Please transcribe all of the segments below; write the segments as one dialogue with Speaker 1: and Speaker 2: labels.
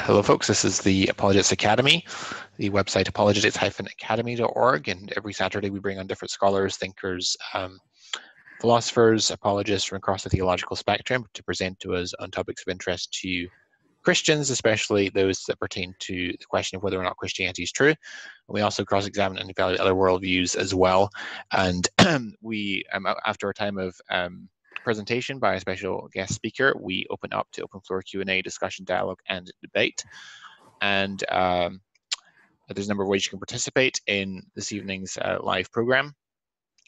Speaker 1: Hello, folks. This is the Apologetics Academy, the website apologetics-academy.org. And every Saturday we bring on different scholars, thinkers, philosophers, apologists from across the theological spectrum to present to us on topics of interest to Christians, especially those that pertain to the question of whether or not Christianity is true. And we also cross-examine and evaluate other worldviews as well. And we, after a time of presentation by a special guest speaker, we open up to open floor Q&A, discussion, dialogue, and debate. And there's a number of ways you can participate in this evening's live program.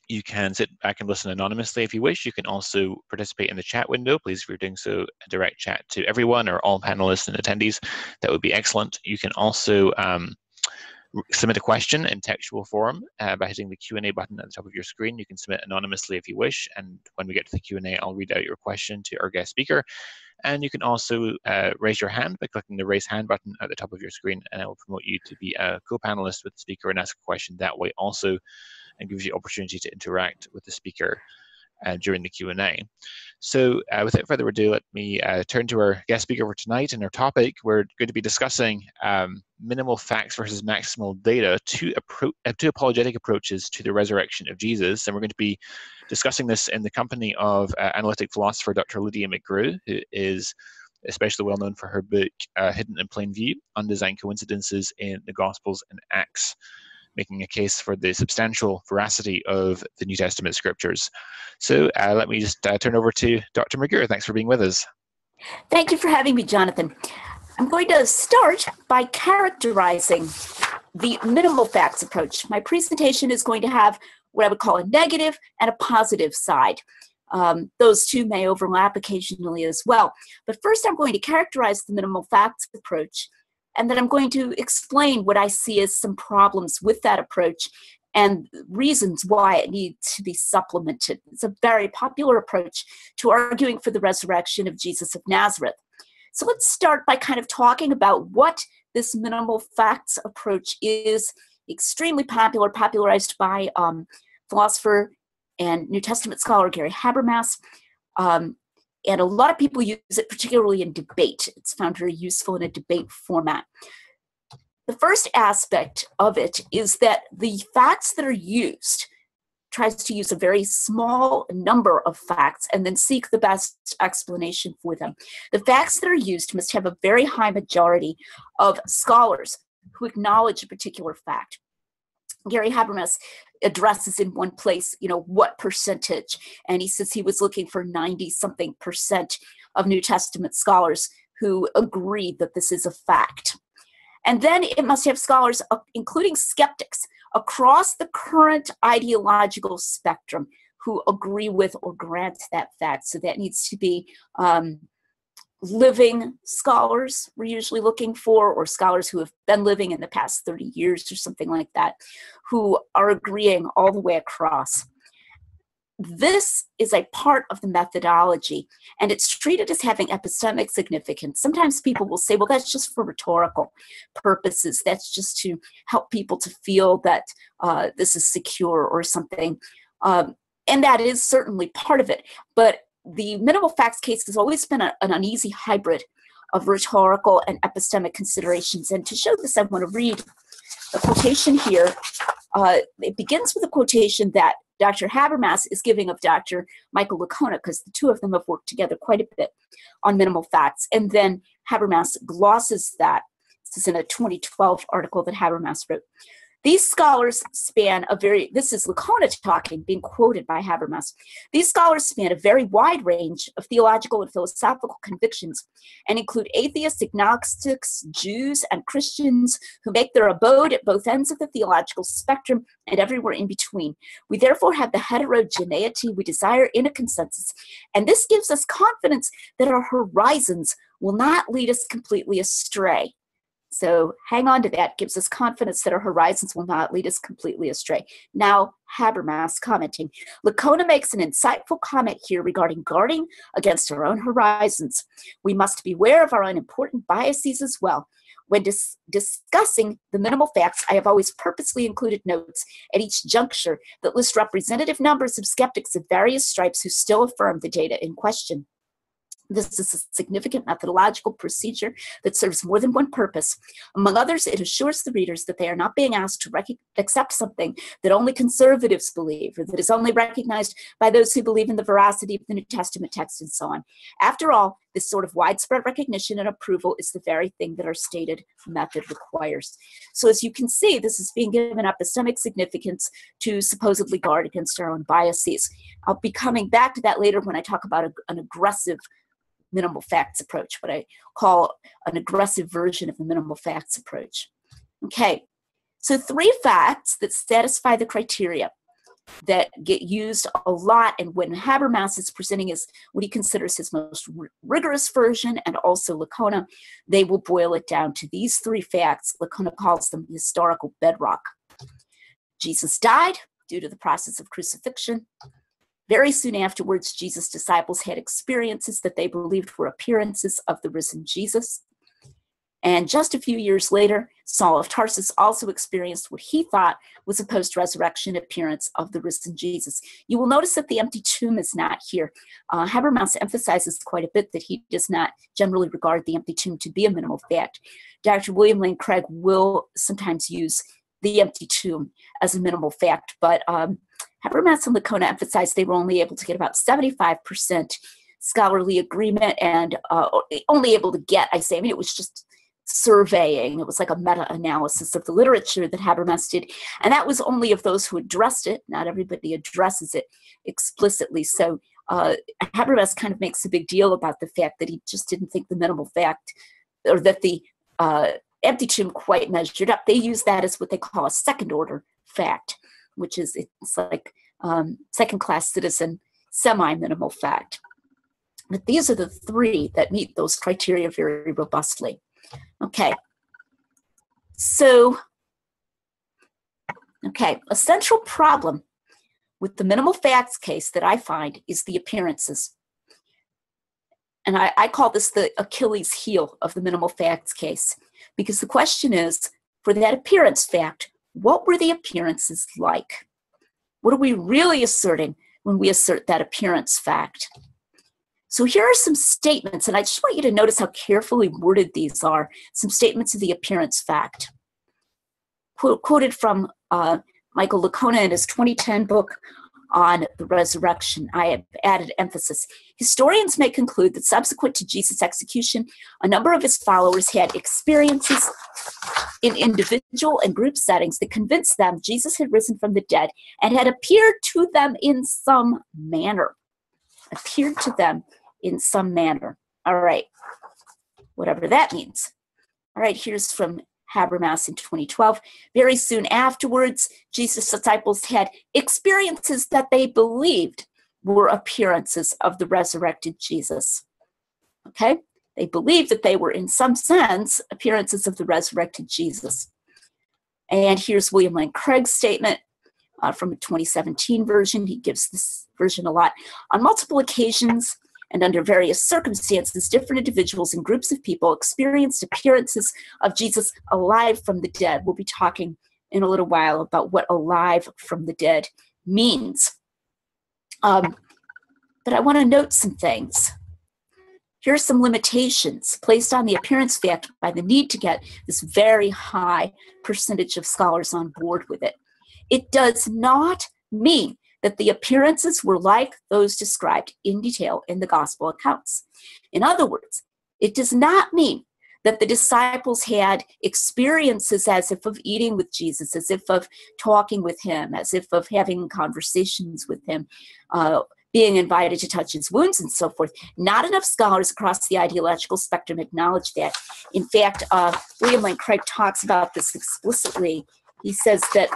Speaker 1: You can sit back and listen anonymously if you wish. You can also participate in the chat window. Please, if you're doing so, a direct chat to everyone or all panelists and attendees. That would be excellent. You can also submit a question in textual form by hitting the Q&A button at the top of your screen. You can submit anonymously if you wish, and when we get to the Q&A, I'll read out your question to our guest speaker. And you can also raise your hand by clicking the raise hand button at the top of your screen, and it will promote you to be a co-panelist with the speaker and ask a question that way also, and gives you opportunity to interact with the speaker during the Q&A. So without further ado, let me turn to our guest speaker for tonight. And our topic, we're going to be discussing minimal facts versus maximal data, two apologetic approaches to the resurrection of Jesus. And we're going to be discussing this in the company of analytic philosopher Dr. Lydia McGrew, who is especially well known for her book, Hidden in Plain View, Undesigned Coincidences in the Gospels and Acts, making a case for the substantial veracity of the New Testament scriptures. So let me just turn over to Dr. McGrew. Thanks for being with us.
Speaker 2: Thank you for having me, Jonathan. I'm going to start by characterizing the minimal facts approach. My presentation is going to have what I would call a negative and a positive side. Those two may overlap occasionally as well. But first, I'm going to characterize the minimal facts approach, and then I'm going to explain what I see as some problems with that approach and reasons why it needs to be supplemented. It's a very popular approach to arguing for the resurrection of Jesus of Nazareth. So let's start by kind of talking about what this minimal facts approach is. Extremely popular, popularized by philosopher and New Testament scholar Gary Habermas. And a lot of people use it, particularly in debate. It's found very useful in a debate format. The first aspect of it is that the facts that are used tries to use a very small number of facts and then seek the best explanation for them. The facts that are used must have a very high majority of scholars who acknowledge a particular fact. Gary Habermas addresses in one place, what percentage, and he says he was looking for 90-something% of New Testament scholars who agree that this is a fact. And then it must have scholars, including skeptics, across the current ideological spectrum who agree with or grant that fact. So that needs to be living scholars we're usually looking for, or scholars who have been living in the past 30 years or something like that, who are agreeing all the way across. This is a part of the methodology, and it's treated as having epistemic significance. Sometimes people will say, well, that's just for rhetorical purposes. That's just to help people to feel that this is secure or something. And that is certainly part of it. But the minimal facts case has always been an uneasy hybrid of rhetorical and epistemic considerations. And to show this, I want to read a quotation here. It begins with a quotation that Dr. Habermas is giving of Dr. Michael Licona, because the two of them have worked together quite a bit on minimal facts. And then Habermas glosses that. This is in a 2012 article that Habermas wrote. These scholars span this is Licona talking, being quoted by Habermas. These scholars span a very wide range of theological and philosophical convictions and include atheists, agnostics, Jews, and Christians who make their abode at both ends of the theological spectrum and everywhere in between. We therefore have the heterogeneity we desire in a consensus, and this gives us confidence that our horizons will not lead us completely astray. So hang on to that, gives us confidence that our horizons will not lead us completely astray. Now, Habermas commenting. Licona makes an insightful comment here regarding guarding against our own horizons. We must beware of our unimportant biases as well. When discussing the minimal facts, I have always purposely included notes at each juncture that list representative numbers of skeptics of various stripes who still affirm the data in question. This is a significant methodological procedure that serves more than one purpose. Among others, it assures the readers that they are not being asked to accept something that only conservatives believe, or that is only recognized by those who believe in the veracity of the New Testament text, and so on. After all, this sort of widespread recognition and approval is the very thing that our stated method requires. So as you can see, this is being given epistemic significance to supposedly guard against our own biases. I'll be coming back to that later when I talk about an aggressive minimal facts approach, what I call an aggressive version of the minimal facts approach. Okay, so 3 facts that satisfy the criteria that get used a lot, and when Habermas is presenting his, what he considers his most rigorous version, and also Licona, they will boil it down to these 3 facts. Licona calls them the historical bedrock. Jesus died due to the process of crucifixion. Very soon afterwards, Jesus' disciples had experiences that they believed were appearances of the risen Jesus. And just a few years later, Saul of Tarsus also experienced what he thought was a post-resurrection appearance of the risen Jesus. You will notice that the empty tomb is not here. Habermas emphasizes quite a bit that he does not generally regard the empty tomb to be a minimal fact. Dr. William Lane Craig will sometimes use the empty tomb as a minimal fact, but Habermas and Licona emphasized they were only able to get about 75% scholarly agreement, and only able to get, I mean, it was just surveying. It was like a meta-analysis of the literature that Habermas did, and that was only of those who addressed it. Not everybody addresses it explicitly. So Habermas kind of makes a big deal about the fact that he just didn't think the minimal fact, or that the empty tomb quite measured up. They use that as what they call a second-order fact, which is, it's like second-class citizen, semi-minimal fact. But these are the 3 that meet those criteria very robustly. Okay. So, a central problem with the minimal facts case that I find is the appearances. And I call this the Achilles heel of the minimal facts case, because the question is, for that appearance fact, what were the appearances like? What are we really asserting when we assert that appearance fact? So here are some statements, and I just want you to notice how carefully worded these are, some statements of the appearance fact. Quoted from Michael Licona in his 2010 book on the resurrection. I have added emphasis. Historians may conclude that subsequent to Jesus' execution, a number of his followers had experiences in individual and group settings that convinced them Jesus had risen from the dead and had appeared to them in some manner. Appeared to them in some manner. All right, whatever that means. All right, here's from Habermas in 2012. Very soon afterwards, Jesus' disciples had experiences that they believed were appearances of the resurrected Jesus. Okay? They believed that they were, in some sense, appearances of the resurrected Jesus. And here's William Lane Craig's statement from a 2017 version. He gives this version a lot. On multiple occasions and under various circumstances, different individuals and groups of people experienced appearances of Jesus alive from the dead. We'll be talking in a little while about what alive from the dead means. But I want to note some things. Here are some limitations placed on the appearance fact by the need to get this very high percentage of scholars on board with it. It does not mean that the appearances were like those described in detail in the gospel accounts. In other words, it does not mean that the disciples had experiences as if of eating with Jesus, as if of talking with him, as if of having conversations with him, being invited to touch his wounds and so forth. Not enough scholars across the ideological spectrum acknowledge that. In fact, William Lane Craig talks about this explicitly. He says that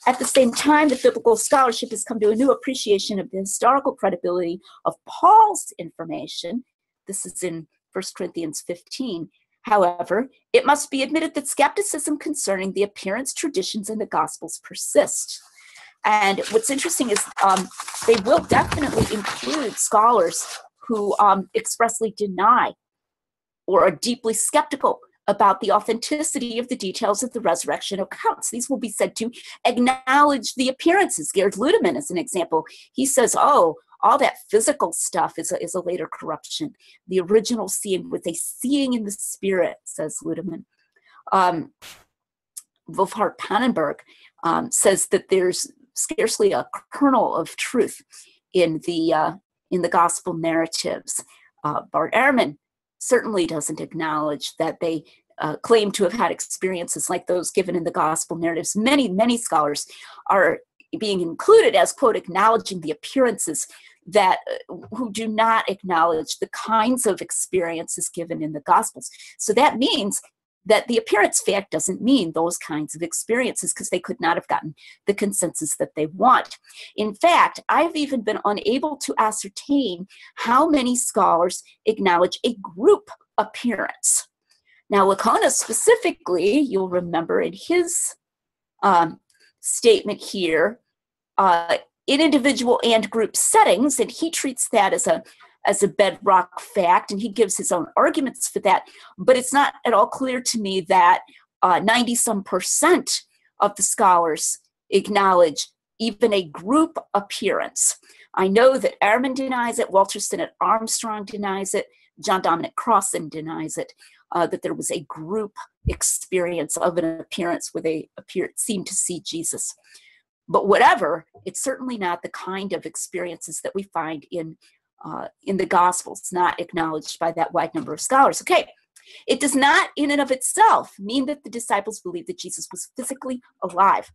Speaker 2: at the same time, the biblical scholarship has come to a new appreciation of the historical credibility of Paul's information. This is in 1 Corinthians 15. However, it must be admitted that skepticism concerning the appearance traditions in the Gospels persist. And what's interesting is they will definitely include scholars who expressly deny or are deeply skeptical about the authenticity of the details of the resurrection accounts. These will be said to acknowledge the appearances. Gerd Ludemann is an example. He says, oh, All that physical stuff is a later corruption. The original seeing was a seeing in the spirit, says Ludemann. Wolfhard Pannenberg says that there's scarcely a kernel of truth in the gospel narratives. Bart Ehrman certainly doesn't acknowledge that they claim to have had experiences like those given in the gospel narratives. Many scholars are being included as, quote, acknowledging the appearances that who do not acknowledge the kinds of experiences given in the gospels. So that means that the appearance fact doesn't mean those kinds of experiences, because they could not have gotten the consensus that they want. In fact, I've even been unable to ascertain how many scholars acknowledge a group appearance. Now, Licona specifically, you'll remember in his statement here, in individual and group settings, and he treats that as a bedrock fact, and he gives his own arguments for that, but it's not at all clear to me that 90-some% of the scholars acknowledge even a group appearance. I know that Ehrman denies it, Walter Sinnott Armstrong denies it, John Dominic Crossan denies it, that there was a group experience of an appearance where they seemed to see Jesus. But whatever, it's certainly not the kind of experiences that we find in the Gospels, not acknowledged by that wide number of scholars. Okay, it does not in and of itself mean that the disciples believed that Jesus was physically alive.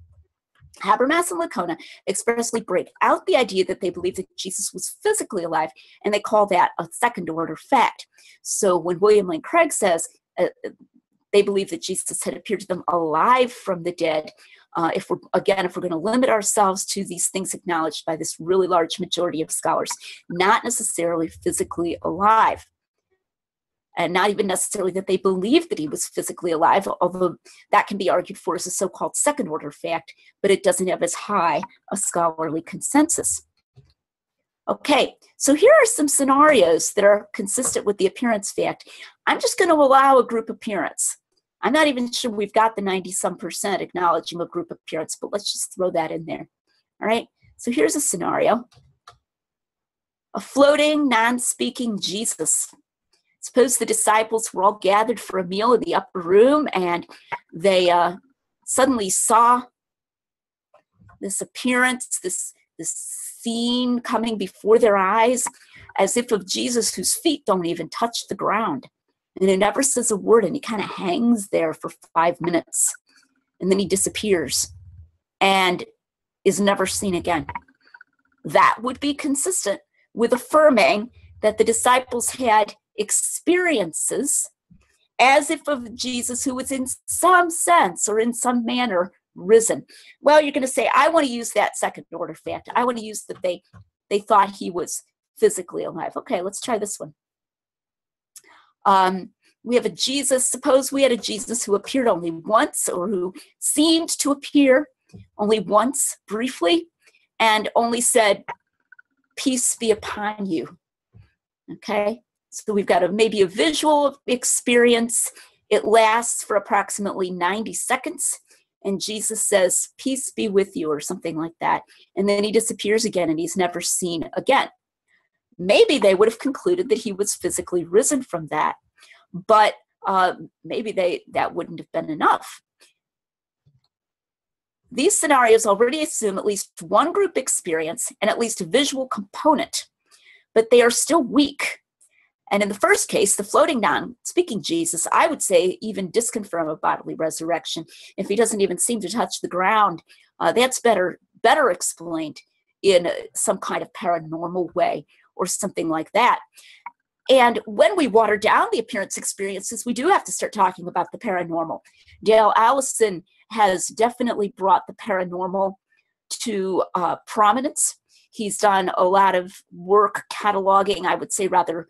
Speaker 2: Habermas and Licona expressly break out the idea that they believe that Jesus was physically alive, and they call that a second-order fact. So when William Lane Craig says they believe that Jesus had appeared to them alive from the dead, if we're going to limit ourselves to these things acknowledged by this really large majority of scholars, not necessarily physically alive, and not even necessarily that they believe that he was physically alive, although that can be argued for as a so-called second-order fact, but it doesn't have as high a scholarly consensus. Okay, so here are some scenarios that are consistent with the appearance fact. I'm just going to allow a group appearance. I'm not even sure we've got the 90-some% acknowledging a group appearance, but let's just throw that in there. All right, so here's a scenario. A floating, non-speaking Jesus. Suppose the disciples were all gathered for a meal in the upper room, and they suddenly saw this appearance, this scene coming before their eyes, as if of Jesus whose feet don't even touch the ground. And he never says a word, and he kind of hangs there for 5 minutes. And then he disappears and is never seen again. That would be consistent with affirming that the disciples had experiences as if of Jesus who was in some sense or in some manner risen. Well, you're going to say, I want to use that second order fact. I want to use that they thought he was physically alive. Okay, let's try this one. We have a Jesus, suppose we had a Jesus who appeared only once, or who seemed to appear only once briefly, and only said, peace be upon you. Okay, so we've got maybe a visual experience. It lasts for approximately 90 seconds, and Jesus says, peace be with you, or something like that. And then he disappears again, and he's never seen again. Maybe they would have concluded that he was physically risen from that, but maybe that wouldn't have been enough. These scenarios already assume at least one group experience and at least a visual component, but they are still weak. And in the first case, the floating non-speaking Jesus, I would say even disconfirm a bodily resurrection. If he doesn't even seem to touch the ground, that's better explained in some kind of paranormal way or something like that. And when we water down the appearance experiences, we do have to start talking about the paranormal. Dale Allison has definitely brought the paranormal to prominence. He's done a lot of work cataloging, I would say rather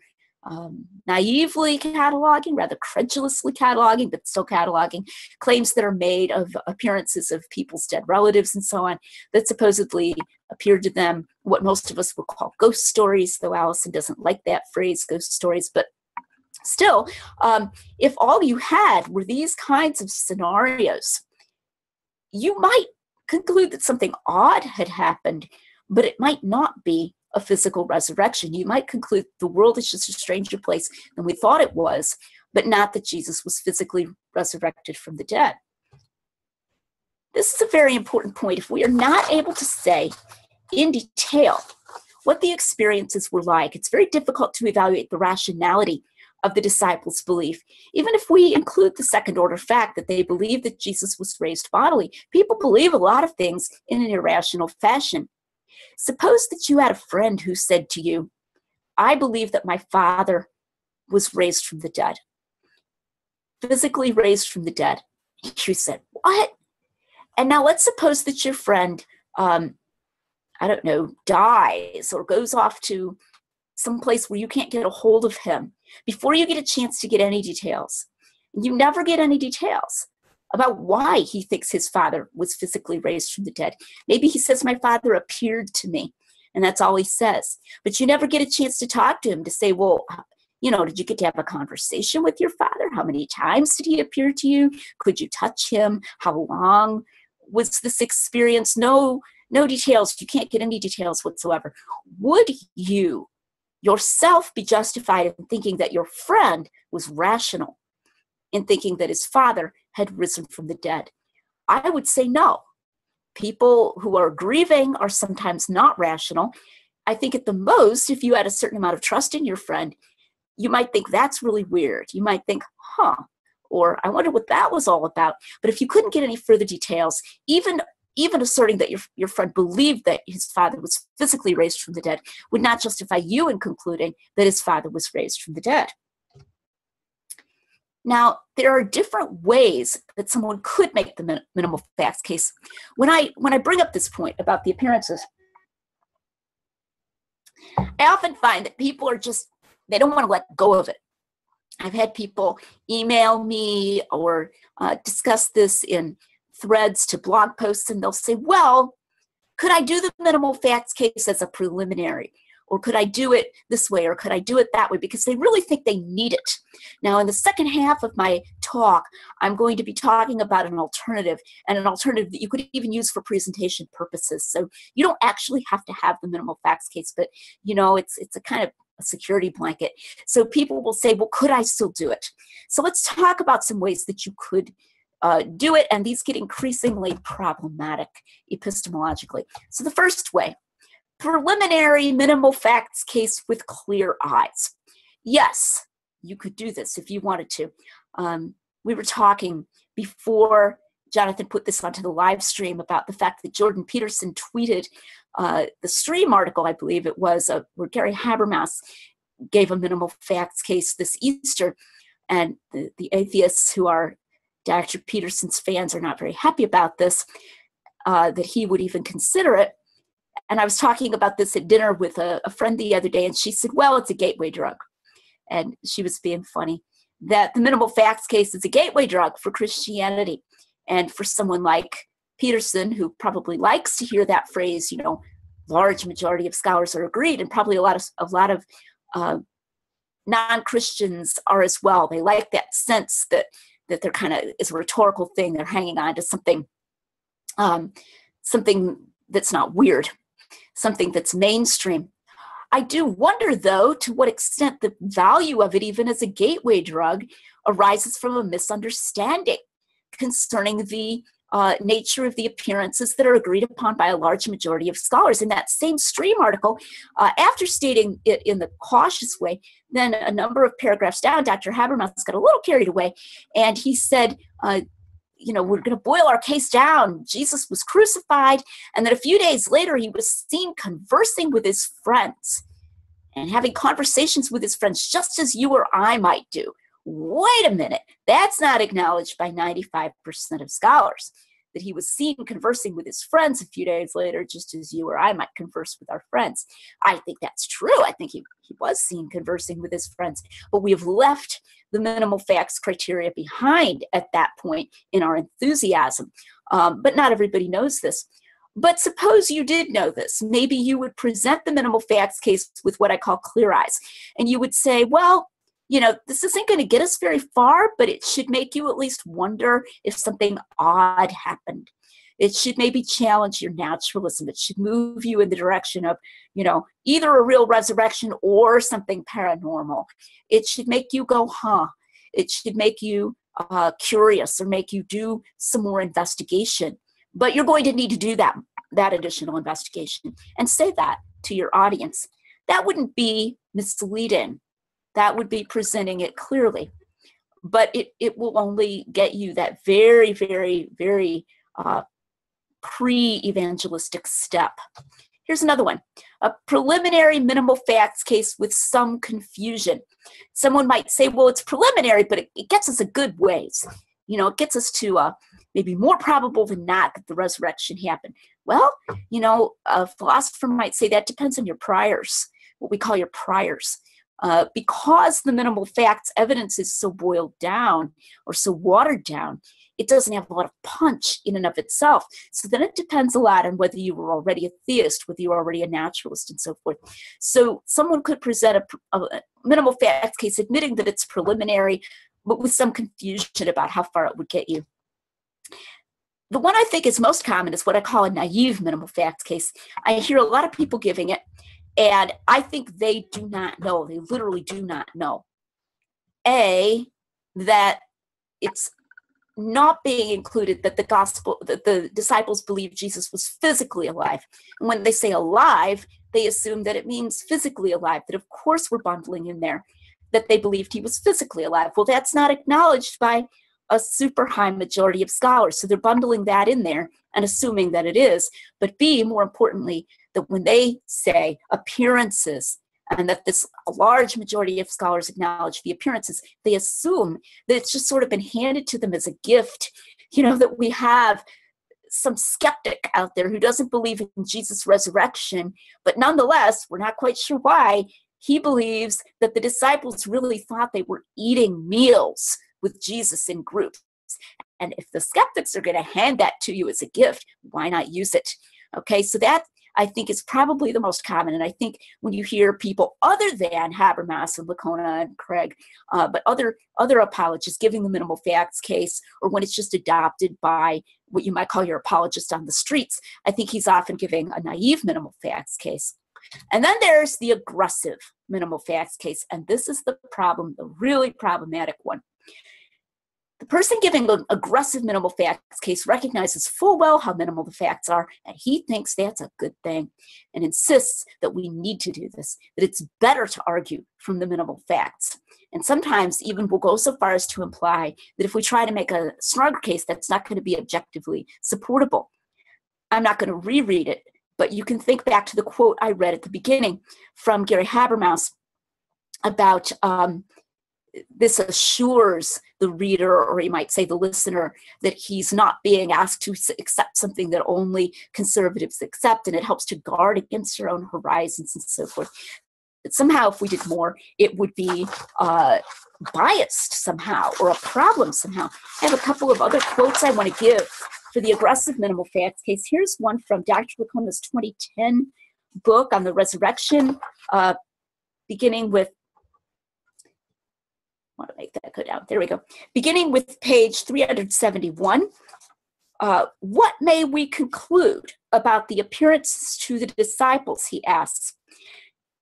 Speaker 2: naively cataloging, rather credulously cataloging, but still cataloging claims that are made of appearances of people's dead relatives and so on that supposedly appeared to them, what most of us would call ghost stories, though Allison doesn't like that phrase, ghost stories. But still, if all you had were these kinds of scenarios, you might conclude that something odd had happened, but it might not be a physical resurrection. You might conclude the world is just a stranger place than we thought it was, but not that Jesus was physically resurrected from the dead. This is a very important point. If we are not able to say in detail what the experiences were like, it's very difficult to evaluate the rationality of the disciples' belief. Even if we include the second order fact that they believe that Jesus was raised bodily, people believe a lot of things in an irrational fashion. Suppose that you had a friend who said to you, I believe that my father was raised from the dead, physically raised from the dead. You said, what? And now let's suppose that your friend, dies or goes off to some place where you can't get a hold of him before you get a chance to get any details. And you never get any details about why he thinks his father was physically raised from the dead. Maybe he says, my father appeared to me, and that's all he says. But you never get a chance to talk to him to say, well, did you get to have a conversation with your father? How many times did he appear to you? Could you touch him? How long was this experience? No details. You can't get any details whatsoever. Would you yourself be justified in thinking that your friend was rational in thinking that his father had risen from the dead? I would say no. People who are grieving are sometimes not rational. I think at the most, if you had a certain amount of trust in your friend, you might think that's really weird. You might think, or I wonder what that was all about. But if you couldn't get any further details, even asserting that your friend believed that his father was physically raised from the dead would not justify you in concluding that his father was raised from the dead. Now, there are different ways that someone could make the minimal facts case. When I bring up this point about the appearances, I often find that people are they don't want to let go of it. I've had people email me or discuss this in threads to blog posts, and they'll say, well, could I do the minimal facts case as a preliminary? Or could I do it this way? Or could I do it that way? Because they really think they need it. Now, in the second half of my talk, I'm going to be talking about an alternative, and an alternative that you could even use for presentation purposes. So you don't actually have to have the minimal facts case, but it's a kind of a security blanket. So people will say, well, could I still do it? So let's talk about some ways that you could do it, and these get increasingly problematic epistemologically. So the first way, preliminary minimal facts case with clear eyes. Yes, you could do this if you wanted to. We were talking before Jonathan put this onto the live stream about the fact that Jordan Peterson tweeted the stream article, I believe it was, where Gary Habermas gave a minimal facts case this Easter, and the atheists who are Dr. Peterson's fans are not very happy about this, that he would even consider it. And I was talking about this at dinner with a friend the other day, and she said, well, it's a gateway drug. And she was being funny, that the minimal facts case is a gateway drug for Christianity. And for someone like Peterson, who probably likes to hear that phrase, large majority of scholars are agreed, and probably a lot of non-Christians are as well. They like that sense that they're kind of, it's a rhetorical thing. They're hanging on to something that's not weird, something that's mainstream. I do wonder, though, to what extent the value of it, even as a gateway drug, arises from a misunderstanding concerning the nature of the appearances that are agreed upon by a large majority of scholars. In that same stream article, after stating it in the cautious way, then a number of paragraphs down, Dr. Habermas got a little carried away, and he said, we're going to boil our case down. Jesus was crucified, and then a few days later, he was seen conversing with his friends and having conversations with his friends, just as you or I might do. Wait a minute, that's not acknowledged by 95% of scholars, that he was seen conversing with his friends a few days later, just as you or I might converse with our friends. I think that's true. I think he was seen conversing with his friends, but we have left the minimal facts criteria behind at that point in our enthusiasm. But not everybody knows this. But suppose you did know this. Maybe you would present the minimal facts case with what I call clear eyes. And you would say, well, this isn't going to get us very far, but it should make you at least wonder if something odd happened. It should maybe challenge your naturalism. It should move you in the direction of, either a real resurrection or something paranormal. It should make you go, huh? It should make you curious or make you do some more investigation. But you're going to need to do that additional investigation and say that to your audience. That wouldn't be misleading. That would be presenting it clearly. But it will only get you that very, very, very pre-evangelistic step. Here's another one. A preliminary minimal facts case with some confusion. Someone might say, well, it's preliminary, but it gets us a good ways. It gets us to maybe more probable than not that the resurrection happened. Well, a philosopher might say that depends on your priors, what we call your priors. Because the minimal facts evidence is so boiled down or so watered down, it doesn't have a lot of punch in and of itself. So then it depends a lot on whether you were already a theist, whether you were already a naturalist, and so forth. So someone could present a minimal facts case admitting that it's preliminary, but with some confusion about how far it would get you. The one I think is most common is what I call a naive minimal facts case. I hear a lot of people giving it, and I think they do not know. They literally do not know. That it's not being included that the disciples believed Jesus was physically alive. And when they say alive, they assume that it means physically alive, that of course we're bundling in there that they believed he was physically alive. Well, that's not acknowledged by a super high majority of scholars. So they're bundling that in there and assuming that it is. But B, more importantly, that when they say appearances, and that a large majority of scholars acknowledge the appearances, they assume that it's just sort of been handed to them as a gift, that we have some skeptic out there who doesn't believe in Jesus' resurrection, but nonetheless, we're not quite sure why, he believes that the disciples really thought they were eating meals with Jesus in groups. And if the skeptics are going to hand that to you as a gift, why not use it? Okay, so that I think is probably the most common. And I think when you hear people other than Habermas and Lacona and Craig, but other apologists giving the minimal facts case, or when it's just adopted by what you might call your apologist on the streets, I think he's often giving a naive minimal facts case. And then there's the aggressive minimal facts case. And this is the problem, the really problematic one. The person giving an aggressive minimal facts case recognizes full well how minimal the facts are, and he thinks that's a good thing and insists that we need to do this, that it's better to argue from the minimal facts. And sometimes even will go so far as to imply that if we try to make a stronger case, that's not going to be objectively supportable. I'm not going to reread it, but you can think back to the quote I read at the beginning from Gary Habermas about this assures the reader, or you might say the listener, that he's not being asked to accept something that only conservatives accept, and it helps to guard against your own horizons and so forth. But somehow if we did more, it would be biased somehow, or a problem somehow. I have a couple of other quotes I want to give for the aggressive minimal facts case. Here's one from Dr. Lacona's 2010 book on the resurrection, beginning with, I want to make that go down. There we go. Beginning with page 371. What may we conclude about the appearances to the disciples, he asks.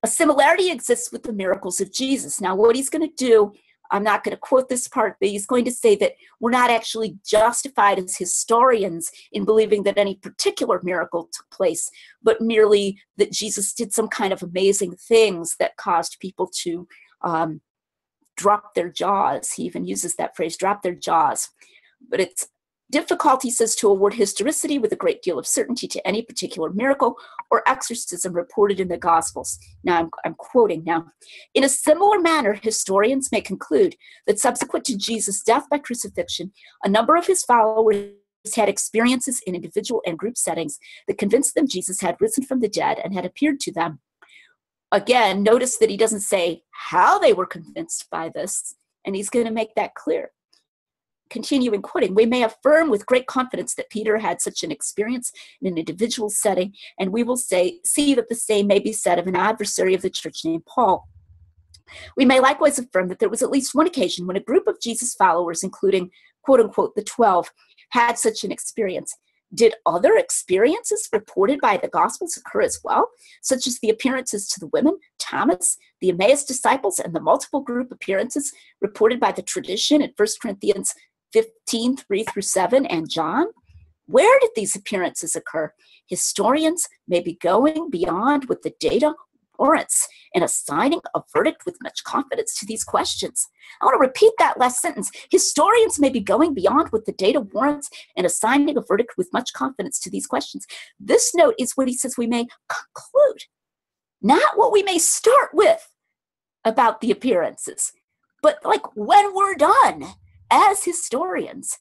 Speaker 2: A similarity exists with the miracles of Jesus. Now, what he's going to do, I'm not going to quote this part, but he's going to say that we're not actually justified as historians in believing that any particular miracle took place, but merely that Jesus did some kind of amazing things that caused people to drop their jaws. He even uses that phrase, drop their jaws. But it's difficult, he says, to award historicity with a great deal of certainty to any particular miracle or exorcism reported in the Gospels. Now, I'm quoting now. In a similar manner, historians may conclude that subsequent to Jesus' death by crucifixion, a number of his followers had experiences in individual and group settings that convinced them Jesus had risen from the dead and had appeared to them. Again, notice that he doesn't say how they were convinced by this, and he's going to make that clear. Continuing quoting, we may affirm with great confidence that Peter had such an experience in an individual setting, and we will see that the same may be said of an adversary of the church named Paul. We may likewise affirm that there was at least one occasion when a group of Jesus' followers, including, quote unquote, the 12, had such an experience. did other experiences reported by the Gospels occur as well, such as the appearances to the women, Thomas, the Emmaus disciples, and the multiple group appearances reported by the tradition in 1 Corinthians 15, 3-7, and John? Where did these appearances occur? Historians may be going beyond what the data warrants in assigning a verdict with much confidence to these questions. I want to repeat that last sentence. Historians may be going beyond what the data warrants in assigning a verdict with much confidence to these questions. This note is what he says we may conclude, not what we may start with about the appearances, but like when we're done as historians,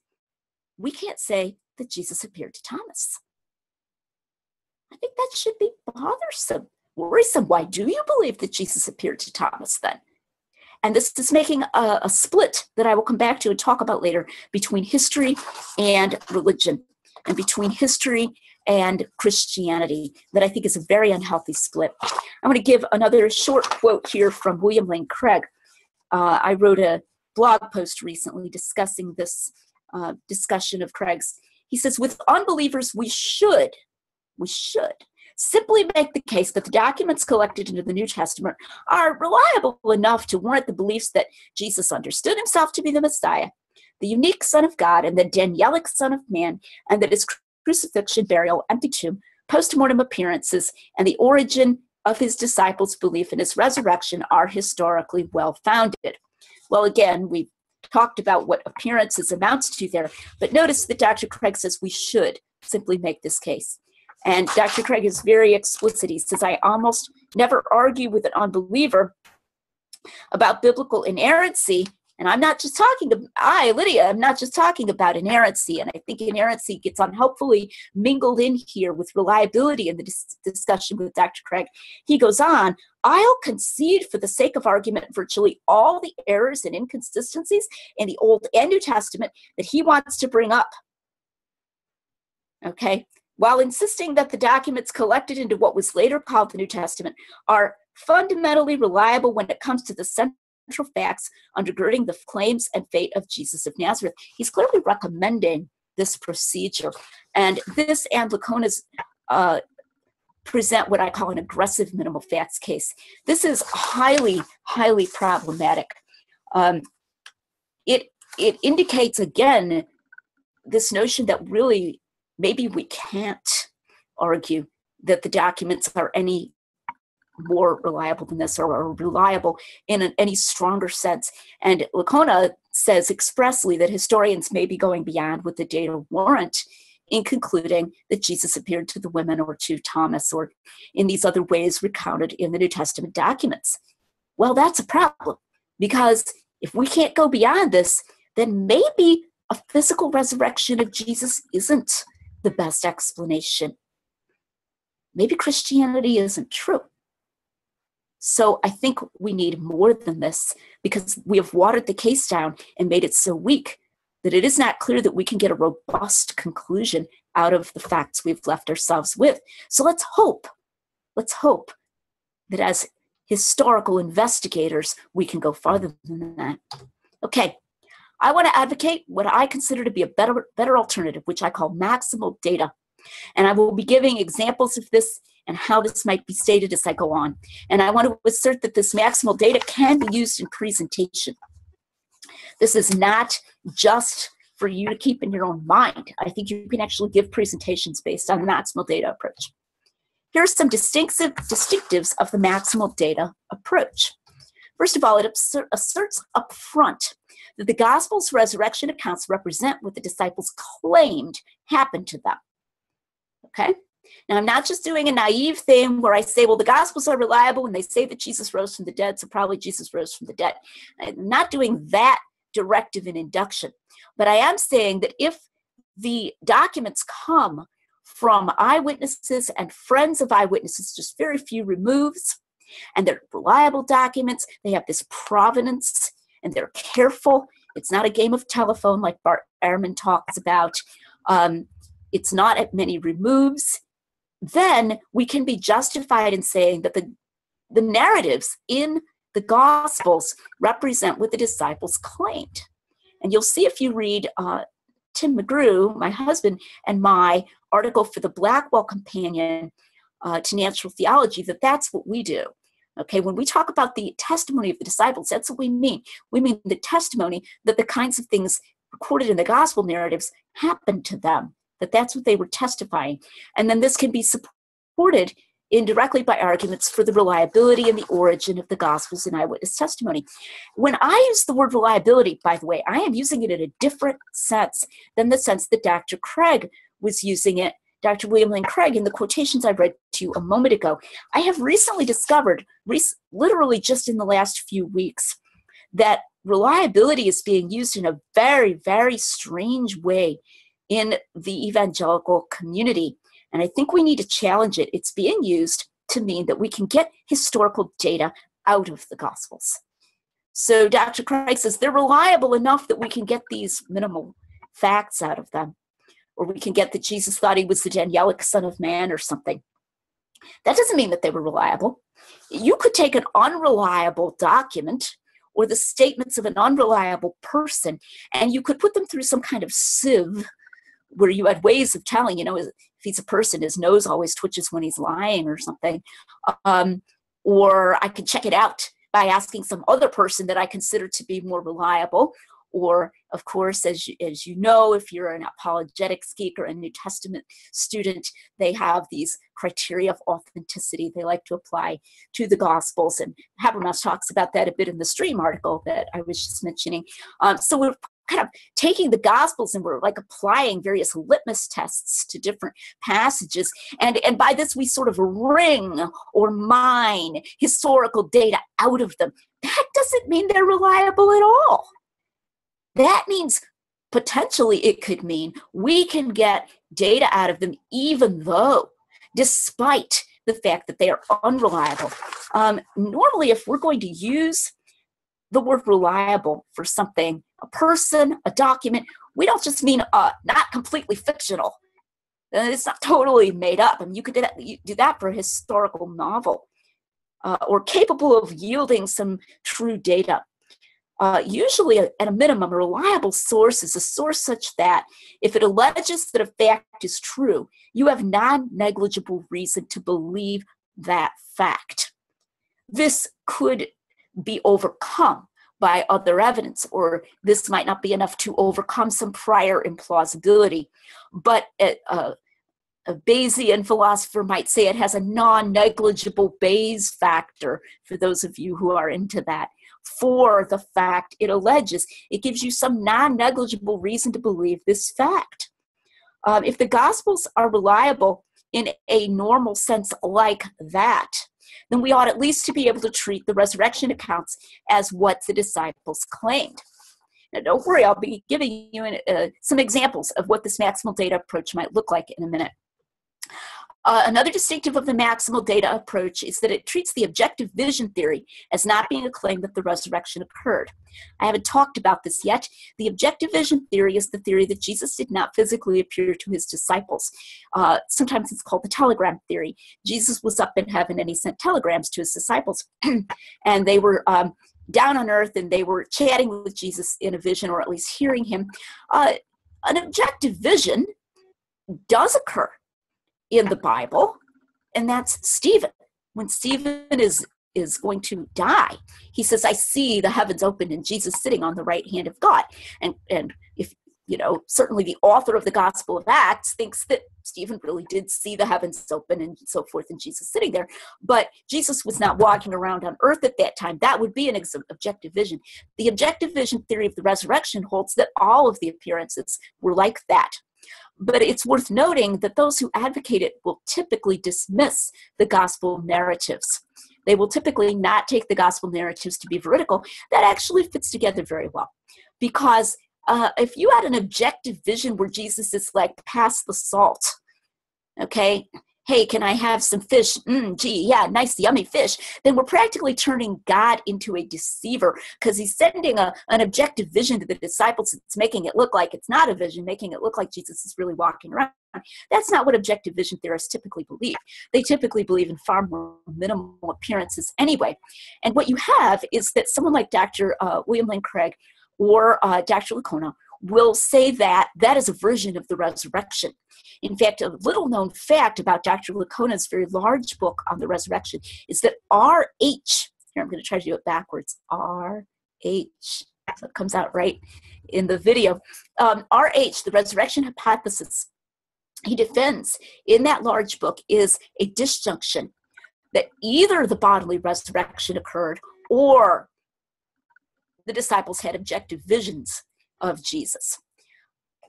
Speaker 2: we can't say that Jesus appeared to Thomas. I think that should be bothersome, worrisome. Why do you believe that Jesus appeared to Thomas then? And this is making a split that I will come back to and talk about later between history and religion, and between history and Christianity, that I think is a very unhealthy split. I'm going to give another short quote here from William Lane Craig. I wrote a blog post recently discussing this discussion of Craig's. He says, with unbelievers, we should simply make the case that the documents collected into the New Testament are reliable enough to warrant the beliefs that Jesus understood himself to be the Messiah, the unique Son of God, and the Danielic Son of Man, and that his crucifixion, burial, empty tomb, post-mortem appearances, and the origin of his disciples' belief in his resurrection are historically well-founded. Well, again, we've talked about what appearances amounts to there, but notice that Dr. Craig says we should simply make this case. And Dr. Craig is very explicit. He says, I almost never argue with an unbeliever about biblical inerrancy. And I'm not just talking to, Lydia, I'm not just talking about inerrancy. And I think inerrancy gets unhelpfully mingled in here with reliability in the discussion with Dr. Craig. He goes on, I'll concede for the sake of argument virtually all the errors and inconsistencies in the Old and New Testament that he wants to bring up. Okay? While insisting that the documents collected into what was later called the New Testament are fundamentally reliable when it comes to the central facts undergirding the claims and fate of Jesus of Nazareth. He's clearly recommending this procedure. And this and Lacona's present what I call an aggressive minimal facts case. This is highly, highly problematic. It indicates, again, this notion that really maybe we can't argue that the documents are any more reliable than this, or are reliable in any stronger sense. And Lacona says expressly that historians may be going beyond what the data warrant in concluding that Jesus appeared to the women or to Thomas or in these other ways recounted in the New Testament documents. Well, that's a problem, because if we can't go beyond this, then maybe a physical resurrection of Jesus isn't the best explanation. Maybe Christianity isn't true. So I think we need more than this, because we have watered the case down and made it so weak that it is not clear that we can get a robust conclusion out of the facts we've left ourselves with. So let's hope that as historical investigators, we can go farther than that. Okay, I want to advocate what I consider to be a better alternative, which I call maximal data. And I will be giving examples of this and how this might be stated as I go on. And I want to assert that this maximal data can be used in presentation. This is not just for you to keep in your own mind. I think you can actually give presentations based on the maximal data approach. Here are some distinctives of the maximal data approach. First of all, it asserts up front that the Gospel's resurrection accounts represent what the disciples claimed happened to them. Okay? Now, I'm not just doing a naive thing where I say, well, the Gospels are reliable and they say that Jesus rose from the dead, so probably Jesus rose from the dead. I'm not doing that directive in induction. But I am saying that if the documents come from eyewitnesses and friends of eyewitnesses, just very few removes, and they're reliable documents, they have this provenance, and they're careful. It's not a game of telephone like Bart Ehrman talks about. It's not at many removes. Then we can be justified in saying that the narratives in the Gospels represent what the disciples claimed. And you'll see if you read Tim McGrew, my husband, and my article for the Blackwell Companion to Natural Theology, that's what we do. Okay, when we talk about the testimony of the disciples, that's what we mean. We mean the testimony that the kinds of things recorded in the gospel narratives happened to them, that's what they were testifying. And then this can be supported indirectly by arguments for the reliability and the origin of the Gospels and eyewitness testimony. When I use the word reliability, by the way, I am using it in a different sense than the sense that Dr. Craig was using it, Dr. William Lane Craig, in the quotations I read to you a moment ago. I have recently discovered, literally just in the last few weeks, that reliability is being used in a very, very strange way in the evangelical community. And I think we need to challenge it. It's being used to mean that we can get historical data out of the Gospels. So Dr. Craig says they're reliable enough that we can get these minimal facts out of them. Or we can get that Jesus thought he was the Danielic Son of Man or something. That doesn't mean that they were reliable. You could take an unreliable document or the statements of an unreliable person, and you could put them through some kind of sieve where you had ways of telling, if he's a person, his nose always twitches when he's lying or something. Or I could check it out by asking some other person that I consider to be more reliable. Or, of course, as you know, if you're an apologetics geek or a New Testament student, they have these criteria of authenticity they like to apply to the Gospels. And Habermas talks about that a bit in the Stream article that I was just mentioning. So we're kind of taking the Gospels and we're like applying various litmus tests to different passages. And by this, we sort of wring or mine historical data out of them. That doesn't mean they're reliable at all. That means potentially it could mean we can get data out of them even though, despite the fact that they are unreliable. Normally, if we're going to use the word reliable for something, a person, a document, we don't just mean not completely fictional. It's not totally made up. I mean, you could do that for a historical novel or capable of yielding some true data. Usually, at a minimum, a reliable source is a source such that if it alleges that a fact is true, you have non-negligible reason to believe that fact. This could be overcome by other evidence, or this might not be enough to overcome some prior implausibility. But a Bayesian philosopher might say it has a non-negligible Bayes factor, for those of you who are into that. For the fact it alleges, it gives you some non-negligible reason to believe this fact. If the Gospels are reliable in a normal sense like that, then we ought at least to be able to treat the resurrection accounts as what the disciples claimed. Now, don't worry, I'll be giving you some examples of what this maximal data approach might look like in a minute. Another distinctive of the maximal data approach is that it treats the objective vision theory as not being a claim that the resurrection occurred. I haven't talked about this yet. The objective vision theory is the theory that Jesus did not physically appear to his disciples. Sometimes it's called the telegram theory. Jesus was up in heaven and he sent telegrams to his disciples. And they were down on earth and they were chatting with Jesus in a vision, or at least hearing him. An objective vision does occur in the Bible, and that's Stephen. When Stephen is going to die, he says, I see the heavens open and Jesus sitting on the right hand of God. And if, certainly the author of the Gospel of Acts thinks that Stephen really did see the heavens open and so forth, and Jesus sitting there. But Jesus was not walking around on earth at that time. That would be an objective vision. The objective vision theory of the resurrection holds that all of the appearances were like that. But it's worth noting that those who advocate it will typically dismiss the gospel narratives. They will typically not take the gospel narratives to be veridical. That actually fits together very well. Because if you had an objective vision where Jesus is like, pass the salt, okay? Hey, can I have some fish? Gee, yeah, nice, yummy fish. Then we're practically turning God into a deceiver because he's sending an objective vision to the disciples. It's making it look like it's not a vision, making it look like Jesus is really walking around. That's not what objective vision theorists typically believe. They typically believe in far more minimal appearances anyway. And what you have is that someone like Dr. William Lane Craig or Dr. Lacona will say that that is a version of the resurrection. In fact, a little known fact about Dr. Lacona's very large book on the resurrection is that RH, here I'm going to try to do it backwards, RH, so it comes out right in the video, RH, the resurrection hypothesis, he defends in that large book is a disjunction that either the bodily resurrection occurred or the disciples had objective visions of Jesus.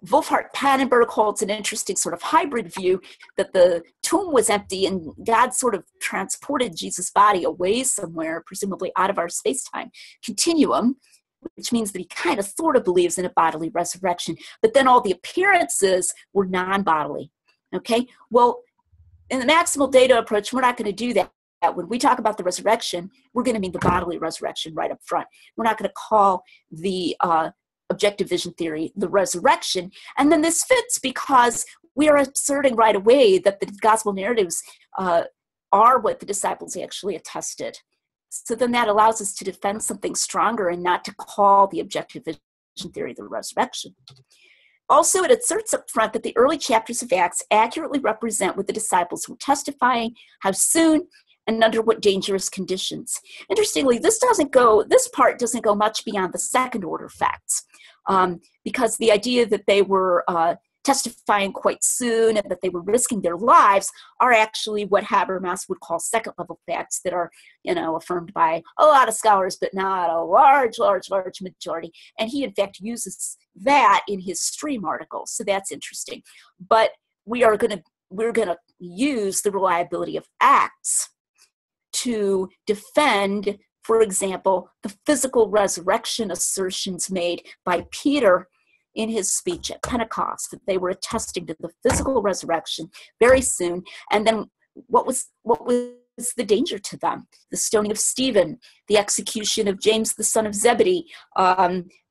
Speaker 2: Wolfhart Pannenberg holds an interesting sort of hybrid view that the tomb was empty and God sort of transported Jesus' body away somewhere, presumably out of our space-time continuum, which means that he kind of sort of believes in a bodily resurrection, but then all the appearances were non-bodily. Okay, well, in the maximal data approach, we're not going to do that. When we talk about the resurrection, we're going to mean the bodily resurrection right up front. We're not going to call the objective vision theory the resurrection. And then this fits because we are asserting right away that the gospel narratives are what the disciples actually attested. So then that allows us to defend something stronger and not to call the objective vision theory the resurrection. Also, it asserts up front that the early chapters of Acts accurately represent what the disciples were testifying, how soon, and under what dangerous conditions. Interestingly, this part doesn't go much beyond the second order facts, because the idea that they were testifying quite soon and that they were risking their lives are actually what Habermas would call second level facts that are, affirmed by a lot of scholars, but not a large majority. And he in fact uses that in his stream article. So that's interesting. But we're going to use the reliability of Acts to defend, for example, the physical resurrection assertions made by Peter in his speech at Pentecost, that they were attesting to the physical resurrection very soon. And then what was the danger to them? The stoning of Stephen, the execution of James, the son of Zebedee,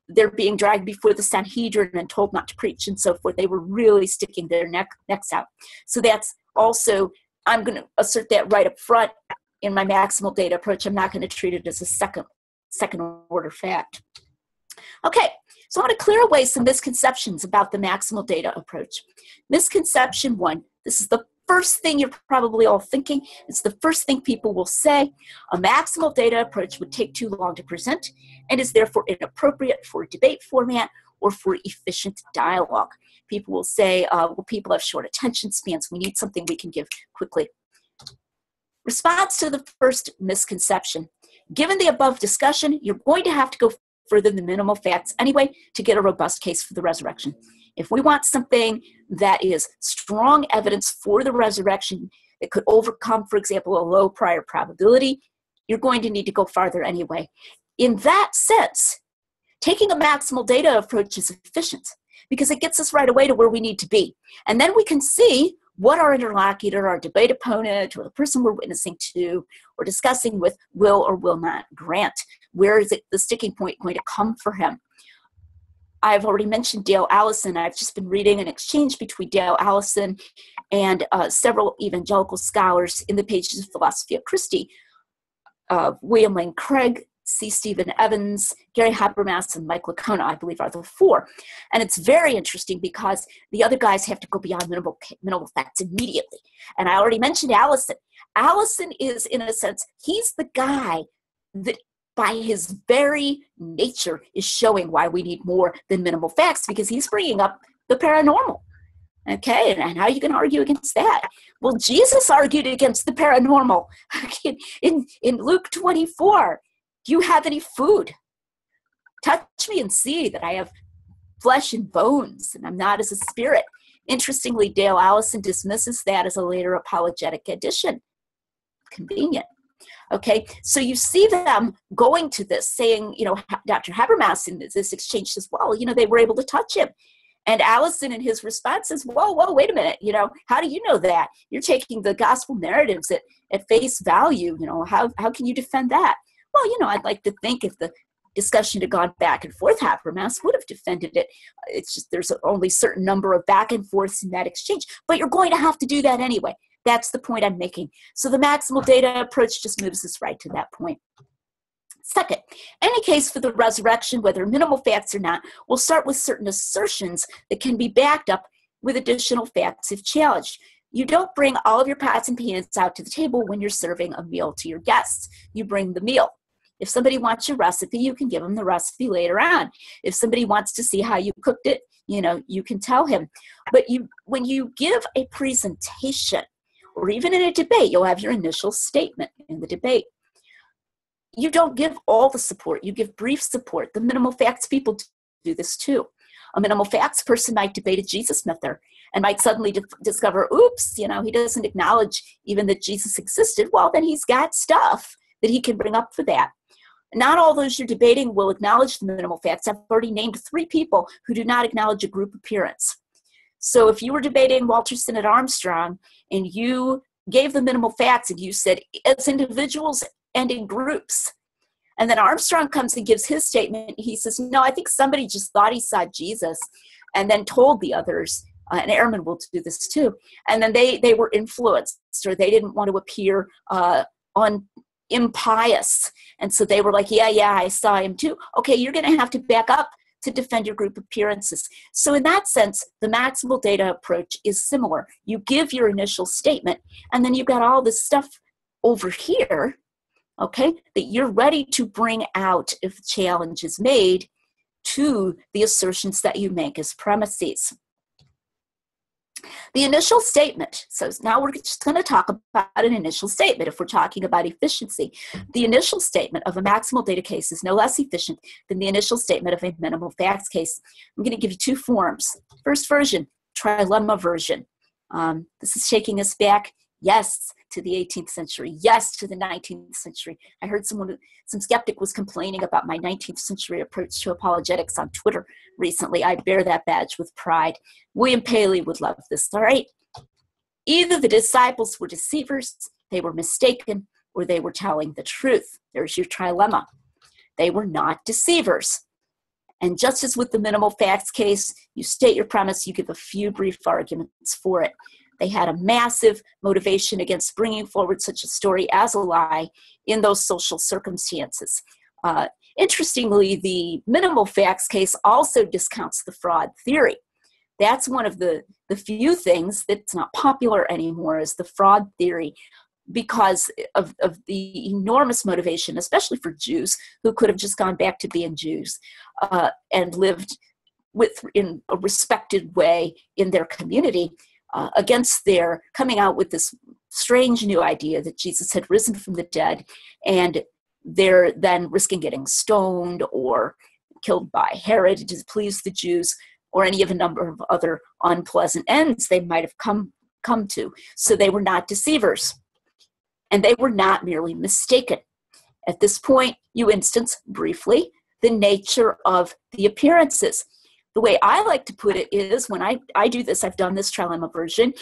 Speaker 2: they're being dragged before the Sanhedrin and told not to preach and so forth. They were really sticking their necks out. So that's also, I'm going to assert that right up front in my maximal data approach. I'm not going to treat it as a second order fact. Okay, so I want to clear away some misconceptions about the maximal data approach. Misconception 1, this is the first thing you're probably all thinking. It's the first thing people will say. A maximal data approach would take too long to present and is therefore inappropriate for a debate format or for efficient dialogue. People will say, well, people have short attention spans. We need something we can give quickly. Response to the first misconception. Given the above discussion, you're going to have to go further than minimal facts anyway to get a robust case for the resurrection. If we want something that is strong evidence for the resurrection that could overcome, for example, a low prior probability, you're going to need to go farther anyway. In that sense, taking a maximal data approach is efficient because it gets us right away to where we need to be. And then we can see what our interlocutor, our debate opponent, or the person we're witnessing to or discussing with will or will not grant. Where is the sticking point going to come for him? I've already mentioned Dale Allison. I've just been reading an exchange between Dale Allison and several evangelical scholars in the pages of Philosophy of Christi. William Lane Craig, C. Stephen Evans, Gary Habermas, and Mike Lacona, I believe, are the four. And it's very interesting because the other guys have to go beyond minimal facts immediately. And I already mentioned Allison. Allison is, in a sense, he's the guy that by his very nature is showing why we need more than minimal facts, because he's bringing up the paranormal. Okay, and how are you going to argue against that? Well, Jesus argued against the paranormal. In Luke 24, do you have any food? Touch me and see that I have flesh and bones, and I'm not as a spirit. Interestingly, Dale Allison dismisses that as a later apologetic addition. Convenient. Okay, so you see them going to this, saying, Dr. Habermas in this exchange says, well, they were able to touch him. And Allison in his response says, whoa, wait a minute. How do you know that? You're taking the gospel narratives at face value. How can you defend that? Well, I'd like to think if the discussion had gone back and forth, Habermas would have defended it. It's just there's only a certain number of back and forths in that exchange. But you're going to have to do that anyway. That's the point I'm making. So the maximal data approach just moves us right to that point. Second, any case for the resurrection, whether minimal facts or not, will start with certain assertions that can be backed up with additional facts if challenged. You don't bring all of your pots and pans out to the table when you're serving a meal to your guests. You bring the meal. If somebody wants your recipe, you can give them the recipe later on. If somebody wants to see how you cooked it, you can tell him. But when you give a presentation, or even in a debate, you'll have your initial statement in the debate. You don't give all the support. You give brief support. The minimal facts people do this too. A minimal facts person might debate a Jesus myther and might suddenly discover, oops, he doesn't acknowledge even that Jesus existed. Well, then he's got stuff that he can bring up for that. Not all those you're debating will acknowledge the minimal facts. I've already named 3 people who do not acknowledge a group appearance. So if you were debating Walter Sinnott Armstrong and you gave the minimal facts and you said, as individuals and in groups, and then Armstrong comes and gives his statement, he says, no, I think somebody just thought he saw Jesus and then told the others, and Ehrman will do this too, and then they were influenced, or they didn't want to appear impious, and so they were like, yeah, I saw him too. Okay, you're going to have to back up to defend your group appearances. So in that sense, the maximal data approach is similar. You give your initial statement, and then you've got all this stuff over here, okay, that you're ready to bring out if a challenge is made to the assertions that you make as premises. The initial statement, so now we're just going to talk about an initial statement if we're talking about efficiency. The initial statement of a maximal data case is no less efficient than the initial statement of a minimal facts case. I'm going to give you 2 forms. First version, Trilemma version. This is taking us back, yes, to the 18th century, yes, to the 19th century. I heard some skeptic was complaining about my 19th century approach to apologetics on Twitter recently. I bear that badge with pride. William Paley would love this, all right? Either the disciples were deceivers, they were mistaken, or they were telling the truth. There's your trilemma. They were not deceivers. And just as with the minimal facts case, you state your premise, you give a few brief arguments for it. They had a massive motivation against bringing forward such a story as a lie in those social circumstances. Interestingly, the minimal facts case also discounts the fraud theory. That's one of the few things that's not popular anymore is the fraud theory, because of the enormous motivation, especially for Jews who could have just gone back to being Jews and lived in a respected way in their community. Against their coming out with this strange new idea that Jesus had risen from the dead, and they're then risking getting stoned or killed by Herod to please the Jews, or any of a number of other unpleasant ends they might have come to. So they were not deceivers, and they were not merely mistaken. At this point, you instance briefly the nature of the appearances. The way I like to put it is, when I do this, I've done this trilemma version,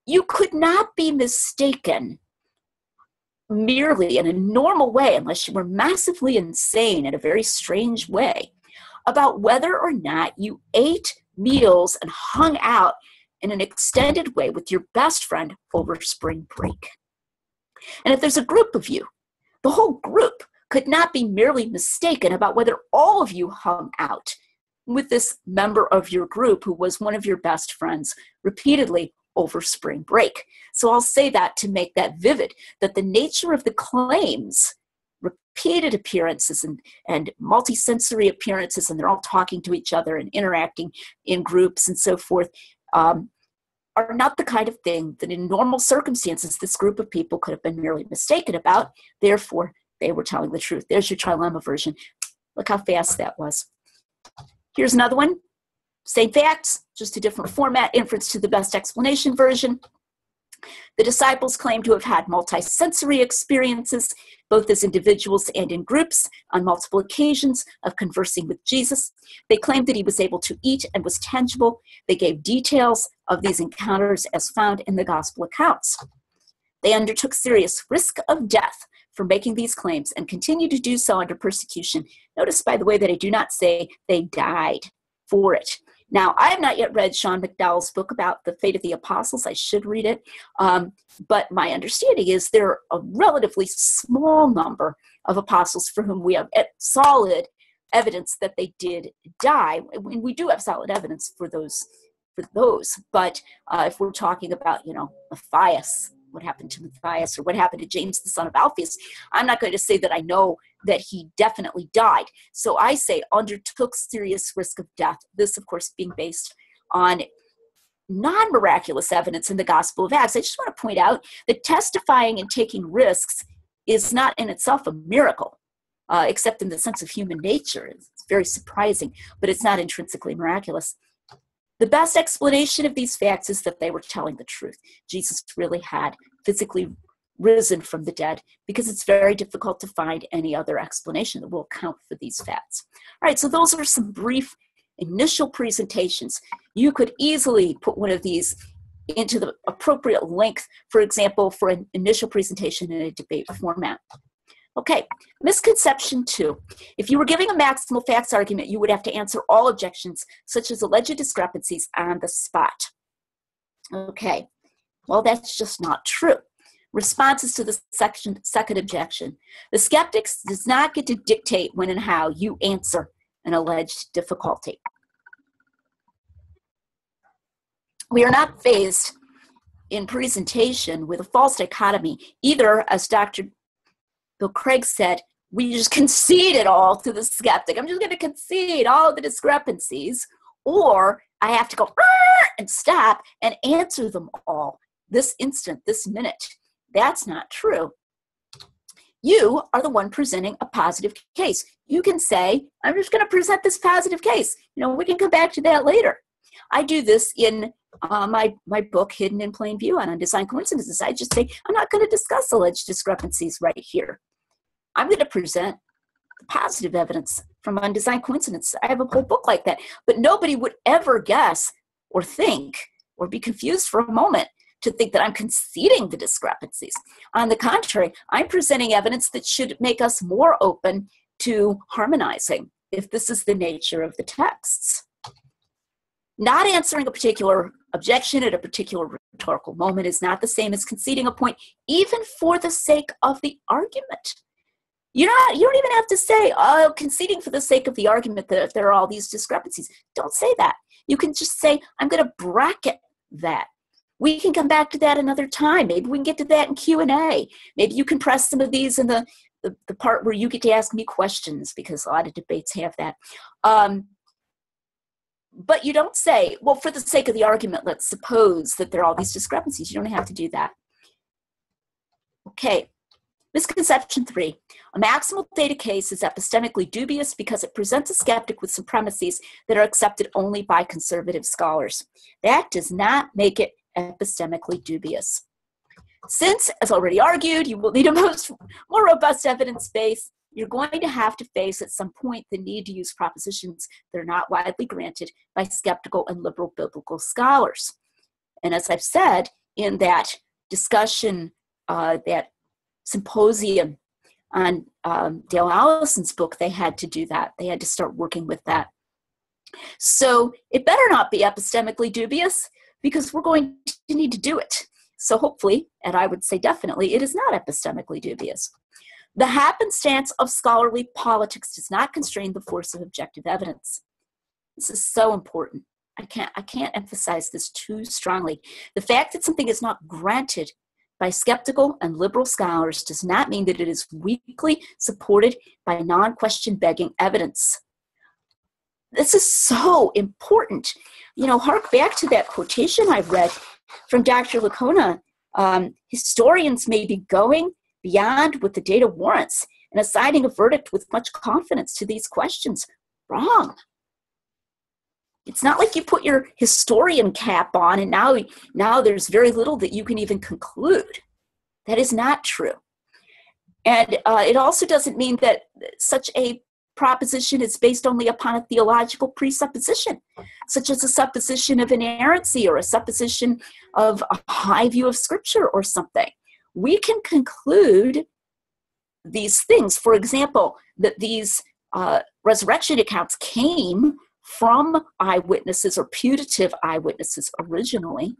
Speaker 2: you could not be mistaken merely in a normal way, unless you were massively insane in a very strange way, about whether or not you ate meals and hung out in an extended way with your best friend over spring break. And if there's a group of you, the whole group could not be merely mistaken about whether all of you hung out with this member of your group who was one of your best friends repeatedly over spring break. So I'll say that to make that vivid, that the nature of the claims, repeated appearances and multisensory appearances, and they're all talking to each other and interacting in groups and so forth, are not the kind of thing that in normal circumstances this group of people could have been merely mistaken about. Therefore, they were telling the truth. There's your trilemma version. Look how fast that was. Here's another one. Same facts, just a different format, inference to the best explanation version. The disciples claim to have had multisensory experiences, both as individuals and in groups, on multiple occasions of conversing with Jesus. They claimed that he was able to eat and was tangible. They gave details of these encounters as found in the gospel accounts. They undertook serious risk of death for making these claims and continue to do so under persecution. Notice, by the way, that I do not say they died for it. Now, I have not yet read Sean McDowell's book about the fate of the apostles. I should read it. But my understanding is there are a relatively small number of apostles for whom we have solid evidence that they did die. We do have solid evidence for those. But if we're talking about, Matthias, what happened to Matthias, or what happened to James, the son of Alphaeus, I'm not going to say that I know that he definitely died. So I say undertook serious risk of death. This, of course, being based on non-miraculous evidence in the Gospel of Acts. I just want to point out that testifying and taking risks is not in itself a miracle, except in the sense of human nature. It's very surprising, but it's not intrinsically miraculous. The best explanation of these facts is that they were telling the truth. Jesus really had physically risen from the dead, because it's very difficult to find any other explanation that will account for these facts. All right, so those are some brief initial presentations. You could easily put one of these into the appropriate length, for example, for an initial presentation in a debate format. Okay, misconception 2. If you were giving a maximal facts argument, you would have to answer all objections, such as alleged discrepancies, on the spot. Okay, well, that's just not true. Responses to the second objection. The skeptic does not get to dictate when and how you answer an alleged difficulty. We are not faced in presentation with a false dichotomy. Either, as Dr. Bill Craig said, we just concede it all to the skeptic. I'm just going to concede all the discrepancies, or I have to go and stop and answer them all this instant, this minute. That's not true. You are the one presenting a positive case. You can say, I'm just going to present this positive case. We can come back to that later. I do this in my book, Hidden in Plain View, on Undesigned Coincidences. I just say, I'm not going to discuss alleged discrepancies right here. I'm going to present the positive evidence from Undesigned Coincidences. I have a whole book like that. But nobody would ever guess or think or be confused for a moment to think that I'm conceding the discrepancies. On the contrary, I'm presenting evidence that should make us more open to harmonizing, if this is the nature of the texts. Not answering a particular objection at a particular rhetorical moment is not the same as conceding a point, even for the sake of the argument. You don't even have to say, conceding for the sake of the argument that there are all these discrepancies. Don't say that. You can just say, I'm going to bracket that. We can come back to that another time. Maybe we can get to that in Q&A. Maybe you can press some of these in the part where you get to ask me questions, because a lot of debates have that. But you don't say, well, for the sake of the argument, let's suppose that there are all these discrepancies. You don't have to do that. Okay. Misconception 3. A maximal data case is epistemically dubious because it presents a skeptic with some premises that are accepted only by conservative scholars. That does not make it epistemically dubious. Since, as already argued, you will need a more robust evidence base, you're going to have to face at some point the need to use propositions that are not widely granted by skeptical and liberal biblical scholars. And as I've said, in that discussion, that symposium on Dale Allison's book, they had to do that. They had to start working with that. So it better not be epistemically dubious, because we're going to need to do it. So hopefully, and I would say definitely, it is not epistemically dubious. The happenstance of scholarly politics does not constrain the force of objective evidence. This is so important. I can't emphasize this too strongly. The fact that something is not granted by skeptical and liberal scholars does not mean that it is weakly supported by non-question begging evidence. This is so important. Hark back to that quotation I read from Dr. Lacona. Historians may be going beyond what the data warrants and assigning a verdict with much confidence to these questions. Wrong. It's not like you put your historian cap on and now there's very little that you can even conclude. That is not true. And it also doesn't mean that such a proposition is based only upon a theological presupposition, such as a supposition of inerrancy or a supposition of a high view of Scripture or something. We can conclude these things. For example, that these resurrection accounts came from eyewitnesses or putative eyewitnesses originally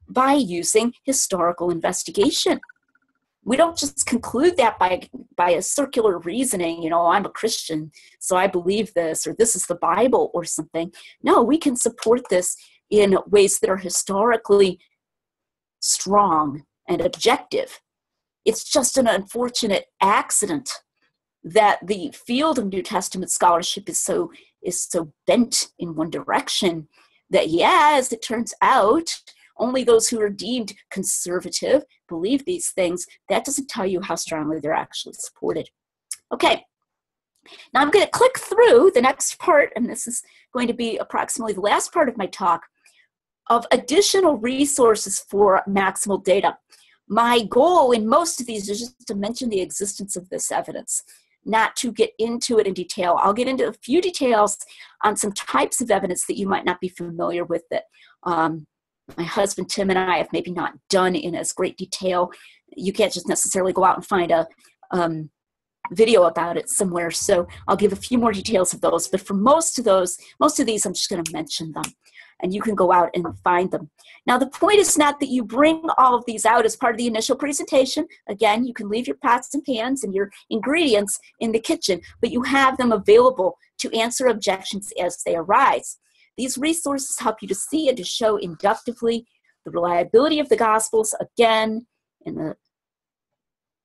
Speaker 2: by using historical investigation. We don't just conclude that by a circular reasoning, you know, I'm a Christian, so I believe this, or this is the Bible or something. No, we can support this in ways that are historically strong and objective. It's just an unfortunate accident that the field of New Testament scholarship is so bent in one direction that, yeah, as it turns out, only those who are deemed conservative believe these things. That doesn't tell you how strongly they're actually supported. Okay, now I'm going to click through the next part, and this is going to be approximately the last part of my talk, of additional resources for maximal data. My goal in most of these is just to mention the existence of this evidence, not to get into it in detail. I'll get into a few details on some types of evidence that you might not be familiar with that my husband Tim and I have maybe not done in as great detail. You can't just necessarily go out and find a video about it somewhere. So I'll give a few more details of those. But for most of these, I'm just going to mention them, and you can go out and find them. Now, the point is not that you bring all of these out as part of the initial presentation. Again, you can leave your pots and pans and your ingredients in the kitchen, but you have them available to answer objections as they arise. These resources help you to see and to show inductively the reliability of the Gospels, again, in the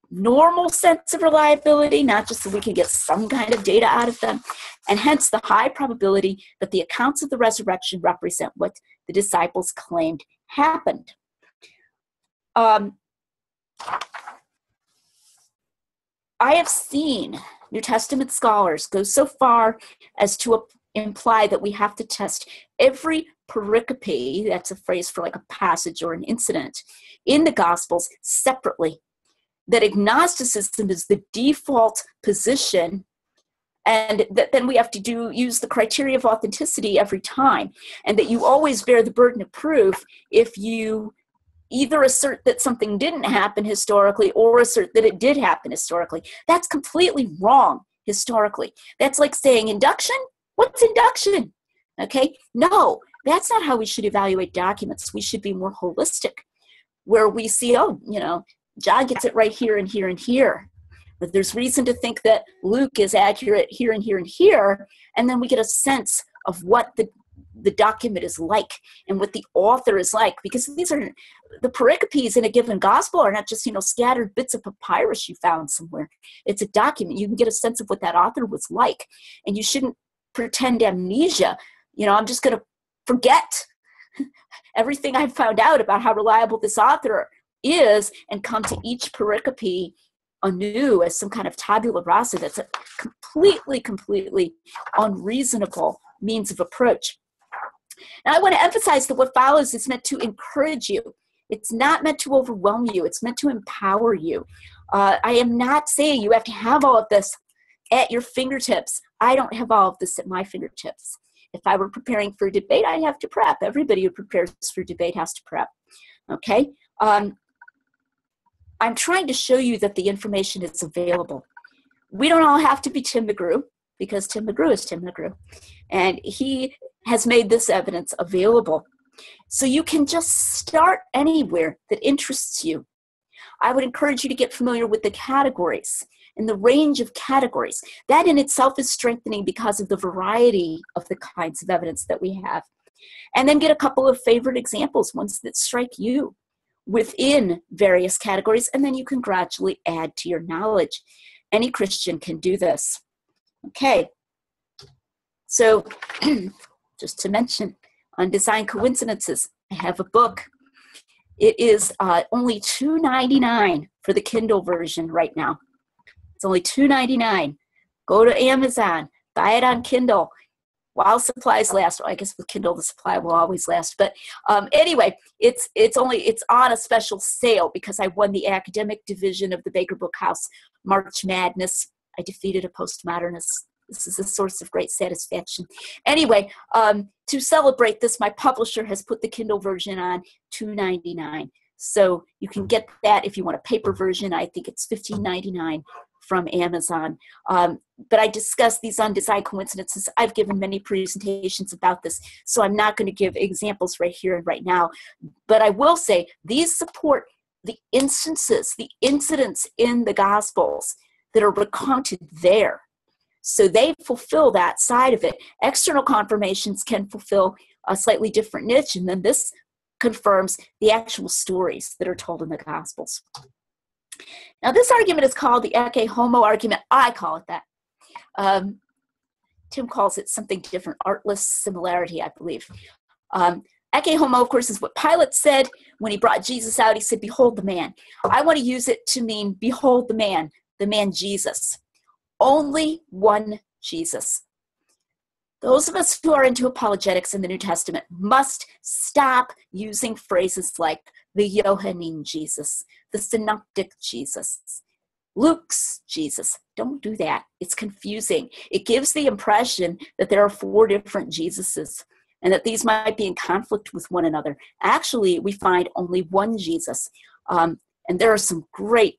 Speaker 2: normal sense of reliability, not just so we can get some kind of data out of them, and hence the high probability that the accounts of the resurrection represent what the disciples claimed happened. I have seen New Testament scholars go so far as to imply that we have to test every pericope, that's a phrase for like a passage or an incident, in the Gospels separately. That agnosticism is the default position, and that then we have to use the criteria of authenticity every time, and that you always bear the burden of proof if you either assert that something didn't happen historically or assert that it did happen historically. That's completely wrong historically. That's like saying induction? What's induction? Okay, no, that's not how we should evaluate documents. We should be more holistic, where we see, oh, you know, John gets it right here and here and here. But there's reason to think that Luke is accurate here and here and here. And then we get a sense of what the document is like and what the author is like. Because these are, the pericopes in a given gospel are not just, you know, scattered bits of papyrus you found somewhere. It's a document. You can get a sense of what that author was like. And you shouldn't pretend amnesia. You know, I'm just going to forget everything I've found out about how reliable this author is and come to each pericope anew as some kind of tabula rasa. That's a completely unreasonable means of approach. Now, I want to emphasize that what follows is meant to encourage you. It's not meant to overwhelm you. It's meant to empower you. I am not saying you have to have all of this at your fingertips. I don't have all of this at my fingertips. If I were preparing for a debate, I'd have to prep. Everybody who prepares for debate has to prep. Okay? I'm trying to show you that the information is available. We don't all have to be Tim McGrew, because Tim McGrew is Tim McGrew. And he has made this evidence available. So you can just start anywhere that interests you. I would encourage you to get familiar with the categories and the range of categories. That in itself is strengthening because of the variety of the kinds of evidence that we have. And then get a couple of favorite examples, ones that strike you within various categories, and then you can gradually add to your knowledge. Any Christian can do this. Okay, so just to mention, Undesigned Coincidences, I have a book. It is only $2.99 for the Kindle version right now. It's only $2.99. Go to Amazon, buy it on Kindle while supplies last. Well, I guess with Kindle the supply will always last. But anyway, it's on a special sale because I won the academic division of the Baker Book House March Madness. I defeated a postmodernist. This is a source of great satisfaction. Anyway, to celebrate this, my publisher has put the Kindle version on $2.99. So you can get that if you want a paper version. I think it's $15.99 from Amazon. But I discussed these undesigned coincidences. I've given many presentations about this, so I'm not going to give examples right here and right now. But I will say these support the instances, the incidents in the Gospels that are recounted there. So they fulfill that side of it. External confirmations can fulfill a slightly different niche, and then this confirms the actual stories that are told in the Gospels. Now, this argument is called the ecce homo argument. I call it that. Tim calls it something different, artless similarity, I believe. Ecce homo, of course, is what Pilate said when he brought Jesus out. He said, behold the man. I want to use it to mean, behold the man Jesus. Only one Jesus. Those of us who are into apologetics in the New Testament must stop using phrases like the Johannine Jesus, the Synoptic Jesus, Luke's Jesus. Don't do that. It's confusing. It gives the impression that there are 4 different Jesuses and that these might be in conflict with one another. Actually, we find only one Jesus. And there are some great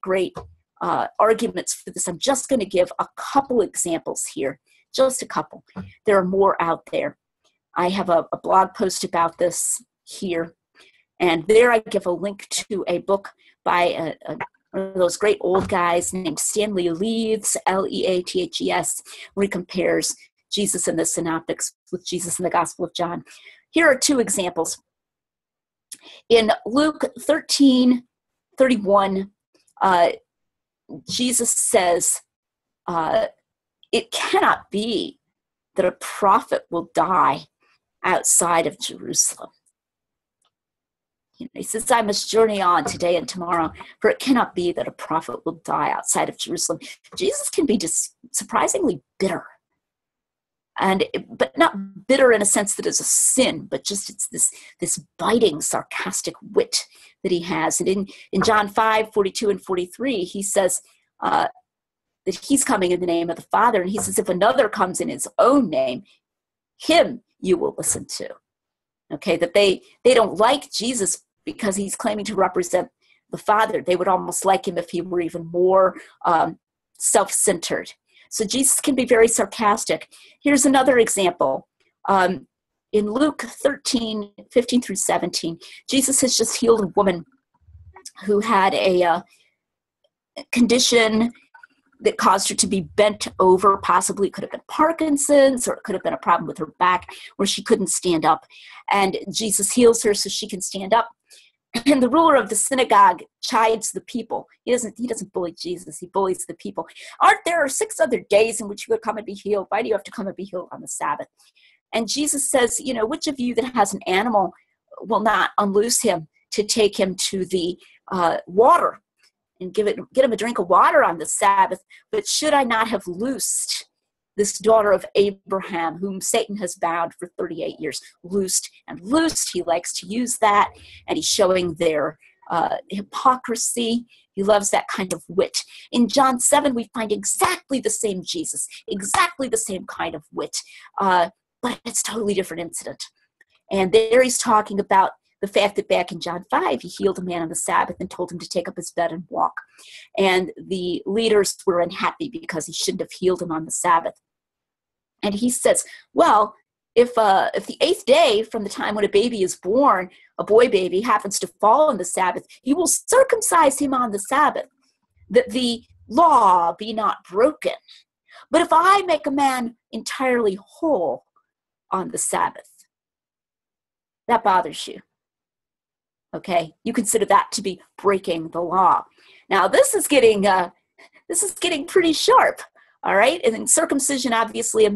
Speaker 2: arguments for this. I'm just going to give a couple examples here. Just a couple. There are more out there. I have a blog post about this here. And there I give a link to a book by one of those great old guys named Stanley Leathes, Leathes, where he compares Jesus in the Synoptics with Jesus in the Gospel of John. Here are 2 examples. In Luke 13:31, Jesus says, it cannot be that a prophet will die outside of Jerusalem. He says, I must journey on today and tomorrow, for it cannot be that a prophet will die outside of Jerusalem. Jesus can be surprisingly bitter. But not bitter in a sense that it's a sin, but just it's this biting, sarcastic wit that he has. And in John 5:42 and 43, he says, that he's coming in the name of the Father. And he says, if another comes in his own name, him you will listen to. Okay, that they don't like Jesus because he's claiming to represent the Father. They would almost like him if he were even more self-centered. So Jesus can be very sarcastic. Here's another example. In Luke 13:15 through 17, Jesus has just healed a woman who had a condition that caused her to be bent over. Possibly it could have been Parkinson's, or it could have been a problem with her back where she couldn't stand up. And Jesus heals her so she can stand up. And the ruler of the synagogue chides the people. He doesn't bully Jesus, he bullies the people. Aren't there 6 other days in which you would come and be healed? Why do you have to come and be healed on the Sabbath? And Jesus says, which of you that has an animal will not unloose him to take him to the water and get him a drink of water on the Sabbath? But should I not have loosed this daughter of Abraham, whom Satan has bound for 38 years? Loosed and loosed. He likes to use that, and he's showing their hypocrisy. He loves that kind of wit. In John 7, we find exactly the same Jesus, exactly the same kind of wit, but it's a totally different incident. And there he's talking about the fact that back in John 5, he healed a man on the Sabbath and told him to take up his bed and walk. And the leaders were unhappy because he shouldn't have healed him on the Sabbath. And he says, well, if the 8th day from the time when a baby is born, a boy baby, happens to fall on the Sabbath, you will circumcise him on the Sabbath, that the law be not broken. But if I make a man entirely whole on the Sabbath, that bothers you. Okay, you consider that to be breaking the law. Now, this is getting pretty sharp. All right, and in circumcision, obviously, a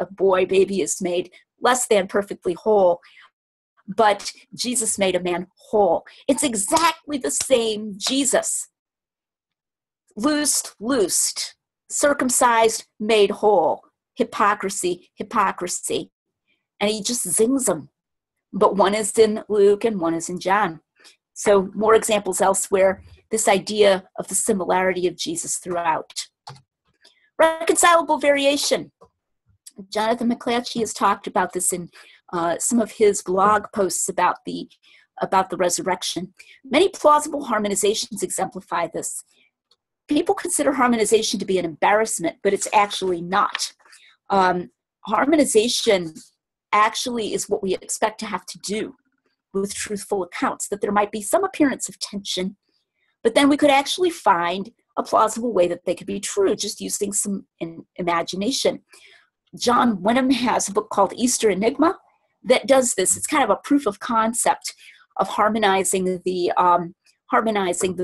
Speaker 2: boy baby is made less than perfectly whole, but Jesus made a man whole. It's exactly the same Jesus. Loosed, circumcised, made whole. Hypocrisy, and he just zings them. But one is in Luke and one is in John. So more examples elsewhere, this idea of the similarity of Jesus throughout. Reconcilable variation. Jonathan McClatchy has talked about this in some of his blog posts about the resurrection. Many plausible harmonizations exemplify this. people consider harmonization to be an embarrassment, but it's actually not. Harmonization actually is what we expect to have to do with truthful accounts, that there might be some appearance of tension, but then we could actually find a plausible way that they could be true just using some imagination. John Wenham has a book called Easter Enigma that does this. It's kind of a proof of concept of harmonizing the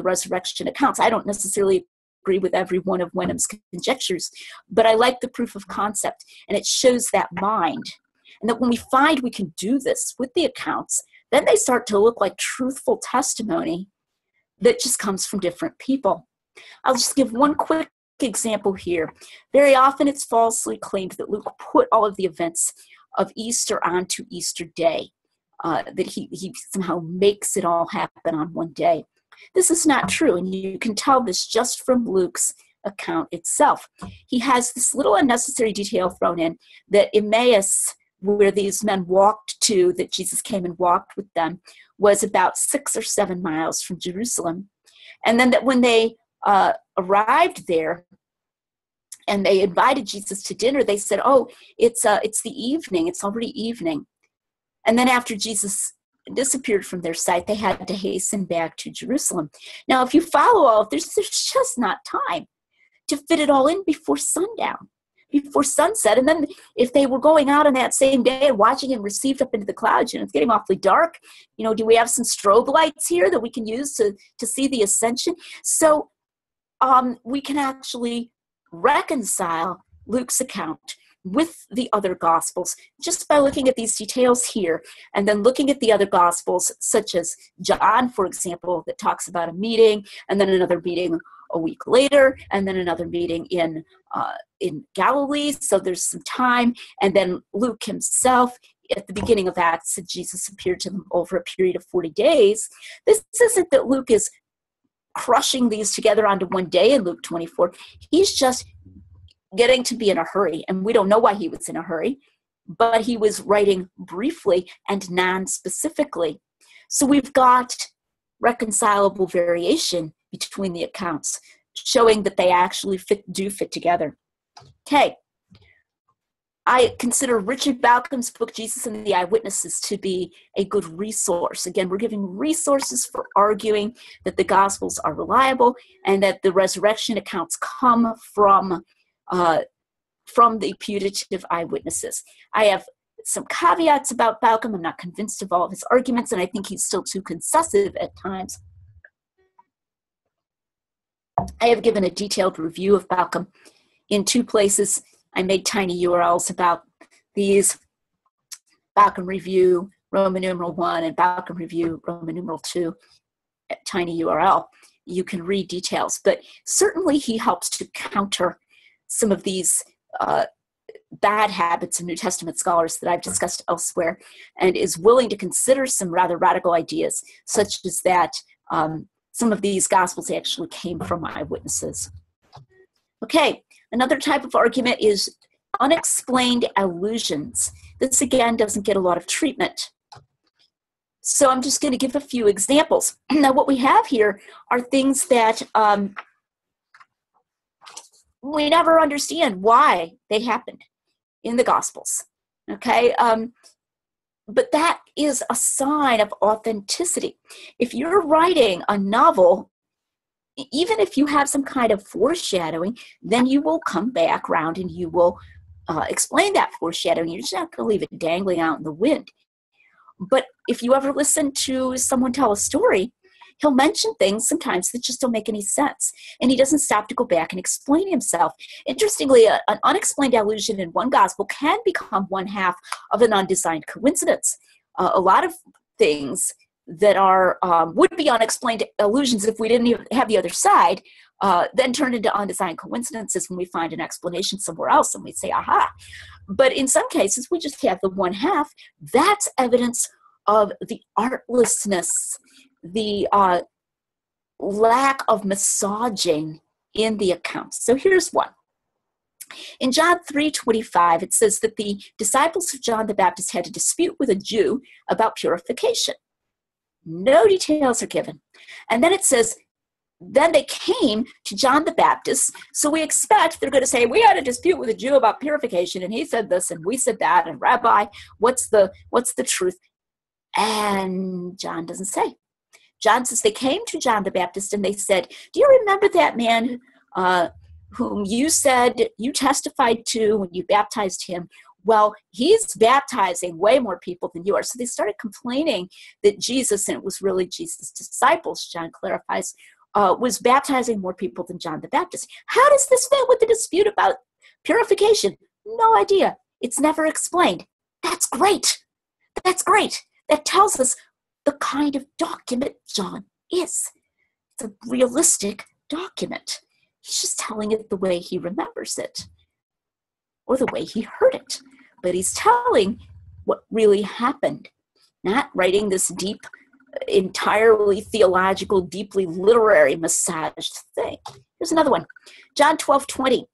Speaker 2: resurrection accounts. I don't necessarily agree with every one of Wenham's conjectures, but I like the proof of concept, and it shows that mind. And that when we find we can do this with the accounts, then they start to look like truthful testimony that just comes from different people. I'll just give one quick example here. Very often it's falsely claimed that Luke put all of the events of Easter onto Easter Day, that he somehow makes it all happen on one day. This is not true, and you can tell this just from Luke's account itself. He has this little unnecessary detail thrown in that Emmaus, where these men walked to, that Jesus came and walked with them, was about 6 or 7 miles from Jerusalem. And then that when they arrived there and they invited Jesus to dinner, they said, oh, it's the evening, it's already evening. And then after Jesus disappeared from their sight, they had to hasten back to Jerusalem. Now, if you follow all of this, there's just not time to fit it all in before sundown, before sunset. And then if they were going out on that same day and watching him received up into the clouds, it's getting awfully dark. Do we have some strobe lights here that we can use to see the ascension? So we can actually reconcile Luke's account with the other Gospels just by looking at these details here, and then looking at the other Gospels, such as John, for example, that talks about a meeting, and then another meeting a week later, and then another meeting in Galilee, so there's some time, and then Luke himself at the beginning of Acts said Jesus appeared to them over a period of 40 days. This isn't that Luke is crushing these together onto one day in Luke 24. He's just getting to be in a hurry, and we don't know why he was in a hurry, but he was writing briefly and non-specifically. So we've got reconcilable variation between the accounts, showing that they actually do fit together. Okay. I consider Richard Baucham's book, Jesus and the Eyewitnesses, to be a good resource. Again, we're giving resources for arguing that the Gospels are reliable and that the resurrection accounts come from the putative eyewitnesses. I have some caveats about Baucham. I'm not convinced of all of his arguments, and I think he's still too concessive at times. I have given a detailed review of Baucham in 2 places. I made tiny URLs about these: Baucham Review, Roman numeral 1, and Baucham Review, Roman numeral 2, tiny URL. You can read details, but certainly he helps to counter some of these bad habits of New Testament scholars that I've discussed elsewhere, and is willing to consider some rather radical ideas, such as that some of these Gospels actually came from eyewitnesses. Okay, another type of argument is unexplained allusions. This, again, doesn't get a lot of treatment. So I'm just going to give a few examples. Now, what we have here are things that we never understand why they happened in the Gospels, okay? But that is a sign of authenticity. If you're writing a novel, even if you have some kind of foreshadowing, then you will come back around and you will explain that foreshadowing. You're just not going to leave it dangling out in the wind. But if you ever listen to someone tell a story, he'll mention things sometimes that just don't make any sense. And he doesn't stop to go back and explain himself. Interestingly, an unexplained allusion in one Gospel can become one half of an undesigned coincidence. A lot of things that are would be unexplained allusions if we didn't even have the other side, then turn into undesigned coincidences when we find an explanation somewhere else and we say, aha. But in some cases, we just have the one half. That's evidence of the artlessness, the lack of massaging in the accounts. So here's one. In John 3:25, it says that the disciples of John the Baptist had a dispute with a Jew about purification. No details are given. And then it says, then they came to John the Baptist. So we expect they're going to say, we had a dispute with a Jew about purification, and he said this, and we said that, and Rabbi, what's the truth? And John doesn't say. John says they came to John the Baptist and they said, do you remember that man whom you said you testified to when you baptized him? Well, he's baptizing way more people than you are. So they started complaining that Jesus, and it was really Jesus' disciples, John clarifies, was baptizing more people than John the Baptist. How does this fit with the dispute about purification? No idea. It's never explained. That's great. That's great. That tells us the kind of document John is. It's a realistic document. He's just telling it the way he remembers it, or the way he heard it. But he's telling what really happened, not writing this deep, entirely theological, deeply literary massaged thing. Here's another one. John 12:20.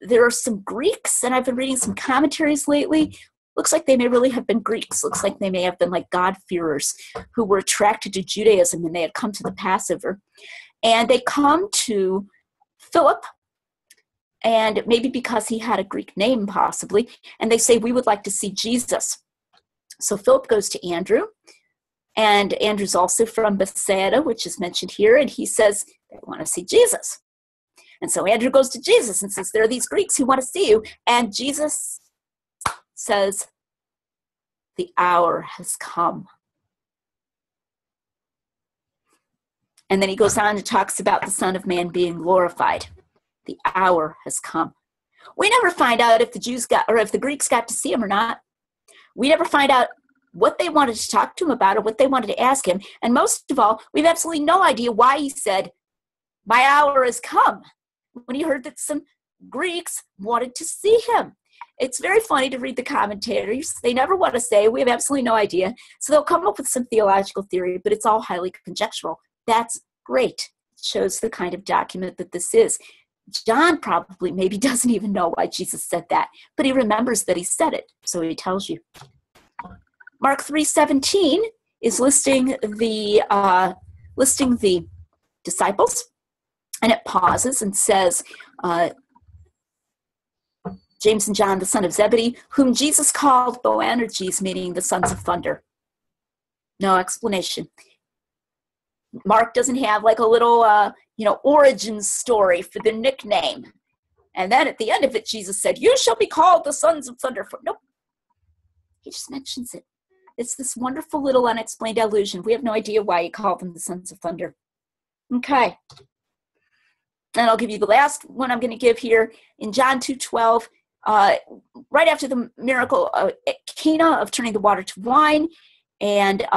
Speaker 2: There are some Greeks, and I've been reading some commentaries lately. Looks like they may really have been Greeks. Looks like they may have been like God-fearers who were attracted to Judaism, and they had come to the Passover. And they come to Philip, and maybe because he had a Greek name possibly, and they say, we would like to see Jesus. So Philip goes to Andrew, and Andrew's also from Bethsaida, which is mentioned here, and he says, they want to see Jesus. And so Andrew goes to Jesus and says, there are these Greeks who want to see you. And Jesus says, the hour has come. And then he goes on and talks about the Son of Man being glorified. The hour has come. We never find out if the Jews got, or if the Greeks got to see him or not. We never find out what they wanted to talk to him about or what they wanted to ask him. And most of all, we have absolutely no idea why he said, my hour has come, when he heard that some Greeks wanted to see him. It's very funny to read the commentators. They never want to say, we have absolutely no idea. So they'll come up with some theological theory, but it's all highly conjectural. That's great. It shows the kind of document that this is. John probably maybe doesn't even know why Jesus said that, but he remembers that he said it, so he tells you. Mark 3:17 is listing the disciples, and it pauses and says, James and John, the son of Zebedee, whom Jesus called Boanerges, meaning the sons of thunder. No explanation. Mark doesn't have like a little, origin story for the nickname. And then at the end of it, Jesus said, you shall be called the sons of thunder. Nope. He just mentions it. It's this wonderful little unexplained allusion. We have no idea why he called them the sons of thunder. Okay. And I'll give you the last one I'm going to give here. In John 2:12, right after the miracle at Cana of turning the water to wine, and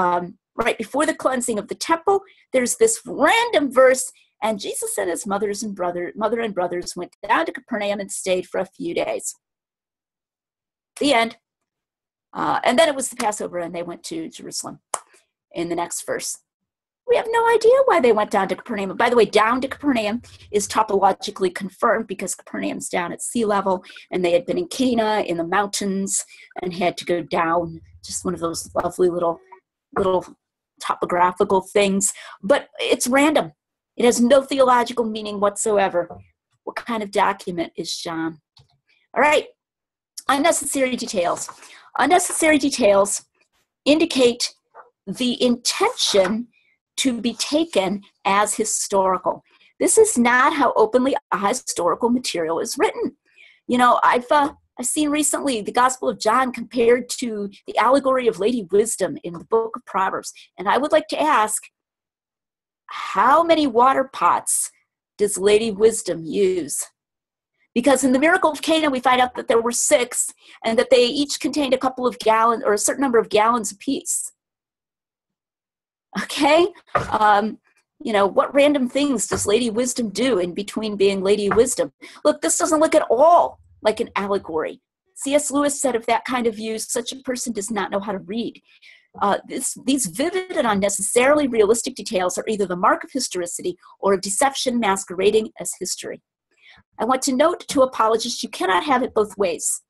Speaker 2: right before the cleansing of the temple, there's this random verse, and Jesus and his mother and brothers went down to Capernaum and stayed for a few days. The end. And then it was the Passover, and they went to Jerusalem in the next verse. We have no idea why they went down to Capernaum. By the way, down to Capernaum is topologically confirmed because Capernaum's down at sea level, and they had been in Cana in the mountains and had to go down. Just one of those lovely little topographical things. But it's random. It has no theological meaning whatsoever. What kind of document is John? All right. Unnecessary details. Unnecessary details indicate the intention to be taken as historical. This is not how openly a historical material is written. I've seen recently the Gospel of John compared to the allegory of Lady Wisdom in the book of Proverbs. And I would like to ask, how many water pots does Lady Wisdom use? Because in the miracle of Cana, we find out that there were 6 and that they each contained a couple of gallons or a certain number of gallons apiece. Okay? What random things does Lady Wisdom do in between being Lady Wisdom? Look, this doesn't look at all like an allegory. C.S. Lewis said of that kind of view, such a person does not know how to read. These vivid and unnecessarily realistic details are either the mark of historicity or of deception masquerading as history. I want to note to apologists, you cannot have it both ways.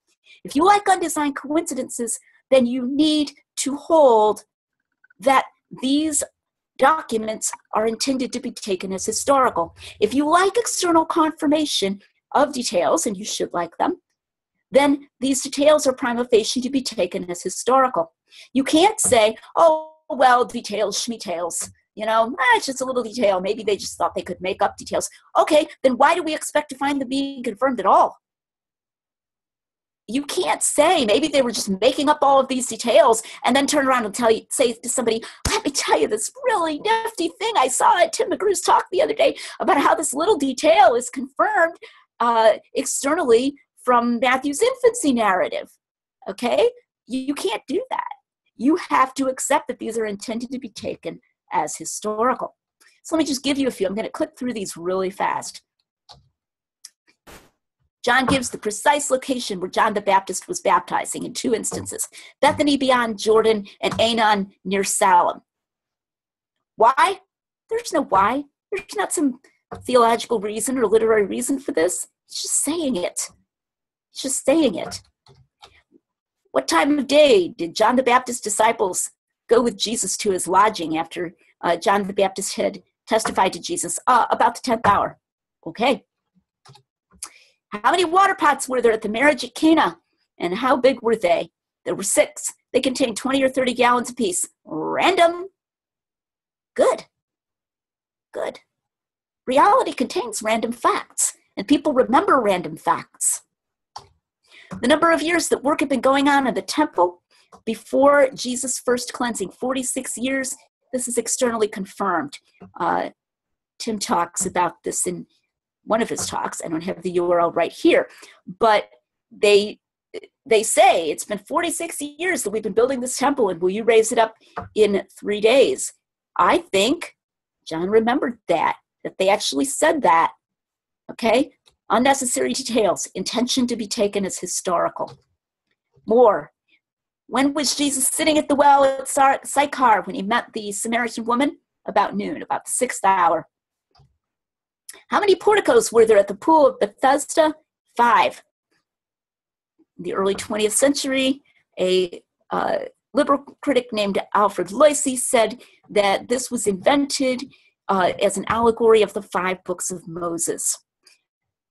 Speaker 2: If you like undesigned coincidences, then you need to hold that these documents are intended to be taken as historical. If you like external confirmation of details, and you should like them, then these details are prima facie to be taken as historical. You can't say, oh, well, details, schmetails, it's just a little detail. Maybe they just thought they could make up details. Okay, then why do we expect to find them being confirmed at all? You can't say maybe they were just making up all of these details and then turn around and say to somebody, let me tell you this really nifty thing I saw at Tim McGrew's talk the other day about how this little detail is confirmed externally from Matthew's infancy narrative. Okay? You can't do that. You have to accept that these are intended to be taken as historical. So let me just give you a few. I'm going to click through these really fast. John gives the precise location where John the Baptist was baptizing in 2 instances: Bethany beyond Jordan and Aenon near Salem. Why? There's no why. There's not some theological reason or literary reason for this. He's just saying it. He's just saying it. What time of day did John the Baptist's disciples go with Jesus to his lodging after John the Baptist had testified to Jesus? About the 10th hour. Okay. How many water pots were there at the marriage at Cana? And how big were they? There were 6. They contained 20 or 30 gallons apiece. Random. Good. Good. Reality contains random facts, and people remember random facts. The number of years that work had been going on in the temple before Jesus' first cleansing, 46 years. This is externally confirmed. Tim talks about this in one of his talks. I don't have the URL right here, but they say it's been 46 years that we've been building this temple, and will you raise it up in 3 days? I think John remembered that they actually said that. Okay? Unnecessary details, intention to be taken as historical. More. When was Jesus sitting at the well at Sychar when he met the Samaritan woman? About noon, about the 6th hour. How many porticos were there at the pool of Bethesda? 5. In the early 20th century, a liberal critic named Alfred Loisy said that this was invented as an allegory of the 5 books of Moses.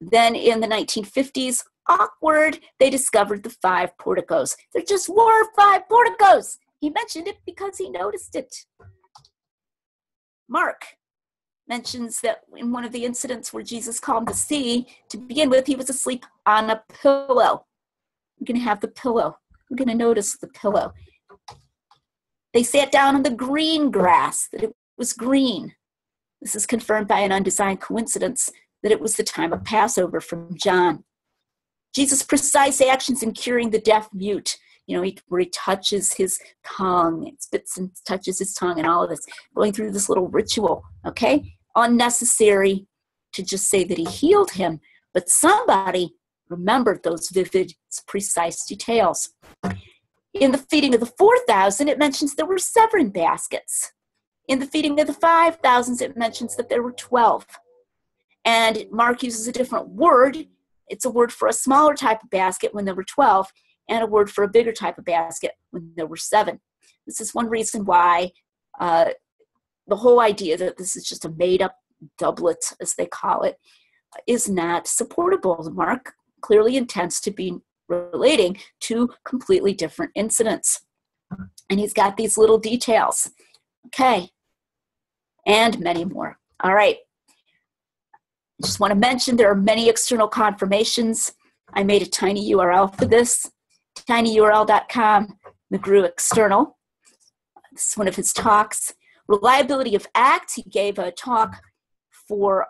Speaker 2: Then in the 1950s, awkward, they discovered the 5 porticos. There just were 5 porticos. He mentioned it because he noticed it. Mark mentions that in one of the incidents where Jesus calmed the sea, to begin with, he was asleep on a pillow. We're going to have the pillow. We're going to notice the pillow. They sat down on the green grass, that it was green. This is confirmed by an undesigned coincidence that it was the time of Passover from John. Jesus' precise actions in curing the deaf mute, where he touches his tongue, spits and touches his tongue and all of this, going through this little ritual, okay? Unnecessary to just say that he healed him, but somebody remembered those vivid, precise details. In the feeding of the 4,000, it mentions there were 7 baskets. In the feeding of the 5,000, it mentions that there were 12. And Mark uses a different word. It's a word for a smaller type of basket when there were 12, and a word for a bigger type of basket when there were 7. This is one reason why the whole idea that this is just a made-up doublet, as they call it, is not supportable. Mark clearly intends to be relating to completely different incidents. And he's got these little details. Okay. And many more. All right. I just want to mention there are many external confirmations. I made a tiny URL for this, tinyurl.com, McGrew External. This is one of his talks. Reliability of acts. He gave a talk for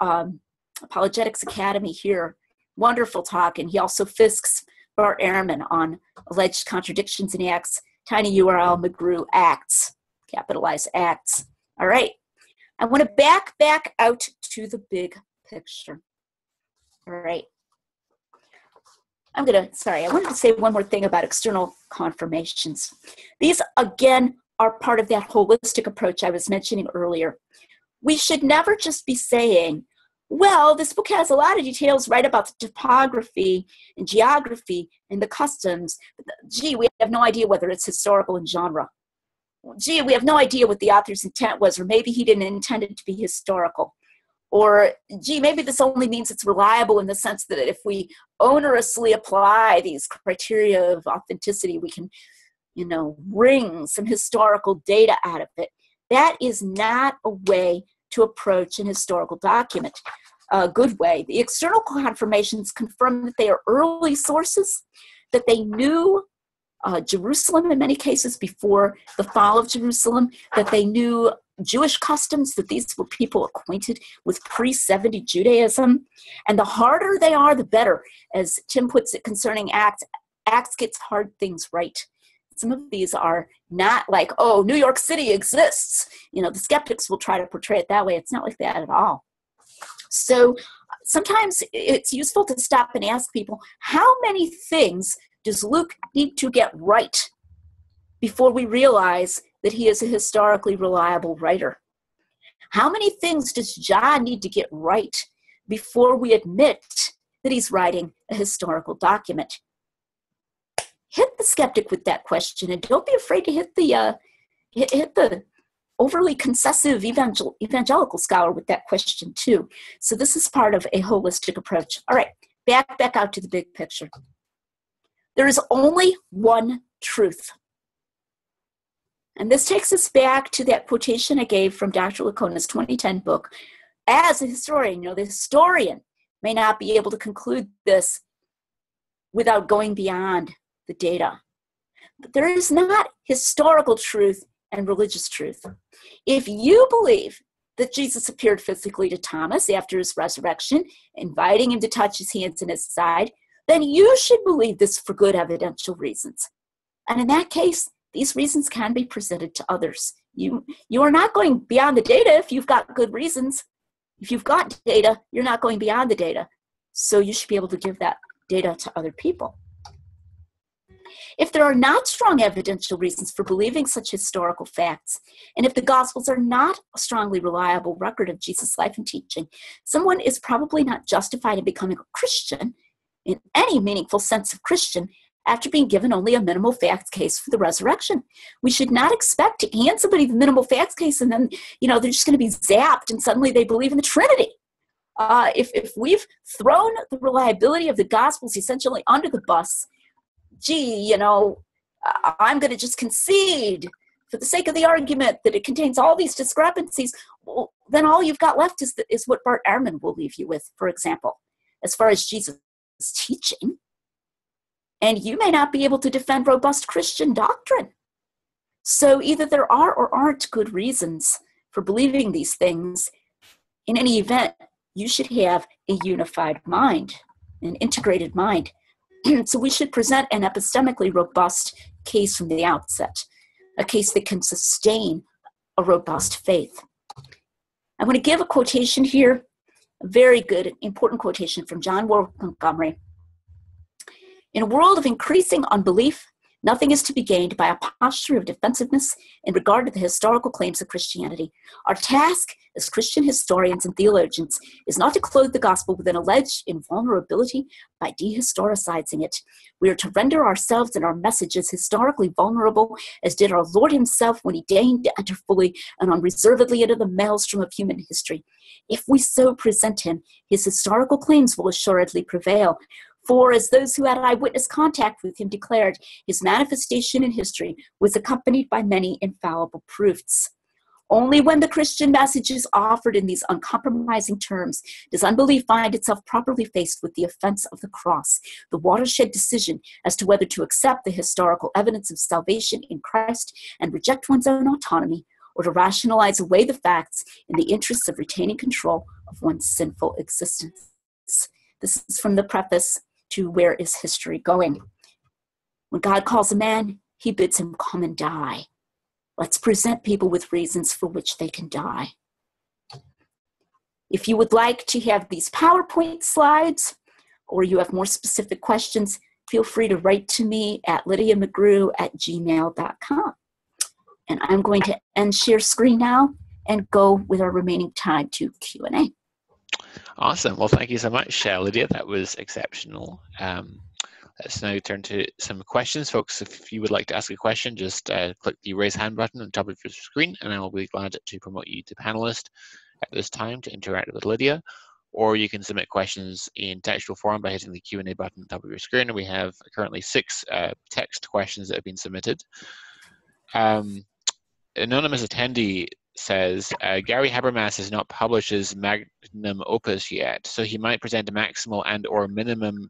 Speaker 2: Apologetics Academy here. Wonderful talk. And he also fisks Bart Ehrman on alleged contradictions in Acts. Tiny URL, McGrew Acts, capitalized Acts. All right. I want to back out to the big picture. All right. I wanted to say one more thing about external confirmations. These, again, are part of that holistic approach I was mentioning earlier. We should never just be saying, well, this book has a lot of details right about the topography and geography and the customs. But gee, we have no idea whether it's historical in genre. gee, we have no idea what the author's intent was, or maybe he didn't intend it to be historical. Or, gee, maybe this only means it's reliable in the sense that if we onerously apply these criteria of authenticity, we can, wring some historical data out of it. That is not a way to approach an historical document, a good way. The external confirmations confirm that they are early sources, that they knew Jerusalem in many cases before the fall of Jerusalem, that they knew Jewish customs, that these were people acquainted with pre-70 Judaism. And the harder they are, the better. As Tim puts it concerning Acts, Acts gets hard things right. Some of these are not like, oh, New York City exists. The skeptics will try to portray it that way. It's not like that at all. So sometimes it's useful to stop and ask people, how many things does Luke need to get right before we realize that he is a historically reliable writer? How many things does John need to get right before we admit that he's writing a historical document? Hit the skeptic with that question, and don't be afraid to hit the overly concessive evangelical scholar with that question too. So this is part of a holistic approach. All right, back out to the big picture. There is only one truth. And this takes us back to that quotation I gave from Dr. Lacona's 2010 book. As a historian, the historian may not be able to conclude this without going beyond the data. But there is not historical truth and religious truth. If you believe that Jesus appeared physically to Thomas after his resurrection, inviting him to touch his hands and his side, then you should believe this for good evidential reasons. And in that case, these reasons can be presented to others. You are not going beyond the data if you've got good reasons. If you've got data, you're not going beyond the data. So you should be able to give that data to other people. If there are not strong evidential reasons for believing such historical facts, and if the Gospels are not a strongly reliable record of Jesus' life and teaching, someone is probably not justified in becoming a Christian, in any meaningful sense of Christian, after being given only a minimal facts case for the resurrection. We should not expect to hand somebody the minimal facts case and then, they're just going to be zapped and suddenly they believe in the Trinity. If we've thrown the reliability of the Gospels essentially under the bus, I'm going to just concede for the sake of the argument that it contains all these discrepancies, well, then all you've got left is what Bart Ehrman will leave you with, for example, as far as Jesus' teaching. And you may not be able to defend robust Christian doctrine. So either there are or aren't good reasons for believing these things. In any event, you should have a unified mind, an integrated mind. So we should present an epistemically robust case from the outset, a case that can sustain a robust faith. I'm going to give a quotation here, a very good, important quotation from John Warwick Montgomery. In a world of increasing unbelief, nothing is to be gained by a posture of defensiveness in regard to the historical claims of Christianity. Our task as Christian historians and theologians is not to clothe the gospel with an alleged invulnerability by dehistoricizing it. We are to render ourselves and our messages historically vulnerable, as did our Lord himself when he deigned to enter fully and unreservedly into the maelstrom of human history. If we so present him, his historical claims will assuredly prevail. For, as those who had eyewitness contact with him declared, his manifestation in history was accompanied by many infallible proofs. Only when the Christian message is offered in these uncompromising terms does unbelief find itself properly faced with the offense of the cross, the watershed decision as to whether to accept the historical evidence of salvation in Christ and reject one's own autonomy, or to rationalize away the facts in the interests of retaining control of one's sinful existence. This is from the preface to Where is History Going? When God calls a man, he bids him come and die. Let's present people with reasons for which they can die. If you would like to have these PowerPoint slides, or you have more specific questions, feel free to write to me at lydiamcgrew@gmail.com. And I'm going to end share screen now and go with our remaining time to Q&A.
Speaker 1: Awesome. Well, thank you so much, Lydia. That was exceptional. Let's now turn to some questions. Folks, if you would like to ask a question, just click the raise hand button on the top of your screen, and I will be glad to promote you to panelist at this time to interact with Lydia. Or you can submit questions in textual form by hitting the Q&A button on the top of your screen. And we have currently 6 text questions that have been submitted. Anonymous attendee says, Gary Habermas has not published his magnum opus yet, so he might present a maximal and or minimum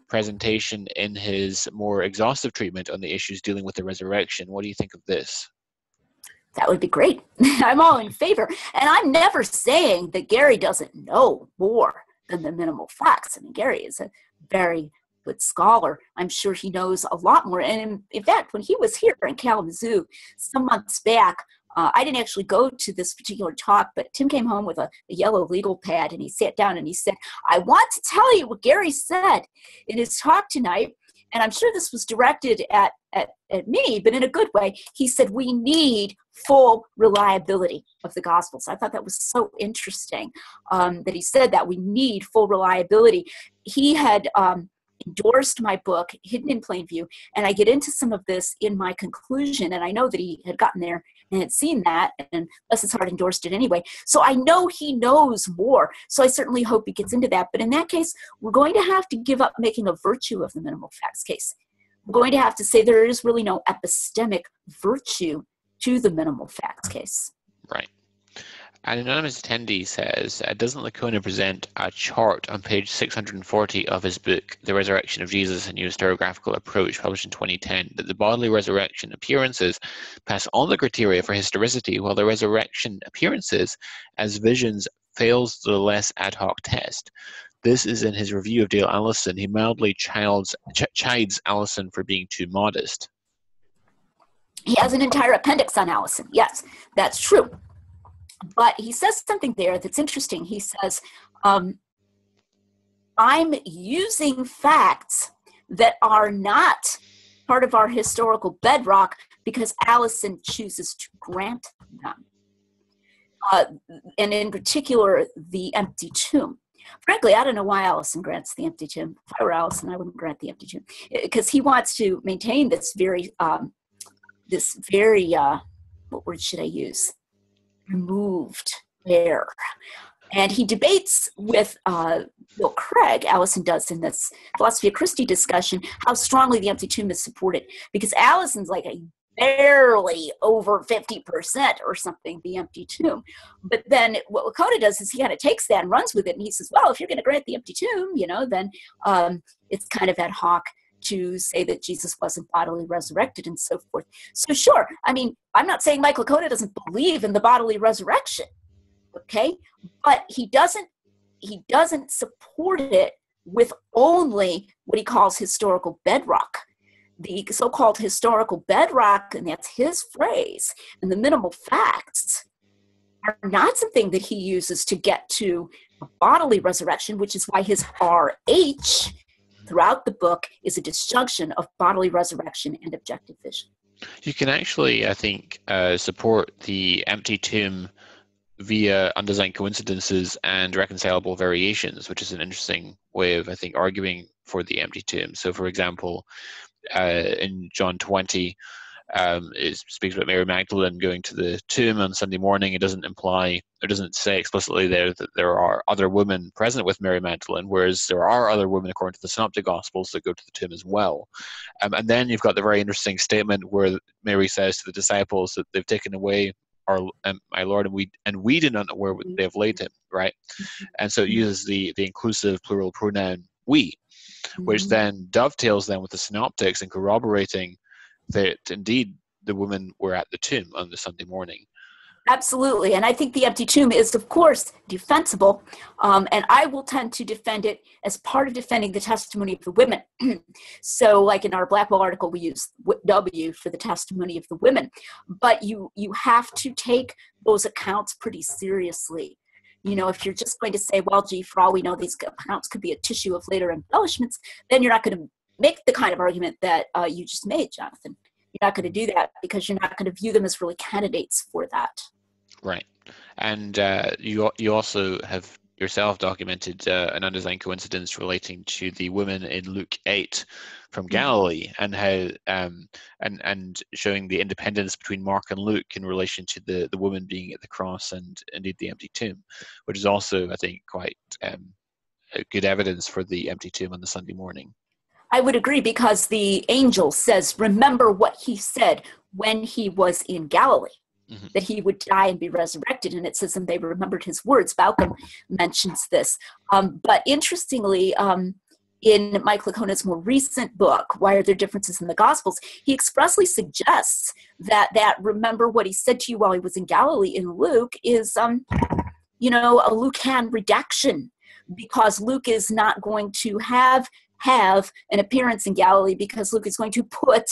Speaker 1: presentation in his more exhaustive treatment on the issues dealing with the resurrection. What do you think of this?
Speaker 2: That would be great. I'm all in favor. And I'm never saying that Gary doesn't know more than the minimal facts. I mean, Gary is a very good scholar. I'm sure he knows a lot more. And in fact, when he was here in Kalamazoo some months back, I didn't actually go to this particular talk, but Tim came home with a yellow legal pad, and he sat down and he said, I want to tell you what Gary said in his talk tonight. And I'm sure this was directed at me, but in a good way. He said, we need full reliability of the Gospels. I thought that was so interesting that he said that we need full reliability. He had endorsed my book, Hidden in Plain View, and I get into some of this in my conclusion, and I know that he had gotten there and had seen that, and Les Hart endorsed it anyway. So I know he knows more, so I certainly hope he gets into that. But in that case, we're going to have to give up making a virtue of the minimal facts case. We're going to have to say there is really no epistemic virtue to the minimal facts case.
Speaker 1: Right. An anonymous attendee says, doesn't Lacona present a chart on page 640 of his book, The Resurrection of Jesus, a New Historiographical Approach, published in 2010, that the bodily resurrection appearances pass on the criteria for historicity, while the resurrection appearances as visions fails the less ad hoc test? This is in his review of Dale Allison. He mildly chides Allison for being too modest.
Speaker 2: He has an entire appendix on Allison. Yes, that's true. But he says something there that's interesting. He says, I'm using facts that are not part of our historical bedrock because Allison chooses to grant them. And in particular, the empty tomb. Frankly, I don't know why Allison grants the empty tomb. If I were Allison, I wouldn't grant the empty tomb, because he wants to maintain this very, what word should I use? Removed air. And he debates with Bill Craig, Allison does in this Philosophy of Christie discussion, how strongly the empty tomb is supported. Because Allison's like a barely over 50% or something, the empty tomb. But then what Lakota does is he kind of takes that and runs with it. And he says, well, if you're going to grant the empty tomb, then it's kind of ad hoc to say that Jesus wasn't bodily resurrected and so forth. So sure, I mean, I'm not saying Mike Lakota doesn't believe in the bodily resurrection, okay? But he doesn't support it with only what he calls historical bedrock. The so-called historical bedrock, and that's his phrase, and the minimal facts are not something that he uses to get to a bodily resurrection, which is why his RH throughout the book is a disjunction of bodily resurrection and objective vision.
Speaker 1: You can actually, I think, support the empty tomb via undesigned coincidences and reconcilable variations, which is an interesting way of, I think, arguing for the empty tomb. So, for example, in John 20, it speaks about Mary Magdalene going to the tomb on Sunday morning. It doesn't imply, it doesn't say explicitly there that there are other women present with Mary Magdalene, whereas there are other women according to the Synoptic Gospels that go to the tomb as well. And then you've got the very interesting statement where Mary says to the disciples that they've taken away my Lord, and we do not know where they have laid him, right? And so it uses the inclusive plural pronoun we, which then dovetails then with the Synoptics and corroborating that indeed the women were at the tomb on the Sunday morning.
Speaker 2: Absolutely. And I think the empty tomb is, of course, defensible. And I will tend to defend it as part of defending the testimony of the women. So like in our Blackwell article, we use W for the testimony of the women. But you have to take those accounts pretty seriously. If you're just going to say, well, gee, for all we know, these accounts could be a tissue of later embellishments, then you're not going to make the kind of argument that you just made, Jonathan. You're not going to do that because you're not going to view them as really candidates for that.
Speaker 1: Right. And you also have yourself documented an undesigned coincidence relating to the woman in Luke 8 from Galilee, and how and showing the independence between Mark and Luke in relation to the woman being at the cross and indeed the empty tomb, which is also, I think, quite good evidence for the empty tomb on the Sunday morning.
Speaker 2: I would agree, because the angel says, remember what he said when he was in Galilee, that he would die and be resurrected. And it says, and they remembered his words. Balcom mentions this. But interestingly, in Mike Lacona's more recent book, Why Are There Differences in the Gospels, he expressly suggests that remember what he said to you while he was in Galilee in Luke is, a Lucan redaction, because Luke is not going to have an appearance in Galilee, because Luke is going to put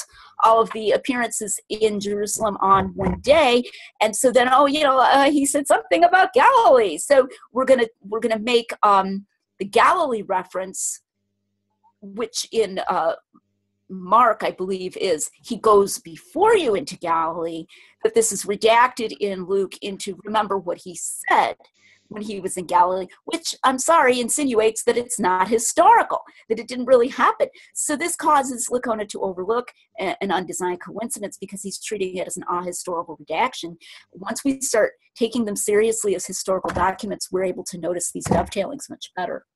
Speaker 2: all of the appearances in Jerusalem on one day. And so then, he said something about Galilee. So we're gonna make the Galilee reference, which in Mark, I believe, is he goes before you into Galilee, but this is redacted in Luke into remember what he said when he was in Galilee, which, I'm sorry, insinuates that it's not historical, that it didn't really happen. So this causes Lacona to overlook an undesigned coincidence, because he's treating it as an ahistorical redaction. Once we start taking them seriously as historical documents, we're able to notice these dovetailings much better.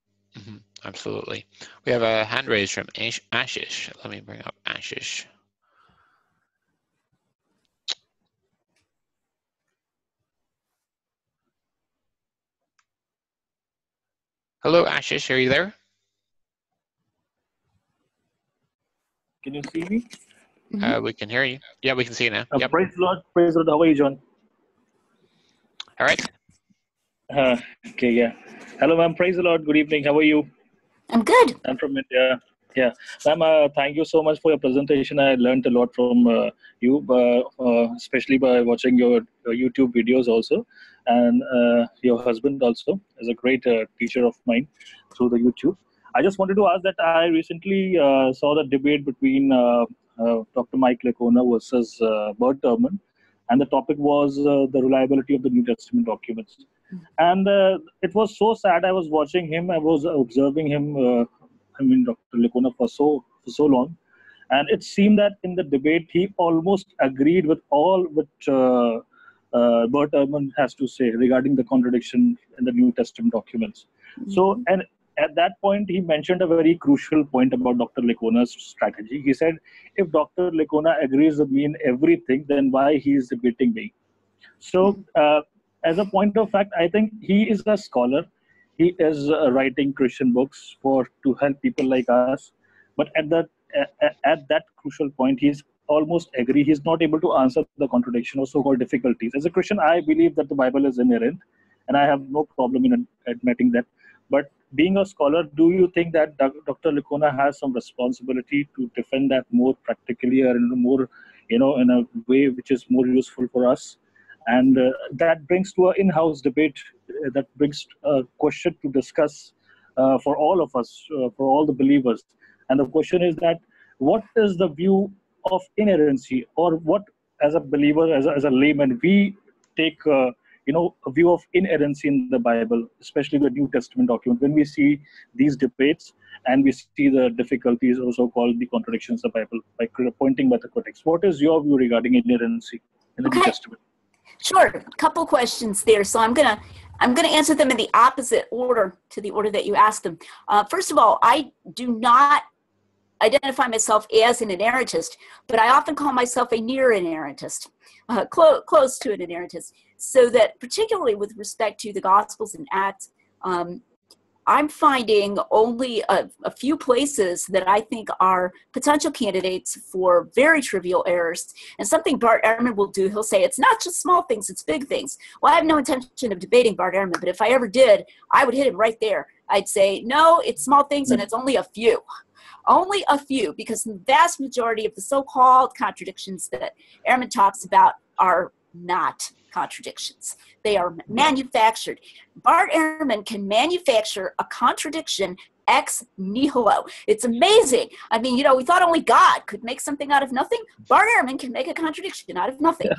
Speaker 1: Absolutely. We have a hand raised from Ashish. Let me bring up Ashish. Hello, Ashish. Are you there?
Speaker 3: Can you see me?
Speaker 1: We can hear you. Yeah, we can see you now. Yep.
Speaker 3: Praise the Lord. Praise the Lord. How are you, John?
Speaker 1: All right.
Speaker 3: Okay, yeah. Hello, ma'am. Praise the Lord. Good evening. How are you?
Speaker 2: I'm good.
Speaker 3: I'm from India. Yeah. Ma'am, thank you so much for your presentation. I learned a lot from you, especially by watching your YouTube videos also. And your husband also is a great teacher of mine through the YouTube. I just wanted to ask that I recently saw the debate between Dr. Mike Licona versus Bert Ehrman, and the topic was the reliability of the New Testament documents. And it was so sad. I was watching him. I was observing him. Dr. Licona for so long, and it seemed that in the debate he almost agreed with all which Bert Ehrman has to say regarding the contradiction in the New Testament documents. So, and at that point, he mentioned a very crucial point about Dr. Licona's strategy. He said, if Dr. Licona agrees with me in everything, then why he is debating me? So, as a point of fact, I think he is a scholar. He is writing Christian books to help people like us. But at that crucial point, he's almost agree. He's not able to answer the contradiction or so-called difficulties. As a Christian, I believe that the Bible is inerrant, and I have no problem in admitting that. But being a scholar, do you think that Dr. Licona has some responsibility to defend that more practically or in a more, in a way which is more useful for us? And that brings to an in-house debate, that brings a question to discuss for all of us, for all the believers. And the question is that, what is the view of inerrancy, or what, as a believer, as a layman, we take a view of inerrancy in the Bible, especially the New Testament document, when we see these debates and we see the difficulties, also called the contradictions of the Bible, by pointing by the critics. What is your view regarding inerrancy in the New Testament?
Speaker 2: Sure, a couple questions there. So I'm gonna answer them in the opposite order to the order that you asked them. First of all, I do not identify myself as an inerrantist, but I often call myself a near inerrantist, close to an inerrantist. So that particularly with respect to the Gospels and Acts, I'm finding only a few places that I think are potential candidates for very trivial errors. And something Bart Ehrman will do, he'll say, it's not just small things, it's big things. Well, I have no intention of debating Bart Ehrman, but if I ever did, I would hit him right there. I'd say, no, it's small things and it's only a few. Only a few, because the vast majority of the so-called contradictions that Ehrman talks about are not contradictions. They are manufactured. Bart Ehrman can manufacture a contradiction ex nihilo. It's amazing. I mean, you know, we thought only God could make something out of nothing. Bart Ehrman can make a contradiction out of nothing.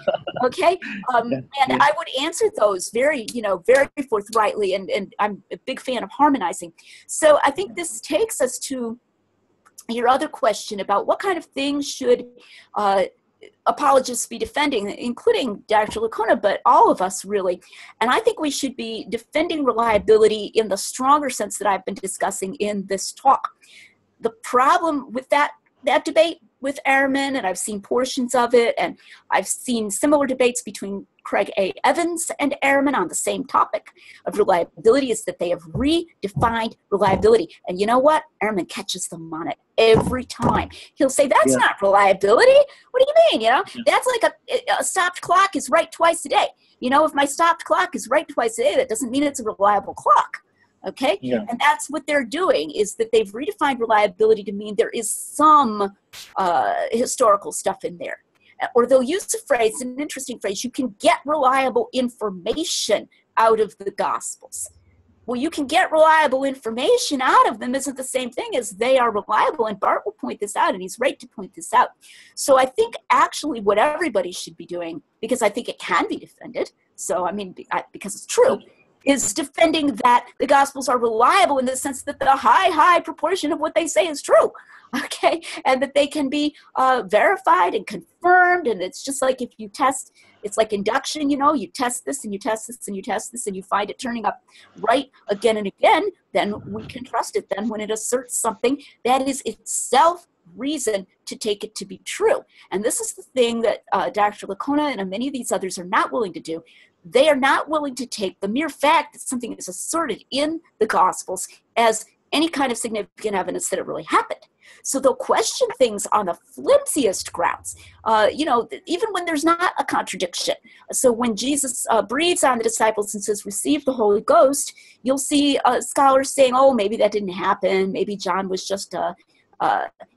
Speaker 2: Okay? And I would answer those very, you know, very forthrightly, and I'm a big fan of harmonizing. So I think this takes us to your other question about what kind of things should apologists be defending, including Dr. Licona, but all of us really. And I think we should be defending reliability in the stronger sense that I've been discussing in this talk. The problem with that debate with Ehrman, and I've seen portions of it, and I've seen similar debates between Craig A. Evans and Ehrman on the same topic of reliability, is that they have redefined reliability. And you know what? Ehrman catches them on it every time. He'll say, that's not reliability. What do you mean? You know, that's like a stopped clock is right twice a day. You know, if my stopped clock is right twice a day, that doesn't mean it's a reliable clock. Okay? And that's what they're doing, is that they've redefined reliability to mean there is some historical stuff in there. Or they'll use a phrase, an interesting phrase, you can get reliable information out of the Gospels. Well, you can get reliable information out of them isn't the same thing as they are reliable, and Bart will point this out, and he's right to point this out. So I think actually what everybody should be doing, because I think it can be defended, so I mean, because it's true, is defending that the Gospels are reliable in the sense that the high proportion of what they say is true, okay? And that they can be verified and confirmed, and it's just like if you test, it's like induction, you know, you test this and you test this and you test this and you find it turning up right again and again, then we can trust it. Then when it asserts something, that is itself reason to take it to be true. And this is the thing that Dr. Licona and many of these others are not willing to do. They are not willing to take the mere fact that something is asserted in the Gospels as any kind of significant evidence that it really happened. So they'll question things on the flimsiest grounds, you know, even when there's not a contradiction. So when Jesus breathes on the disciples and says, receive the Holy Ghost, you'll see scholars saying, oh, maybe that didn't happen. Maybe John was just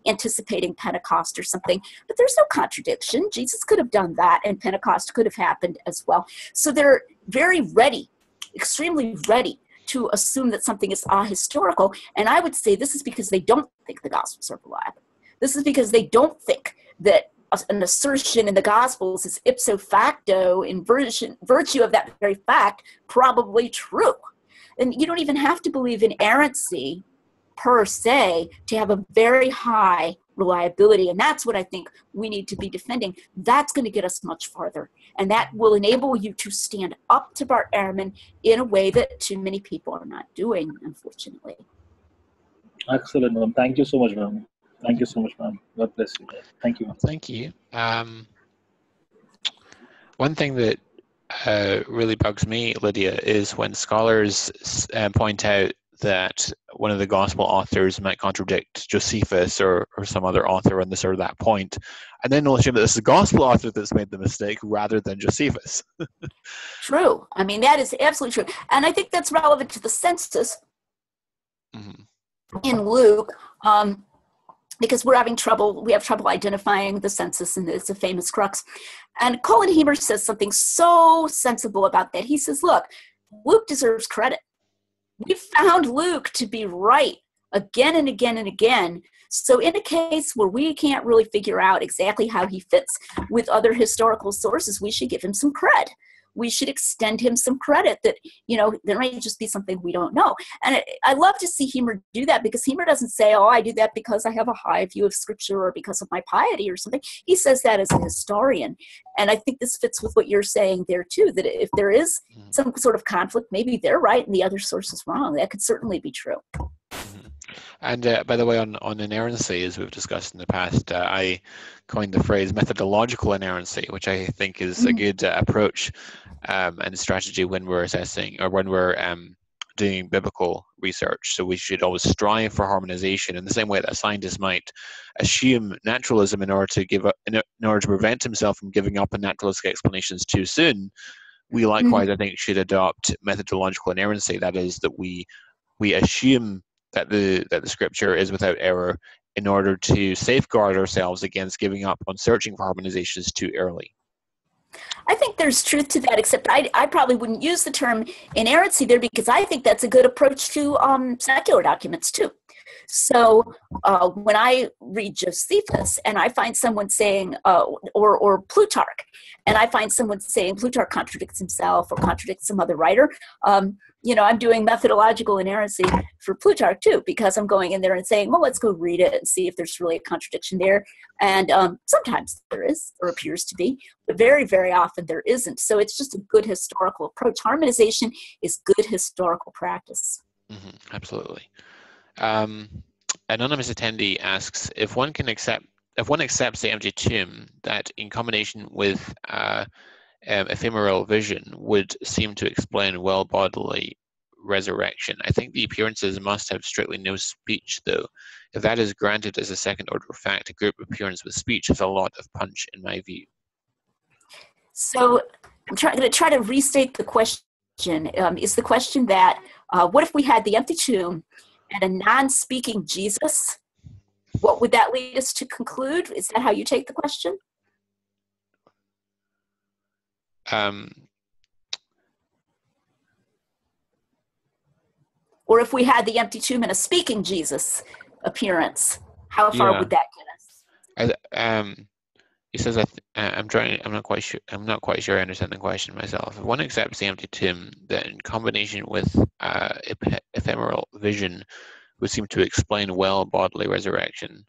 Speaker 2: anticipating Pentecost or something, but there's no contradiction. Jesus could have done that, and Pentecost could have happened as well. So they're very ready, extremely ready to assume that something is ahistorical, and I would say this is because they don't think the Gospels are reliable. This is because they don't think that an assertion in the Gospels is ipso facto, in virtue of that very fact, probably true. And you don't even have to believe in errancy per se to have a very high reliability, and that's what I think we need to be defending. That's going to get us much farther, and that will enable you to stand up to Bart Ehrman in a way that too many people are not doing, unfortunately.
Speaker 3: Excellent, ma'am. Thank you so much, ma'am. Thank you so much, ma'am. God bless you. Thank you, ma'am.
Speaker 1: Thank you. One thing that really bugs me, Lydia, is when scholars point out that one of the gospel authors might contradict Josephus or some other author on this or that point, and then they'll assume that it's the gospel author that's made the mistake rather than Josephus.
Speaker 2: True. I mean, that is absolutely true. And I think that's relevant to the census in Luke, because we have trouble identifying the census, and it's a famous crux. And Colin Hemer says something so sensible about that. He says, look, Luke deserves credit. We found Luke to be right again and again and again. So in a case where we can't really figure out exactly how he fits with other historical sources, we should give him some credit. We should extend him some credit that, you know, there might just be something we don't know. And I love to see Hemer do that, because Hemer doesn't say, oh, I do that because I have a high view of Scripture or because of my piety or something. He says that as a historian. And I think this fits with what you're saying there, too, that if there is some sort of conflict, maybe they're right and the other source is wrong. That could certainly be true.
Speaker 1: And by the way, on inerrancy, as we've discussed in the past, I coined the phrase methodological inerrancy, which I think is a good approach and strategy when we're assessing or when we're doing biblical research. So we should always strive for harmonization in the same way that a scientist might assume naturalism in order to prevent himself from giving up on naturalistic explanations too soon. We likewise, I think, should adopt methodological inerrancy. That is, that we assume that the Scripture is without error in order to safeguard ourselves against giving up on searching for harmonizations too early.
Speaker 2: I think there's truth to that, except I probably wouldn't use the term inerrancy there, because I think that's a good approach to secular documents too. So when I read Josephus and I find someone saying, or Plutarch, and I find someone saying Plutarch contradicts himself or contradicts some other writer, I'm doing methodological inerrancy for Plutarch too, because I'm going in there and saying, well, let's go read it and see if there's really a contradiction there. And sometimes there is, or appears to be, but very, very often there isn't. So it's just a good historical approach. Harmonization is good historical practice.
Speaker 1: Mm-hmm, absolutely. Anonymous attendee asks if one accepts the empty tomb, that in combination with ephemeral vision would seem to explain well bodily resurrection. I think the appearances must have strictly no speech, though. If that is granted as a second order fact, a group appearance with speech has a lot of punch, in my view.
Speaker 2: So I'm going to try to restate the question. Is the question that what if we had the empty tomb and a non-speaking Jesus? What would that lead us to conclude? Is that how you take the question? Or if we had the empty tomb and a speaking Jesus appearance, how far would that get us?
Speaker 1: He says, I'm not quite sure I understand the question myself. If one accepts the empty tomb, then in combination with ephemeral vision would seem to explain well bodily resurrection.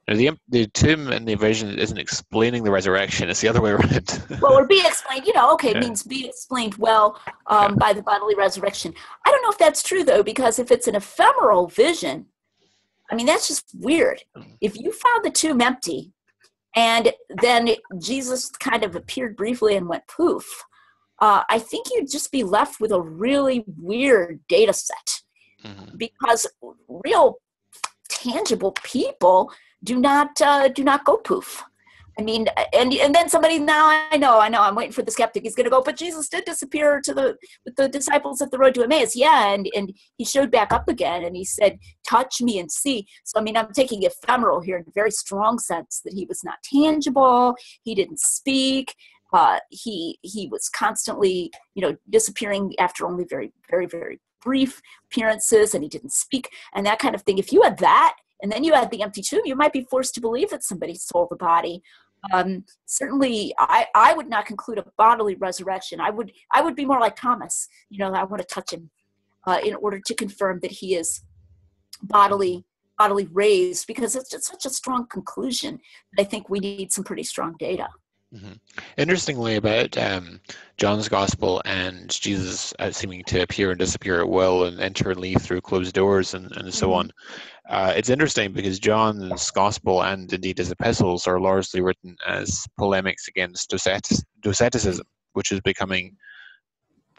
Speaker 1: Now, the tomb and the vision isn't explaining the resurrection, it's the other way around.
Speaker 2: Well, or be explained, it means be explained well by the bodily resurrection. I don't know if that's true, though, because if it's an ephemeral vision, I mean, that's just weird. If you found the tomb empty, and then Jesus kind of appeared briefly and went poof, I think you'd just be left with a really weird data set. Mm-hmm. Because real tangible people do not go poof. I mean, and then somebody, now I know, I'm waiting for the skeptic. He's going to go, but Jesus did disappear with the disciples at the road to Emmaus. Yeah, and he showed back up again, and he said, touch me and see. So, I mean, I'm taking ephemeral here in a very strong sense that he was not tangible. He didn't speak. He was constantly, disappearing after only very, very, very brief appearances, and he didn't speak, and that kind of thing. If you had that, and then you had the empty tomb, you might be forced to believe that somebody stole the body. Certainly, I would not conclude a bodily resurrection. I would be more like Thomas. I want to touch him in order to confirm that he is bodily raised, because it's just such a strong conclusion that I think we need some pretty strong data.
Speaker 1: Mm-hmm. Interestingly, about John's Gospel and Jesus seeming to appear and disappear at will and enter and leave through closed doors and so on, it's interesting because John's Gospel and indeed his epistles are largely written as polemics against Doceticism, which is becoming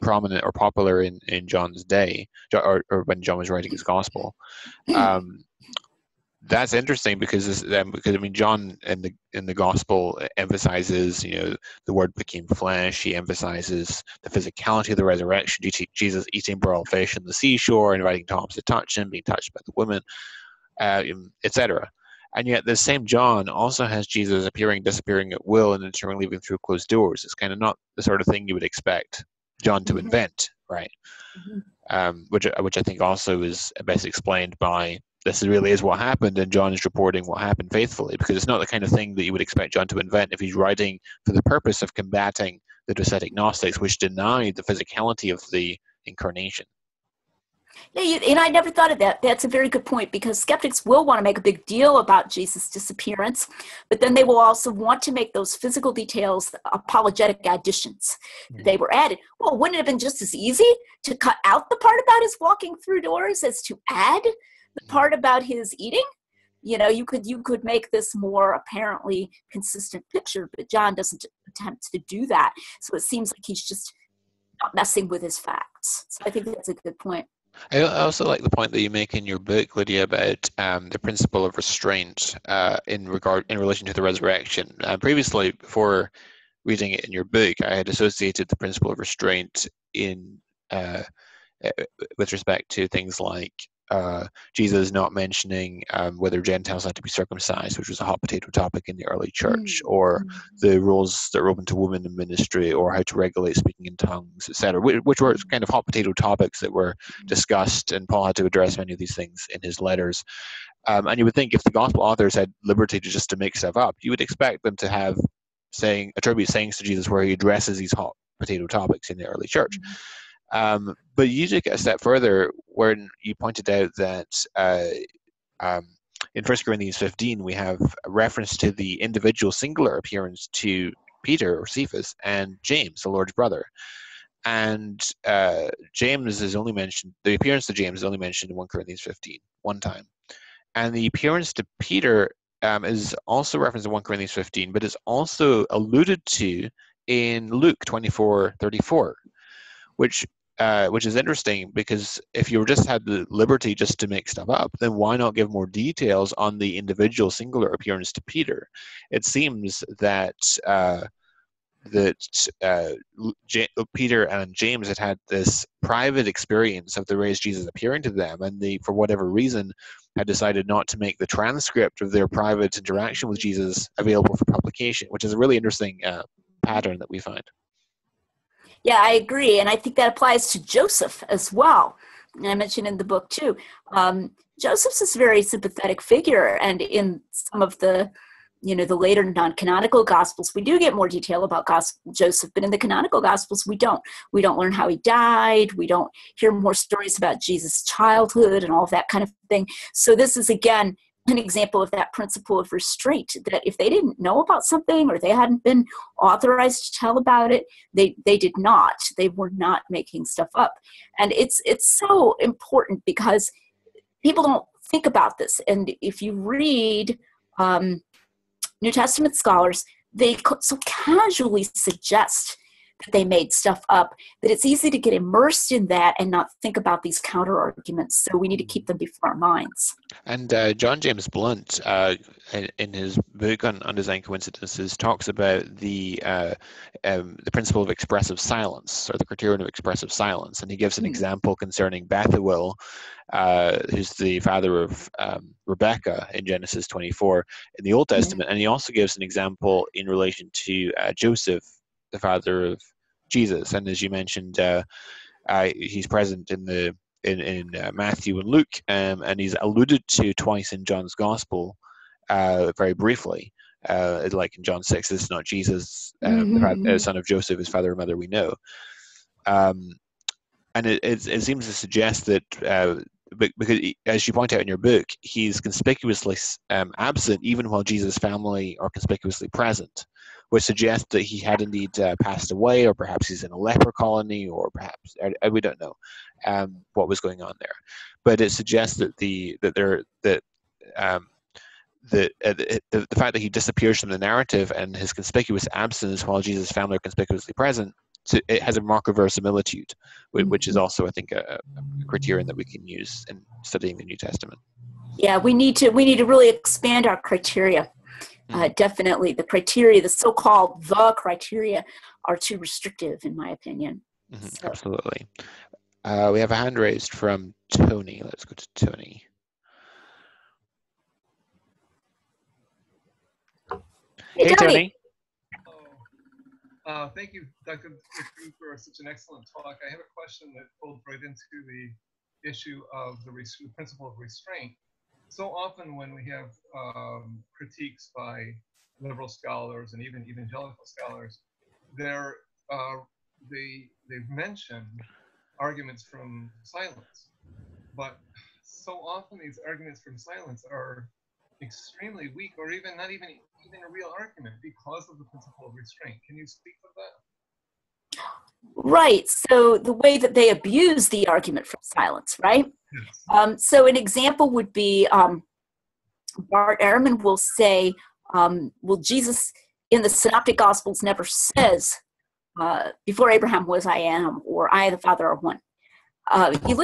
Speaker 1: prominent or popular in John's day, or when John was writing his Gospel. That's interesting because John in the Gospel emphasizes the Word became flesh. He emphasizes the physicality of the resurrection. Jesus eating broiled fish on the seashore, inviting Thomas to touch him, being touched by the women, etc. And yet the same John also has Jesus appearing, disappearing at will, and entering, leaving through closed doors. It's kind of not the sort of thing you would expect John to invent, right? Which I think also is best explained by this really is what happened, and John is reporting what happened faithfully, because it's not the kind of thing that you would expect John to invent if he's writing for the purpose of combating the Docetic Gnostics, which denied the physicality of the incarnation.
Speaker 2: Yeah, and I never thought of that. That's a very good point, because skeptics will want to make a big deal about Jesus' disappearance, but then they will also want to make those physical details apologetic additions. They were added. Well, wouldn't it have been just as easy to cut out the part about his walking through doors as to add the part about his eating? You could make this more apparently consistent picture, but John doesn't attempt to do that. So it seems like he's just not messing with his facts. So I think that's a good point.
Speaker 1: I also like the point that you make in your book, Lydia, about the principle of restraint in relation to the resurrection. Previously, before reading it in your book, I had associated the principle of restraint with respect to things like Jesus not mentioning whether Gentiles had to be circumcised, which was a hot potato topic in the early church, or the rules that were open to women in ministry, or how to regulate speaking in tongues, etc., which were kind of hot potato topics that were discussed, and Paul had to address many of these things in his letters. And you would think if the gospel authors had liberty to make stuff up, you would expect them to have attribute sayings to Jesus where he addresses these hot potato topics in the early church. But you took it a step further when you pointed out that in 1 Corinthians 15 we have a reference to the individual singular appearance to Peter or Cephas and James, the Lord's brother. And James is only mentioned, the appearance to James is only mentioned in 1 Corinthians 15, one time. And the appearance to Peter is also referenced in 1 Corinthians 15, but is also alluded to in Luke 24:34, which is interesting, because if you just had the liberty just to make stuff up, then why not give more details on the individual singular appearance to Peter? It seems that Peter and James had this private experience of the raised Jesus appearing to them, and they, for whatever reason, had decided not to make the transcript of their private interaction with Jesus available for publication, which is a really interesting pattern that we find.
Speaker 2: Yeah, I agree. And I think that applies to Joseph as well. And I mentioned in the book too. Joseph's this very sympathetic figure. And in some of the, the later non-canonical Gospels, we do get more detail about Joseph, but in the canonical Gospels, we don't. We don't learn how he died. We don't hear more stories about Jesus' childhood and all of that kind of thing. So this is, again, an example of that principle of restraint, that if they didn't know about something or they hadn't been authorized to tell about it, they did not. They were not making stuff up. And it's so important because people don't think about this. And if you read New Testament scholars, they so casually suggest that they made stuff up, that it's easy to get immersed in that and not think about these counter arguments. So we need to keep them before our minds.
Speaker 1: And John James Blunt, in his book on Undesigned Coincidences, talks about the principle of expressive silence, or the criterion of expressive silence, and he gives an example concerning Bethuel, who's the father of Rebecca in Genesis 24 in the Old Testament, and he also gives an example in relation to Joseph, the father of Jesus. And as you mentioned, he's present in Matthew and Luke, and he's alluded to twice in John's Gospel, very briefly. Like in John 6, this is not Jesus, the son of Joseph, his father and mother we know. And it seems to suggest that, because as you point out in your book, he's conspicuously absent even while Jesus' family are conspicuously present, which suggests that he had indeed passed away, or perhaps he's in a leper colony, or perhaps we don't know what was going on there. But it suggests that the fact that he disappears from the narrative and his conspicuous absence while Jesus' family are conspicuously present, so it has a mark of verisimilitude, which is also, I think, a criterion that we can use in studying the New Testament.
Speaker 2: Yeah, we need to really expand our criteria. Definitely, the criteria, the so-called the criteria, are too restrictive, in my opinion. So.
Speaker 1: Absolutely. We have a hand raised from Tony. Let's go to Tony. Hey, Tony.
Speaker 4: Thank you, Dr. McGrew, for such an excellent talk. I have a question that folds right into the issue of the principle of restraint. So often when we have critiques by liberal scholars and even evangelical scholars, they've mentioned arguments from silence. But so often these arguments from silence are extremely weak, or not even a real argument, because of the principle of restraint. Can you speak of that?
Speaker 2: Right. So the way that they abuse the argument from silence, right? Yes. So an example would be Bart Ehrman will say, well, Jesus in the Synoptic Gospels never says, before Abraham was I am, or I, the Father, are one. If you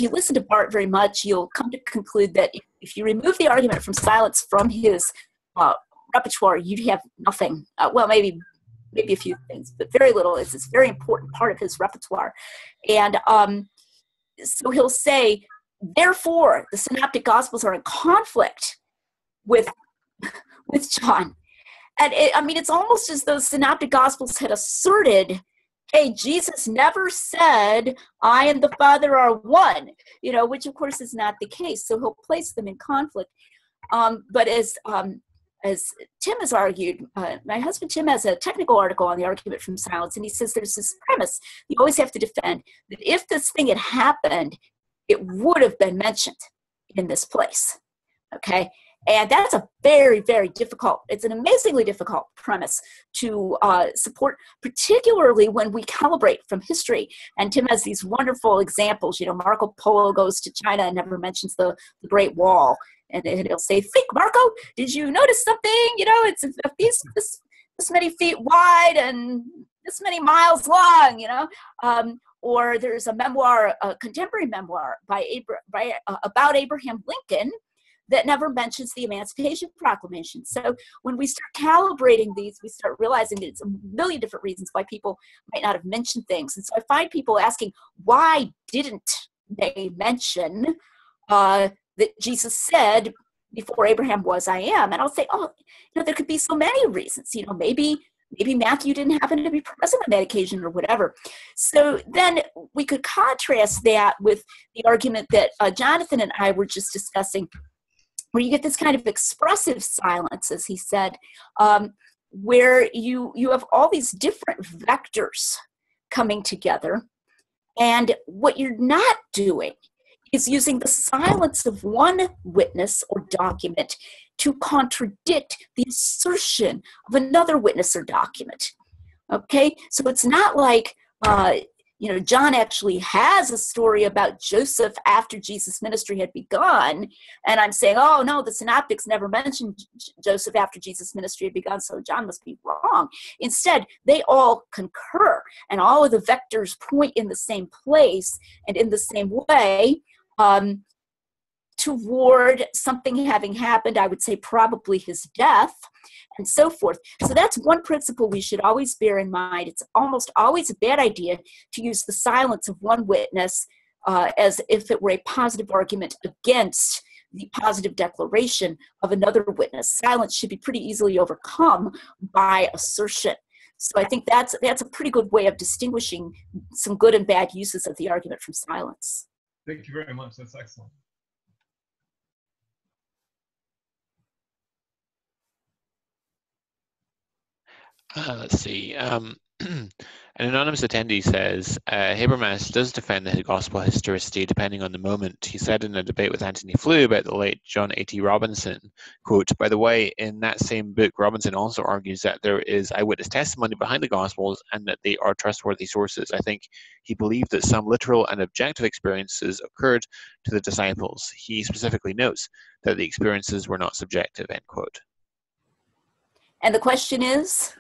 Speaker 2: listen to Bart very much, you'll come to conclude that if you remove the argument from silence from his repertoire, you'd have nothing. Well, maybe a few things, but very little. It's a very important part of his repertoire. And so he'll say, therefore, the synoptic gospels are in conflict with John. And it's almost as though synoptic gospels had asserted, hey, Jesus never said, I and the Father are one, which of course is not the case. So he'll place them in conflict. But as Tim has argued, my husband Tim has a technical article on the argument from silence, and he says there's this premise you always have to defend, that if this thing had happened, it would have been mentioned in this place, okay? And that's a very, very difficult, it's an amazingly difficult premise to support, particularly when we calibrate from history. And Tim has these wonderful examples. Marco Polo goes to China and never mentions the Great Wall. And he'll say, think, Marco, did you notice something? It's this many feet wide and this many miles long, or there's a memoir, a contemporary memoir about Abraham Lincoln that never mentions the Emancipation Proclamation. So when we start calibrating these, we start realizing that it's a million different reasons why people might not have mentioned things. And so I find people asking, why didn't they mention that Jesus said, before Abraham was, I am? And I'll say, there could be so many reasons. Maybe Matthew didn't happen to be present on that occasion or whatever. So then we could contrast that with the argument that Jonathan and I were just discussing, where you get this kind of expressive silence, as he said, where you have all these different vectors coming together. And what you're not doing is using the silence of one witness or document to contradict the assertion of another witness or document. Okay? So it's not like, John actually has a story about Joseph after Jesus' ministry had begun, and I'm saying, oh no, the synoptics never mentioned Joseph after Jesus' ministry had begun, so John must be wrong. Instead, they all concur, and all of the vectors point in the same place and in the same way toward something having happened, I would say probably his death, and so forth. So that's one principle we should always bear in mind. It's almost always a bad idea to use the silence of one witness as if it were a positive argument against the positive declaration of another witness. Silence should be pretty easily overcome by assertion. So I think that's a pretty good way of distinguishing some good and bad uses of the argument from silence.
Speaker 4: Thank you very much. That's excellent.
Speaker 1: Let's see. An anonymous attendee says, Habermas does defend the gospel historicity depending on the moment. He said in a debate with Anthony Flew about the late John A.T. Robinson, quote, by the way, in that same book, Robinson also argues that there is eyewitness testimony behind the gospels and that they are trustworthy sources. I think he believed that some literal and objective experiences occurred to the disciples. He specifically notes that the experiences were not subjective, end quote.
Speaker 2: And the question is?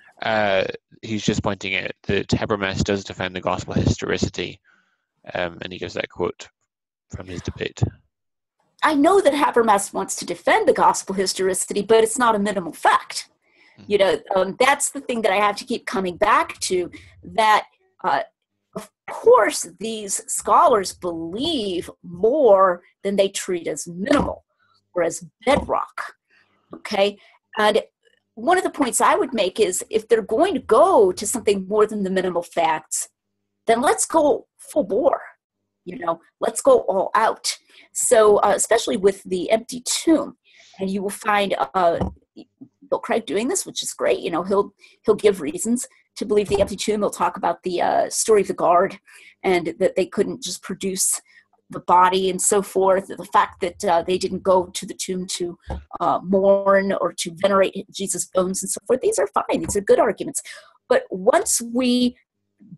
Speaker 1: He's just pointing out that Habermas does defend the gospel historicity, and he gives that quote from his debate.
Speaker 2: I know that Habermas wants to defend the gospel historicity, but it's not a minimal fact. That's the thing that I have to keep coming back to, that of course these scholars believe more than they treat as minimal or as bedrock, okay? And one of the points I would make is, if they're going to go to something more than the minimal facts, then let's go full bore, let's go all out. So especially with the empty tomb, and you will find Bill Craig doing this, which is great. He'll give reasons to believe the empty tomb. He'll talk about the story of the guard, and that they couldn't just produce the body and so forth, the fact that they didn't go to the tomb to mourn or to venerate Jesus' bones and so forth. These are fine. These are good arguments. But once we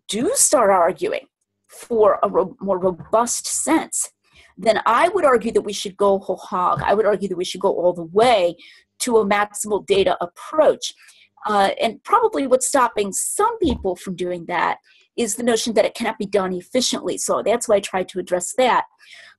Speaker 2: do start arguing for a more robust sense, then I would argue that we should go whole hog. I would argue that we should go all the way to a maximal data approach. And probably what's stopping some people from doing that is the notion that it cannot be done efficiently. So that's why I tried to address that.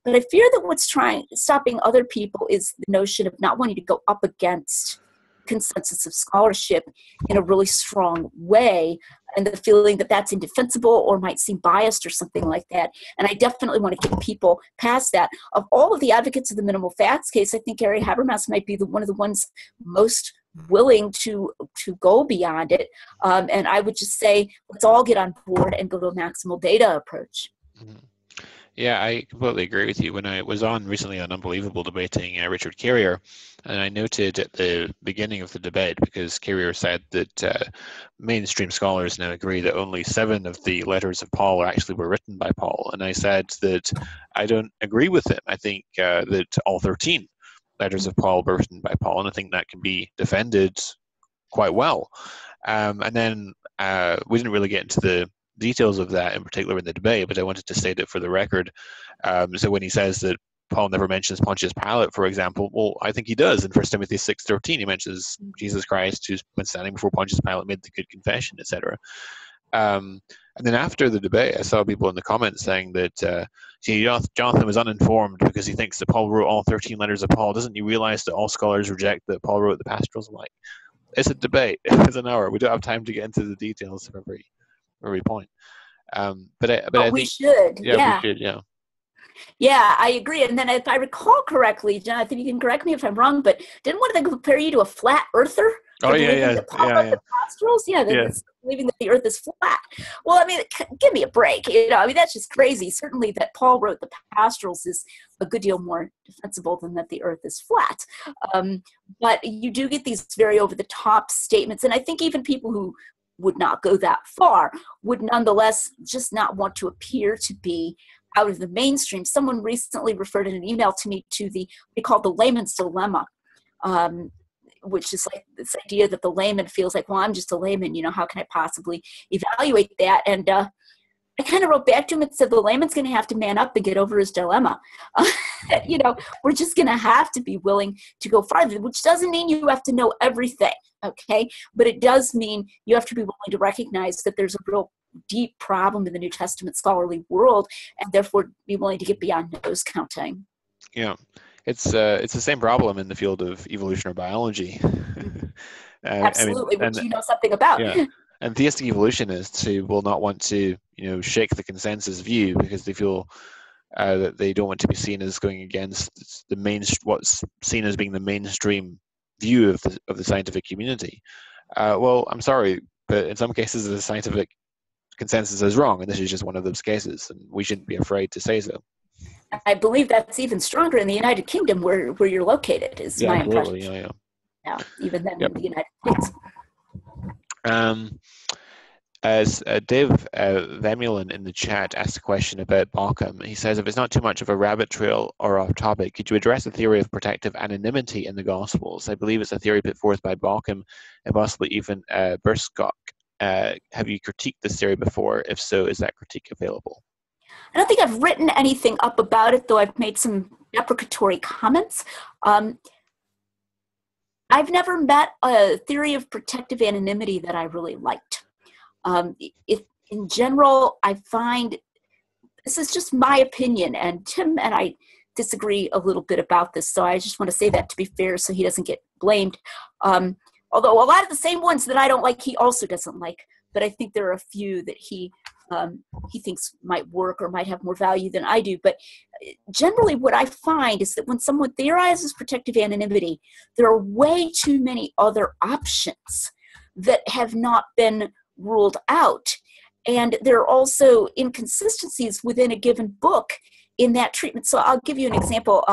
Speaker 2: But I fear that what's stopping other people is the notion of not wanting to go up against consensus of scholarship in a really strong way, and the feeling that that's indefensible or might seem biased or something like that. And I definitely want to get people past that. Of all of the advocates of the minimal facts case, I think Gary Habermas might be one of the ones most willing to go beyond it. And I would just say, let's all get on board and go to a maximal data approach.
Speaker 1: Mm-hmm. Yeah, I completely agree with you. When I was on recently on Unbelievable debating Richard Carrier, and I noted at the beginning of the debate, because Carrier said that mainstream scholars now agree that only 7 of the letters of Paul actually were written by Paul. And I said that I don't agree with him. I think that all 13 letters of Paul were written by Paul, and I think that can be defended quite well. And then we didn't really get into the details of that in particular in the debate, but I wanted to state it for the record. So when he says that Paul never mentions Pontius Pilate, for example, well, I think he does. In 1 Timothy 6:13, he mentions Jesus Christ, who, when standing before Pontius Pilate, made the good confession, etc. And then after the debate, I saw people in the comments saying that Jonathan was uninformed because he thinks that Paul wrote all 13 letters of Paul. Doesn't he realize that all scholars reject that Paul wrote the pastorals? I'm like, it's a debate. It's an hour. We don't have time to get into the details of every point. But I
Speaker 2: we
Speaker 1: think
Speaker 2: should.
Speaker 1: we should.
Speaker 2: Yeah, I agree. And then if I recall correctly, Jonathan, you can correct me if I'm wrong, but didn't one of them compare you to a flat earther?
Speaker 1: The
Speaker 2: pastorals? Believing that the earth is flat. Well, I mean, give me a break. I mean, that's just crazy. Certainly that Paul wrote the pastorals is a good deal more defensible than that the earth is flat. But you do get these very over-the-top statements. And I think even people who would not go that far would nonetheless just not want to appear to be out of the mainstream. Someone recently referred in an email to me to what we call the layman's dilemma, which is like this idea that the layman feels like, well, I'm just a layman, how can I possibly evaluate that? And I kind of wrote back to him and said, the layman's going to have to man up and get over his dilemma. We're just going to have to be willing to go farther, which doesn't mean you have to know everything, okay? But it does mean you have to be willing to recognize that there's a real deep problem in the New Testament scholarly world, and therefore be willing to get beyond nose counting.
Speaker 1: Yeah, it's the same problem in the field of evolutionary biology.
Speaker 2: Absolutely, which you know something about.
Speaker 1: Yeah. And theistic evolutionists who will not want to, shake the consensus view because they feel that they don't want to be seen as going against what's seen as being the mainstream view of the scientific community. Well, I'm sorry, but in some cases the scientific consensus is wrong, and this is just one of those cases, and we shouldn't be afraid to say so.
Speaker 2: I believe that's even stronger in the United Kingdom, where you're located, is my impression. Yeah, even then in the United States.
Speaker 1: As Dave Vemulin in the chat asked a question about Bauckham, he says, if it's not too much of a rabbit trail or off topic, could you address the theory of protective anonymity in the Gospels? I believe it's a theory put forth by Bauckham and possibly even Burskok. Have you critiqued this theory before? If so, is that critique available?
Speaker 2: I don't think I've written anything up about it, though I've made some deprecatory comments. I've never met a theory of protective anonymity that I really liked. In general, I find, this is just my opinion, and Tim and I disagree a little bit about this, so I just want to say that to be fair so he doesn't get blamed. Although a lot of the same ones that I don't like, he also doesn't like, but I think there are a few that he thinks might work or might have more value than I do. But generally what I find is that when someone theorizes protective anonymity, there are way too many other options that have not been ruled out. And there are also inconsistencies within a given book in that treatment. So I'll give you an example.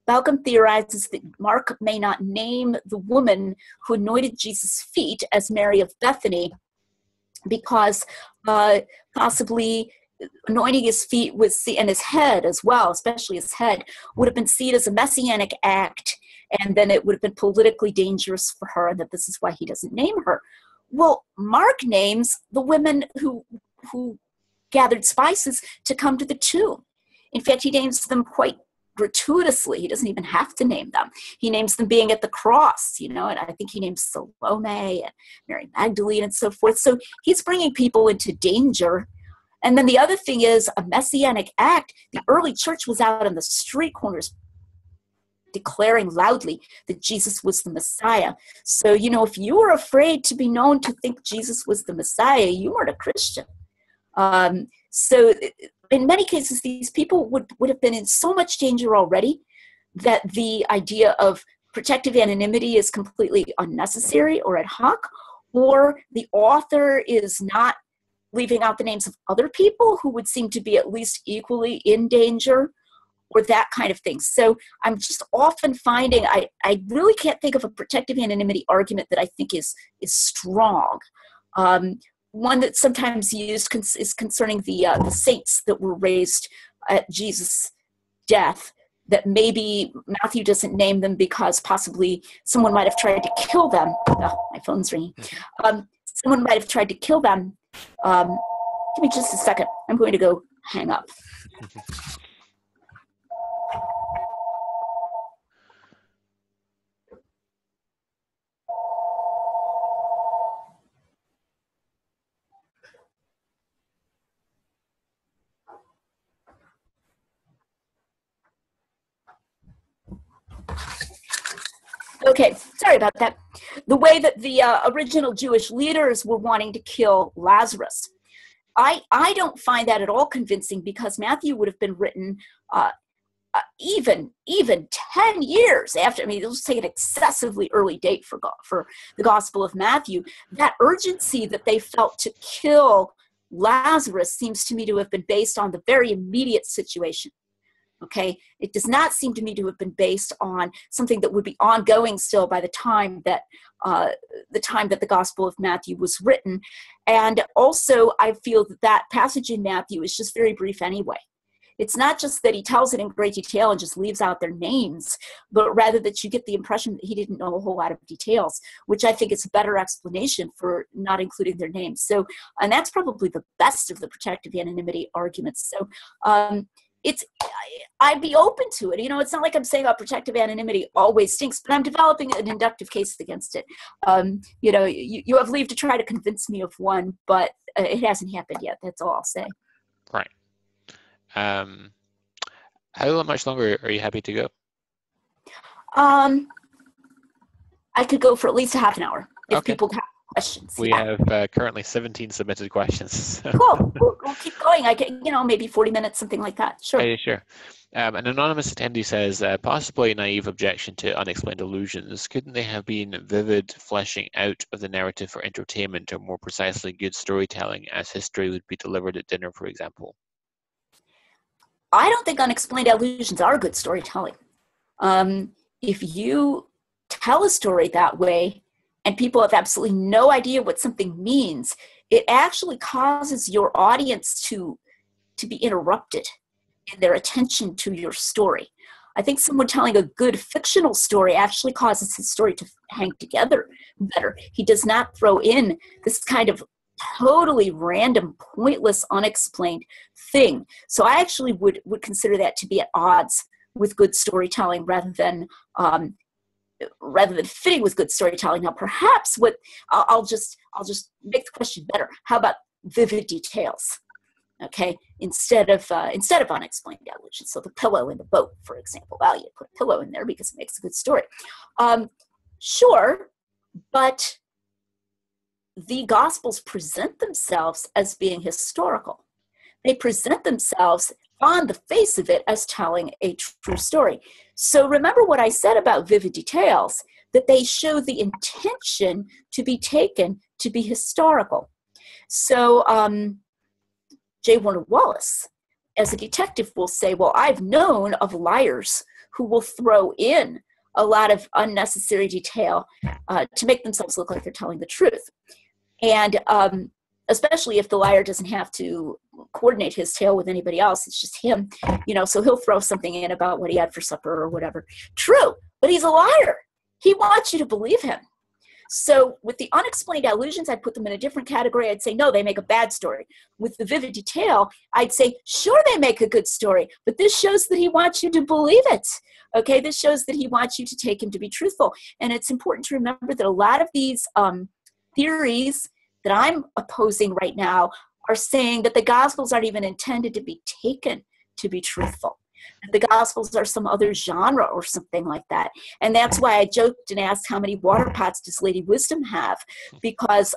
Speaker 2: Bauckham theorizes that Mark may not name the woman who anointed Jesus' feet as Mary of Bethany because possibly anointing his feet and his head as well, especially his head, would have been seen as a messianic act, and then it would have been politically dangerous for her, and that this is why he doesn't name her. Well, Mark names the women who gathered spices to come to the tomb. In fact, he names them quite gratuitously. He doesn't even have to name them. He names them being at the cross, and I think he names Salome and Mary Magdalene and so forth. So he's bringing people into danger. And then the other thing is a messianic act. The early church was out on the street corners declaring loudly that Jesus was the Messiah. So, if you were afraid to be known to think Jesus was the Messiah, you weren't a Christian. So in many cases, these people would have been in so much danger already that the idea of protective anonymity is completely unnecessary or ad hoc, or the author is not leaving out the names of other people who would seem to be at least equally in danger, or that kind of thing. So I'm just often finding I really can't think of a protective anonymity argument that I think is strong. One that's sometimes used is concerning the saints that were raised at Jesus' death, that maybe Matthew doesn't name them because possibly someone might have tried to kill them. Oh, my phone's ringing. Someone might have tried to kill them. Give me just a second. I'm going to go hang up. Okay, sorry about that. The way that the original Jewish leaders were wanting to kill Lazarus, I don't find that at all convincing, because Matthew would have been written even 10 years after. I mean, it'll take an excessively early date for the Gospel of Matthew. That urgency that they felt to kill Lazarus seems to me to have been based on the very immediate situation. Okay, it does not seem to me to have been based on something that would be ongoing still by the time that the Gospel of Matthew was written. And also, I feel that passage in Matthew is just very brief anyway. It's not just that he tells it in great detail and just leaves out their names, but rather that you get the impression that he didn't know a whole lot of details, which I think is a better explanation for not including their names. So, and that's probably the best of the protective anonymity arguments. So, I'd be open to it. It's not like I'm saying protective anonymity always stinks, but I'm developing an inductive case against it. You have leave to try to convince me of one, but it hasn't happened yet. That's all I'll say.
Speaker 1: Right. How much longer are you happy to go?
Speaker 2: I could go for at least a half an hour if
Speaker 1: Okay.
Speaker 2: people have questions.
Speaker 1: We have currently 17 submitted questions.
Speaker 2: Cool. We'll keep going. I can, maybe 40 minutes, something like that. Sure.
Speaker 1: Yeah, sure. An anonymous attendee says, possibly a naive objection to unexplained illusions. Couldn't they have been vivid fleshing out of the narrative for entertainment, or more precisely good storytelling, as history would be delivered at dinner, for example?
Speaker 2: I don't think unexplained illusions are good storytelling. If you tell a story that way and people have absolutely no idea what something means, it actually causes your audience to be interrupted in their attention to your story. I think someone telling a good fictional story actually causes his story to hang together better. He does not throw in this kind of totally random, pointless, unexplained thing. So I actually would consider that to be at odds with good storytelling rather than fitting with good storytelling. Now, perhaps I'll just make the question better. How about vivid details? Okay, instead of unexplained illusions. So the pillow in the boat, for example. Well, you put a pillow in there because it makes a good story. Sure, but the Gospels present themselves as being historical. They present themselves on the face of it as telling a true story. So remember what I said about vivid details, that they show the intention to be taken to be historical. So J. Warner Wallace, as a detective, will say, well, I've known of liars who will throw in a lot of unnecessary detail to make themselves look like they're telling the truth. And especially if the liar doesn't have to coordinate his tale with anybody else, it's just him, so he'll throw something in about what he had for supper or whatever. True, but he's a liar. He wants you to believe him. So with the unexplained illusions, I'd put them in a different category. I'd say, no, they make a bad story. With the vivid detail, I'd say, sure, they make a good story, but this shows that he wants you to believe it. Okay, this shows that he wants you to take him to be truthful. And it's important to remember that a lot of these theories that I'm opposing right now are saying that the Gospels aren't even intended to be taken to be truthful. The Gospels are some other genre or something like that. And that's why I joked and asked, how many water pots does Lady Wisdom have? Because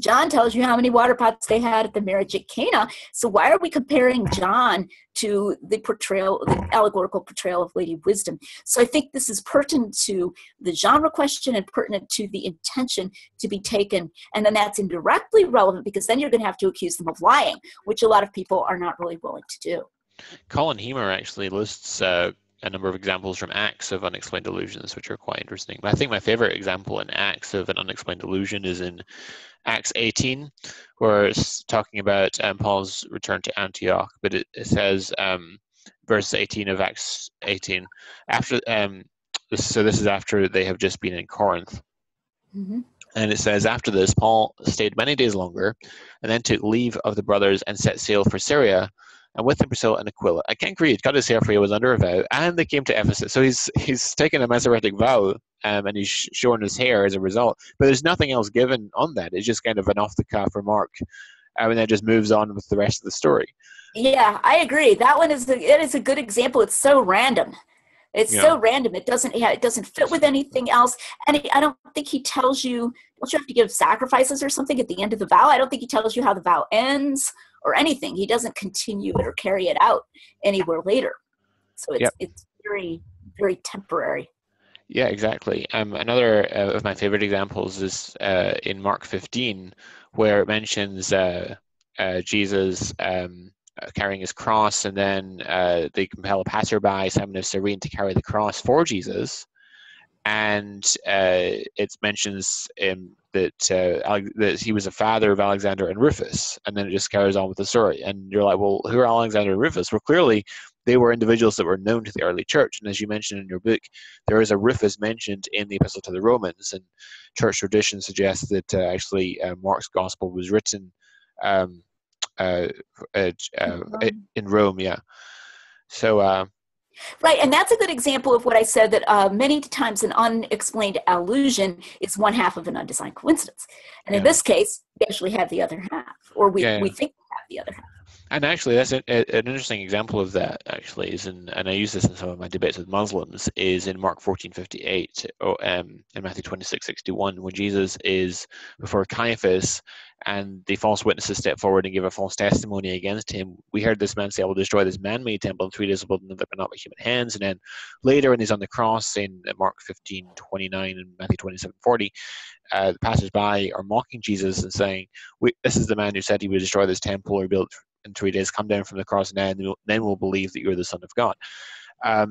Speaker 2: John tells you how many water pots they had at the marriage at Cana. So why are we comparing John to the portrayal, the allegorical portrayal of Lady Wisdom? So I think this is pertinent to the genre question and pertinent to the intention to be taken. And then that's indirectly relevant, because then you're going to have to accuse them of lying, which a lot of people are not really willing to do.
Speaker 1: Colin Hemer actually lists a number of examples from Acts of unexplained illusions, which are quite interesting. But I think my favorite example in Acts of an unexplained illusion is in Acts 18, where it's talking about Paul's return to Antioch. But it says, verse 18 of Acts 18, after so this is after they have just been in Corinth.
Speaker 2: Mm-hmm.
Speaker 1: And it says, after this, Paul stayed many days longer, and then took leave of the brothers and set sail for Syria, and with him Priscilla and Aquila. I can't read. Got his hair for he was under a vow, and they came to Ephesus. So he's taken a Masoretic vow, and he's shorn his hair as a result. But there's nothing else given on that. It's just kind of an off-the-cuff remark, and then just moves on with the rest of the story.
Speaker 2: Yeah, I agree. That one is a good example. It's so random. It's so random. It doesn't fit with anything else. And I don't think he tells you, don't you have to give sacrifices or something at the end of the vow? I don't think he tells you how the vow ends or anything. He doesn't continue it or carry it out anywhere later. So it's very, very temporary.
Speaker 1: Yeah, exactly. Another of my favorite examples is in Mark 15, where it mentions Jesus carrying his cross, and then they compel a passerby, Simon of Cyrene, to carry the cross for Jesus. And it mentions that he was a father of Alexander and Rufus, and then it just carries on with the story. And you're like, well, who are Alexander and Rufus? Well, clearly they were individuals that were known to the early church. And as you mentioned in your book, there is a Rufus mentioned in the Epistle to the Romans, and church tradition suggests that actually Mark's gospel was written in Rome. Yeah. So
Speaker 2: right, and that's a good example of what I said, that many times an unexplained allusion is one half of an undesigned coincidence. And in this case, we actually have the other half, or we think we have the other half.
Speaker 1: And actually, that's an interesting example of that, actually, and I use this in some of my debates with Muslims, is in Mark 14:58, and Matthew 26:61, when Jesus is before Caiaphas, and the false witnesses step forward and give a false testimony against him. We heard this man say, I will destroy this man-made temple in 3 days, will build another, but not by human hands. And then later, when he's on the cross in Mark 15:29 and Matthew 27:40, the passers-by are mocking Jesus and saying, this is the man who said he would destroy this temple or build in 3 days, come down from the cross, and then we'll believe that you're the Son of God.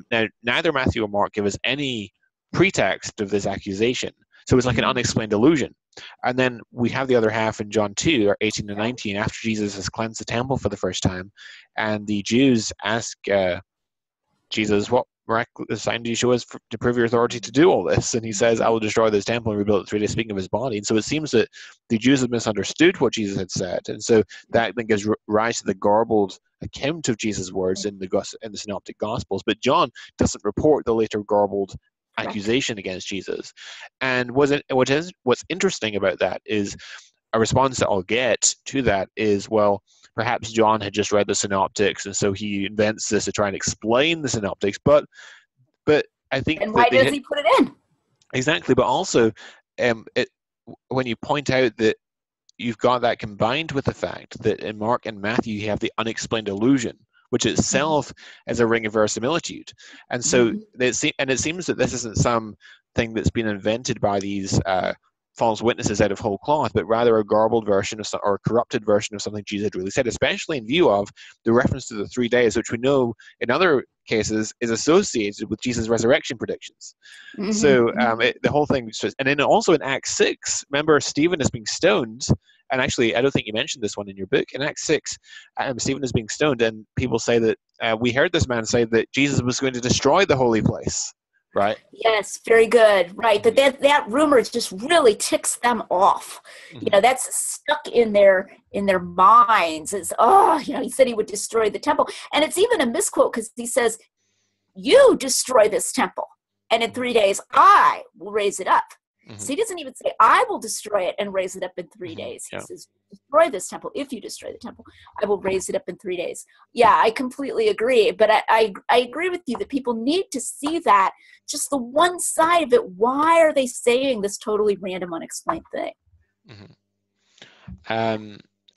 Speaker 1: Now, neither Matthew or Mark give us any pretext of this accusation. So it's like an unexplained illusion. And then we have the other half in John 2, or 18 and 19, after Jesus has cleansed the temple for the first time. And the Jews ask Jesus, what miraculous sign do you show us to prove your authority to do all this? And he says, I will destroy this temple and rebuild it 3 days, speaking of his body. And so it seems that the Jews had misunderstood what Jesus had said. And so that then gives rise to the garbled account of Jesus' words in the Synoptic Gospels. But John doesn't report the later garbled accusation against Jesus. And what's interesting about that is a response that I'll get to that is, well, perhaps John had just read the Synoptics, and so he invents this to try and explain the Synoptics. But I think,
Speaker 2: and why does he put it in?
Speaker 1: Exactly, but also when you point out that you've got that combined with the fact that in Mark and Matthew you have the unexplained illusion, which itself is a ring of verisimilitude. And so it seems that this isn't something that's been invented by these false witnesses out of whole cloth, but rather a garbled version of or a corrupted version of something Jesus had really said, especially in view of the reference to the 3 days, which we know in other cases is associated with Jesus' resurrection predictions. So the whole thing, and then also in Acts 6, remember Stephen is being stoned. And actually, I don't think you mentioned this one in your book. In Acts 6, Stephen is being stoned, and people say that we heard this man say that Jesus was going to destroy the holy place, right?
Speaker 2: Yes, very good. Right, but that rumor just really ticks them off. You know, that's stuck in their minds. Is he said he would destroy the temple, and it's even a misquote because he says, "You destroy this temple, and in 3 days I will raise it up." So he doesn't even say, I will destroy it and raise it up in 3 days. He says, destroy this temple. If you destroy the temple, I will raise it up in 3 days. Yeah, I completely agree. But I agree with you that people need to see that, just the one side of it. Why are they saying this totally random, unexplained thing?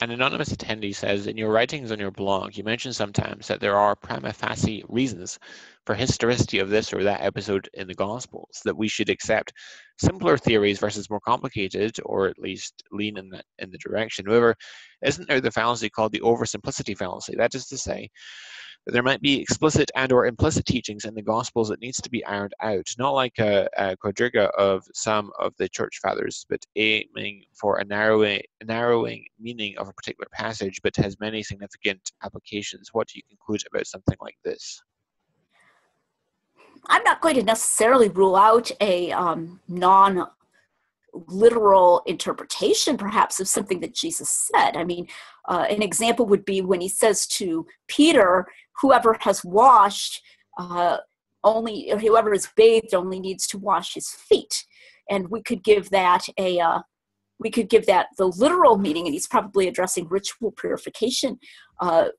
Speaker 1: An anonymous attendee says, in your writings on your blog, you mention sometimes that there are prima facie reasons for historicity of this or that episode in the Gospels, that we should accept simpler theories versus more complicated, or at least lean in the direction. However, isn't there the fallacy called the oversimplicity fallacy? That is to say, that there might be explicit and or implicit teachings in the Gospels that needs to be ironed out, not like a quadriga of some of the church fathers, but aiming for a narrowing meaning of a particular passage, but has many significant applications. What do you conclude about something like this?
Speaker 2: I'm not going to necessarily rule out a non-literal interpretation, perhaps, of something that Jesus said. I mean, an example would be when he says to Peter, whoever has washed whoever is bathed only needs to wash his feet. And we could give that the literal meaning, and he's probably addressing ritual purification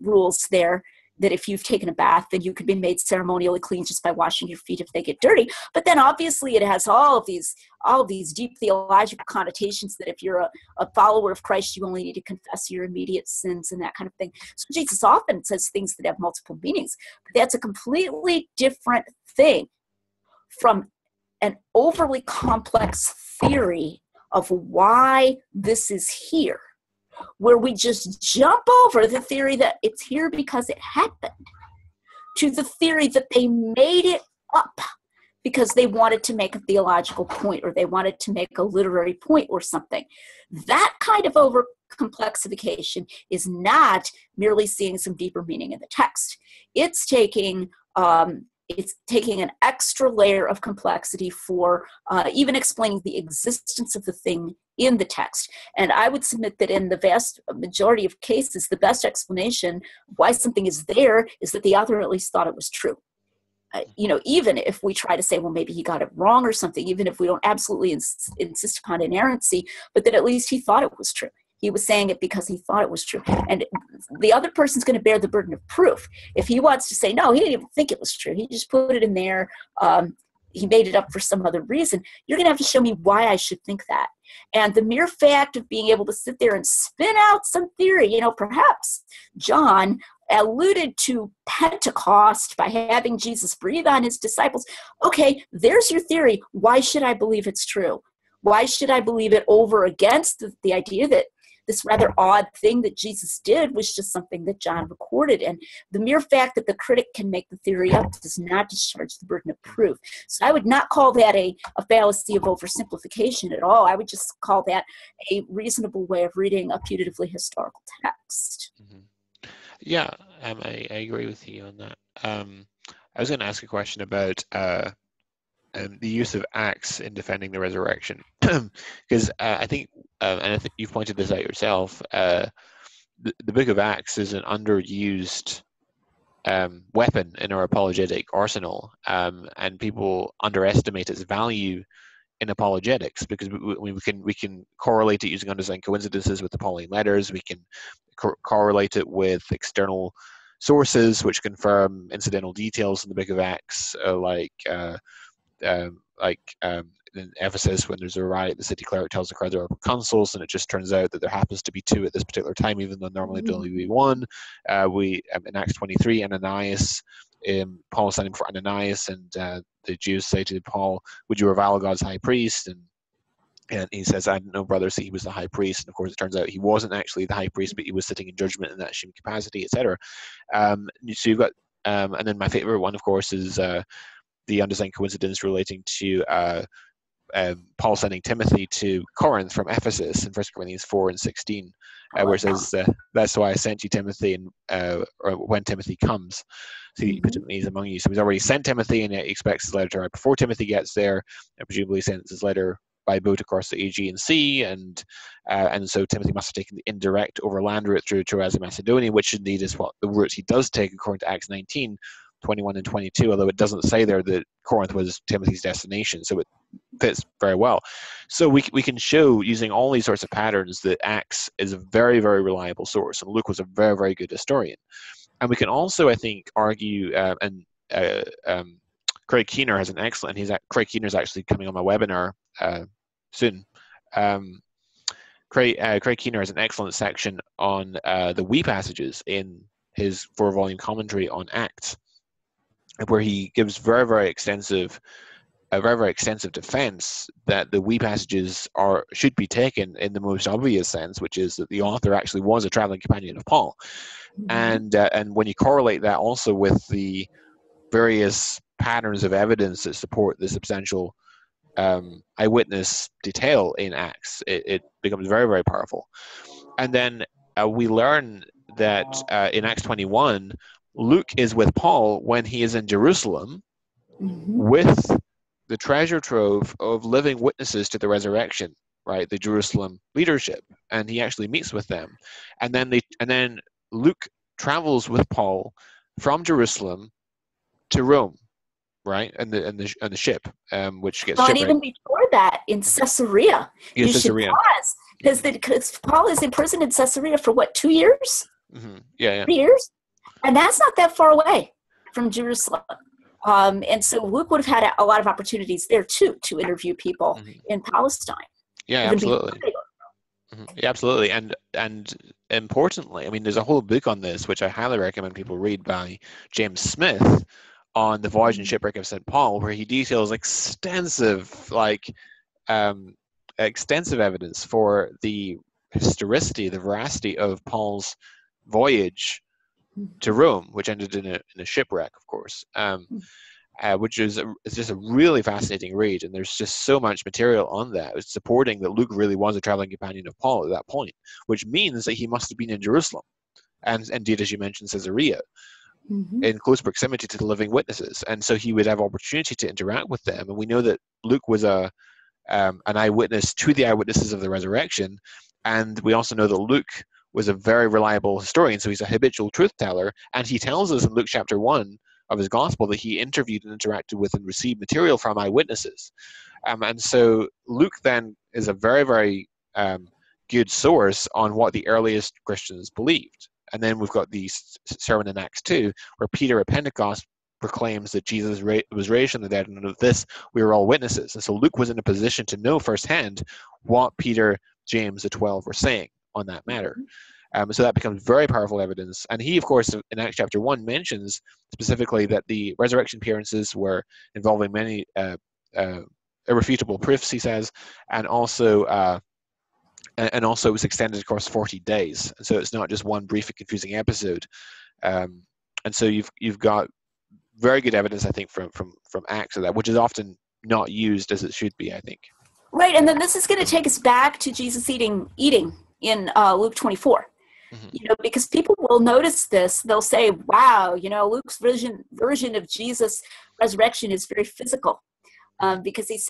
Speaker 2: rules there, that if you've taken a bath, then you could be made ceremonially clean just by washing your feet if they get dirty. But then obviously it has all of these deep theological connotations that if you're a follower of Christ, you only need to confess your immediate sins and that kind of thing. So Jesus often says things that have multiple meanings, but that's a completely different thing from an overly complex theory of why this is here, where we just jump over the theory that it's here because it happened, to the theory that they made it up because they wanted to make a theological point, or they wanted to make a literary point or something. That kind of over-complexification is not merely seeing some deeper meaning in the text. It's taking an extra layer of complexity for even explaining the existence of the thing in the text. And I would submit that in the vast majority of cases, the best explanation why something is there is that the author at least thought it was true. Even if we try to say, well, maybe he got it wrong or something, even if we don't absolutely insist upon inerrancy, but that at least he thought it was true. He was saying it because he thought it was true. And the other person's going to bear the burden of proof. If he wants to say, no, he didn't even think it was true, he just put it in there, he made it up for some other reason, you're going to have to show me why I should think that. And the mere fact of being able to sit there and spin out some theory, perhaps John alluded to Pentecost by having Jesus breathe on his disciples. Okay, there's your theory. Why should I believe it's true? Why should I believe it over against the idea that this rather odd thing that Jesus did was just something that John recorded? And the mere fact that the critic can make the theory up does not discharge the burden of proof. So I would not call that a fallacy of oversimplification at all. I would just call that a reasonable way of reading a putatively historical text.
Speaker 1: Yeah, I agree with you on that. I was going to ask a question about the use of Acts in defending the resurrection, because I think, and I think you've pointed this out yourself, the book of Acts is an underused weapon in our apologetic arsenal, and people underestimate its value in apologetics, because we can correlate it using undesigned coincidences with the Pauline letters. We can correlate it with external sources which confirm incidental details in the book of Acts, like in Ephesus, when there's a riot, the city cleric tells the crowd there are consuls, and it just turns out that there happens to be two at this particular time, even though normally there'd only be one. In Acts 23, Ananias, Paul standing before Ananias, and the Jews say to Paul, "Would you revile God's high priest?" And he says, "I didn't know, brother, so he was the high priest." And of course, it turns out he wasn't actually the high priest, but he was sitting in judgment in that assumed capacity, etc. So you've got, and then my favorite one, of course, is the undesigned coincidence relating to Paul sending Timothy to Corinth from Ephesus in 1 Corinthians 4:16, where it says, "That's why I sent you Timothy, and or when Timothy comes, so he put Timothy among you." So he's already sent Timothy, and he expects his letter to arrive before Timothy gets there, and presumably sends his letter by boat across the Aegean Sea, and so Timothy must have taken the indirect overland route through Troas and Macedonia, which indeed is what the route he does take according to Acts 19. 21 and 22, although it doesn't say there that Corinth was Timothy's destination, so it fits very well. So we can show, using all these sorts of patterns, that Acts is a very, very reliable source, and Luke was a very, very good historian. And we can also, I think, argue, Craig Keener has an excellent, Craig Keener is actually coming on my webinar soon. Craig Keener has an excellent section on the we passages in his 4-volume commentary on Acts, where he gives a very, very extensive defense that the we passages should be taken in the most obvious sense, which is that the author actually was a traveling companion of Paul. And when you correlate that also with the various patterns of evidence that support the substantial eyewitness detail in Acts, it becomes very, very powerful. And then we learn that in Acts 21, Luke is with Paul when he is in Jerusalem with the treasure trove of living witnesses to the resurrection, right? The Jerusalem leadership, and he actually meets with them, and then Luke travels with Paul from Jerusalem to Rome, right? And the ship, which gets shipwrecked.
Speaker 2: And even before that, in Caesarea, you should pause because Paul is in prison in Caesarea for what, 2 years?
Speaker 1: Yeah.
Speaker 2: 3 years, and that's not that far away from Jerusalem. And so Luke would have had a lot of opportunities there too to interview people in Palestine.
Speaker 1: Yeah, absolutely. Yeah, absolutely. And importantly, I mean, there's a whole book on this, which I highly recommend people read, by James Smith, on the voyage and shipwreck of St. Paul, where he details extensive evidence for the historicity, the veracity of Paul's voyage to Rome, which ended in a shipwreck, of course, which is just a really fascinating read. And there's just so much material on that. It's supporting that Luke really was a traveling companion of Paul at that point, which means that he must have been in Jerusalem, and indeed, as you mentioned, Caesarea, in close proximity to the living witnesses. And so he would have opportunity to interact with them. And we know that Luke was an eyewitness to the eyewitnesses of the resurrection. And we also know that Luke was a very reliable historian, so he's a habitual truth teller, and he tells us in Luke chapter 1 of his gospel that he interviewed and interacted with and received material from eyewitnesses. And so Luke then is a very, very good source on what the earliest Christians believed. And then we've got the sermon in Acts 2, where Peter at Pentecost proclaims that Jesus was raised from the dead, and of this we are all witnesses. And so Luke was in a position to know firsthand what Peter, James, the 12 were saying on that matter. So that becomes very powerful evidence. And he, of course, in Acts chapter 1 mentions specifically that the resurrection appearances were involving many irrefutable proofs, he says, and also it was extended across 40 days. And so it's not just one brief and confusing episode. And so you've got very good evidence, I think, from Acts of that, which is often not used as it should be, I think.
Speaker 2: Right, and then this is going to take us back to Jesus eating in Luke 24. Because people will notice this. They'll say, wow, Luke's version of Jesus' resurrection is very physical. Because he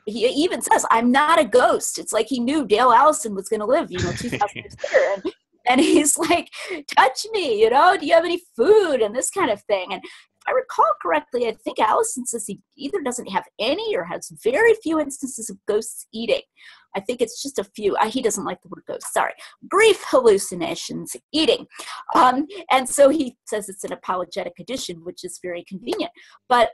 Speaker 2: even says, I'm not a ghost. It's like he knew Dale Allison was going to live, 2,000 years later. And he's like, touch me, do you have any food? And this kind of thing. And if I recall correctly, I think Allison says he either doesn't have any or has very few instances of ghosts eating. I think it's just a few. He doesn't like the word ghost. Sorry. Brief hallucinations, eating. And so he says it's an apologetic addition, which is very convenient. But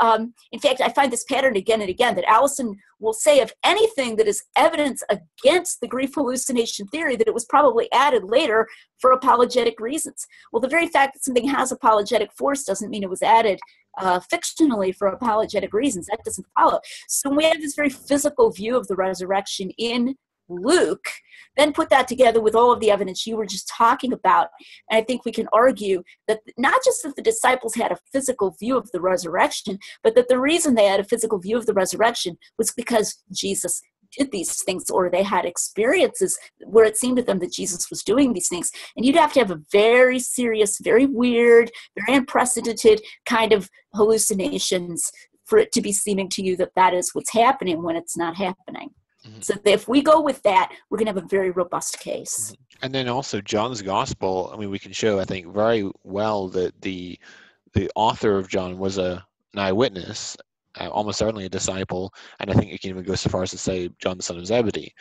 Speaker 2: in fact, I find this pattern again and again, that Allison will say of anything that is evidence against the grief hallucination theory that it was probably added later for apologetic reasons. Well, the very fact that something has apologetic force doesn't mean it was added fictionally for apologetic reasons. That doesn't follow. So we have this very physical view of the resurrection in Luke, then put that together with all of the evidence you were just talking about, and I think we can argue that not just that the disciples had a physical view of the resurrection, but that the reason they had a physical view of the resurrection was because Jesus did these things, or they had experiences where it seemed to them that Jesus was doing these things. And you'd have to have a very serious, very weird, very unprecedented kind of hallucinations for it to be seeming to you that that is what's happening when it's not happening. So if we go with that, we're going to have a very robust case.
Speaker 1: And then also John's gospel, I mean, we can show, I think, very well that the the author of John was an eyewitness, almost certainly a disciple, and I think you can even go so far as to say John the son of Zebedee.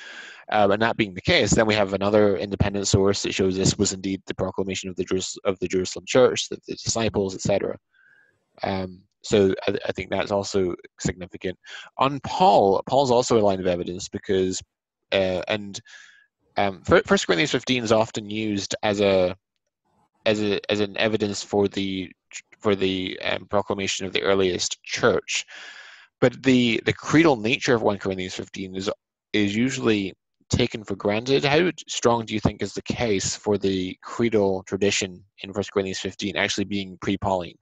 Speaker 1: And that being the case, then we have another independent source that shows this was indeed the proclamation of the Jerusalem church, the disciples, etc. So I think that's also significant. On Paul's also a line of evidence because, First Corinthians 15 is often used as an evidence for the proclamation of the earliest church, but the creedal nature of 1 Corinthians 15 is usually taken for granted. How strong do you think is the case for the creedal tradition in 1 Corinthians 15 actually being pre-Pauline?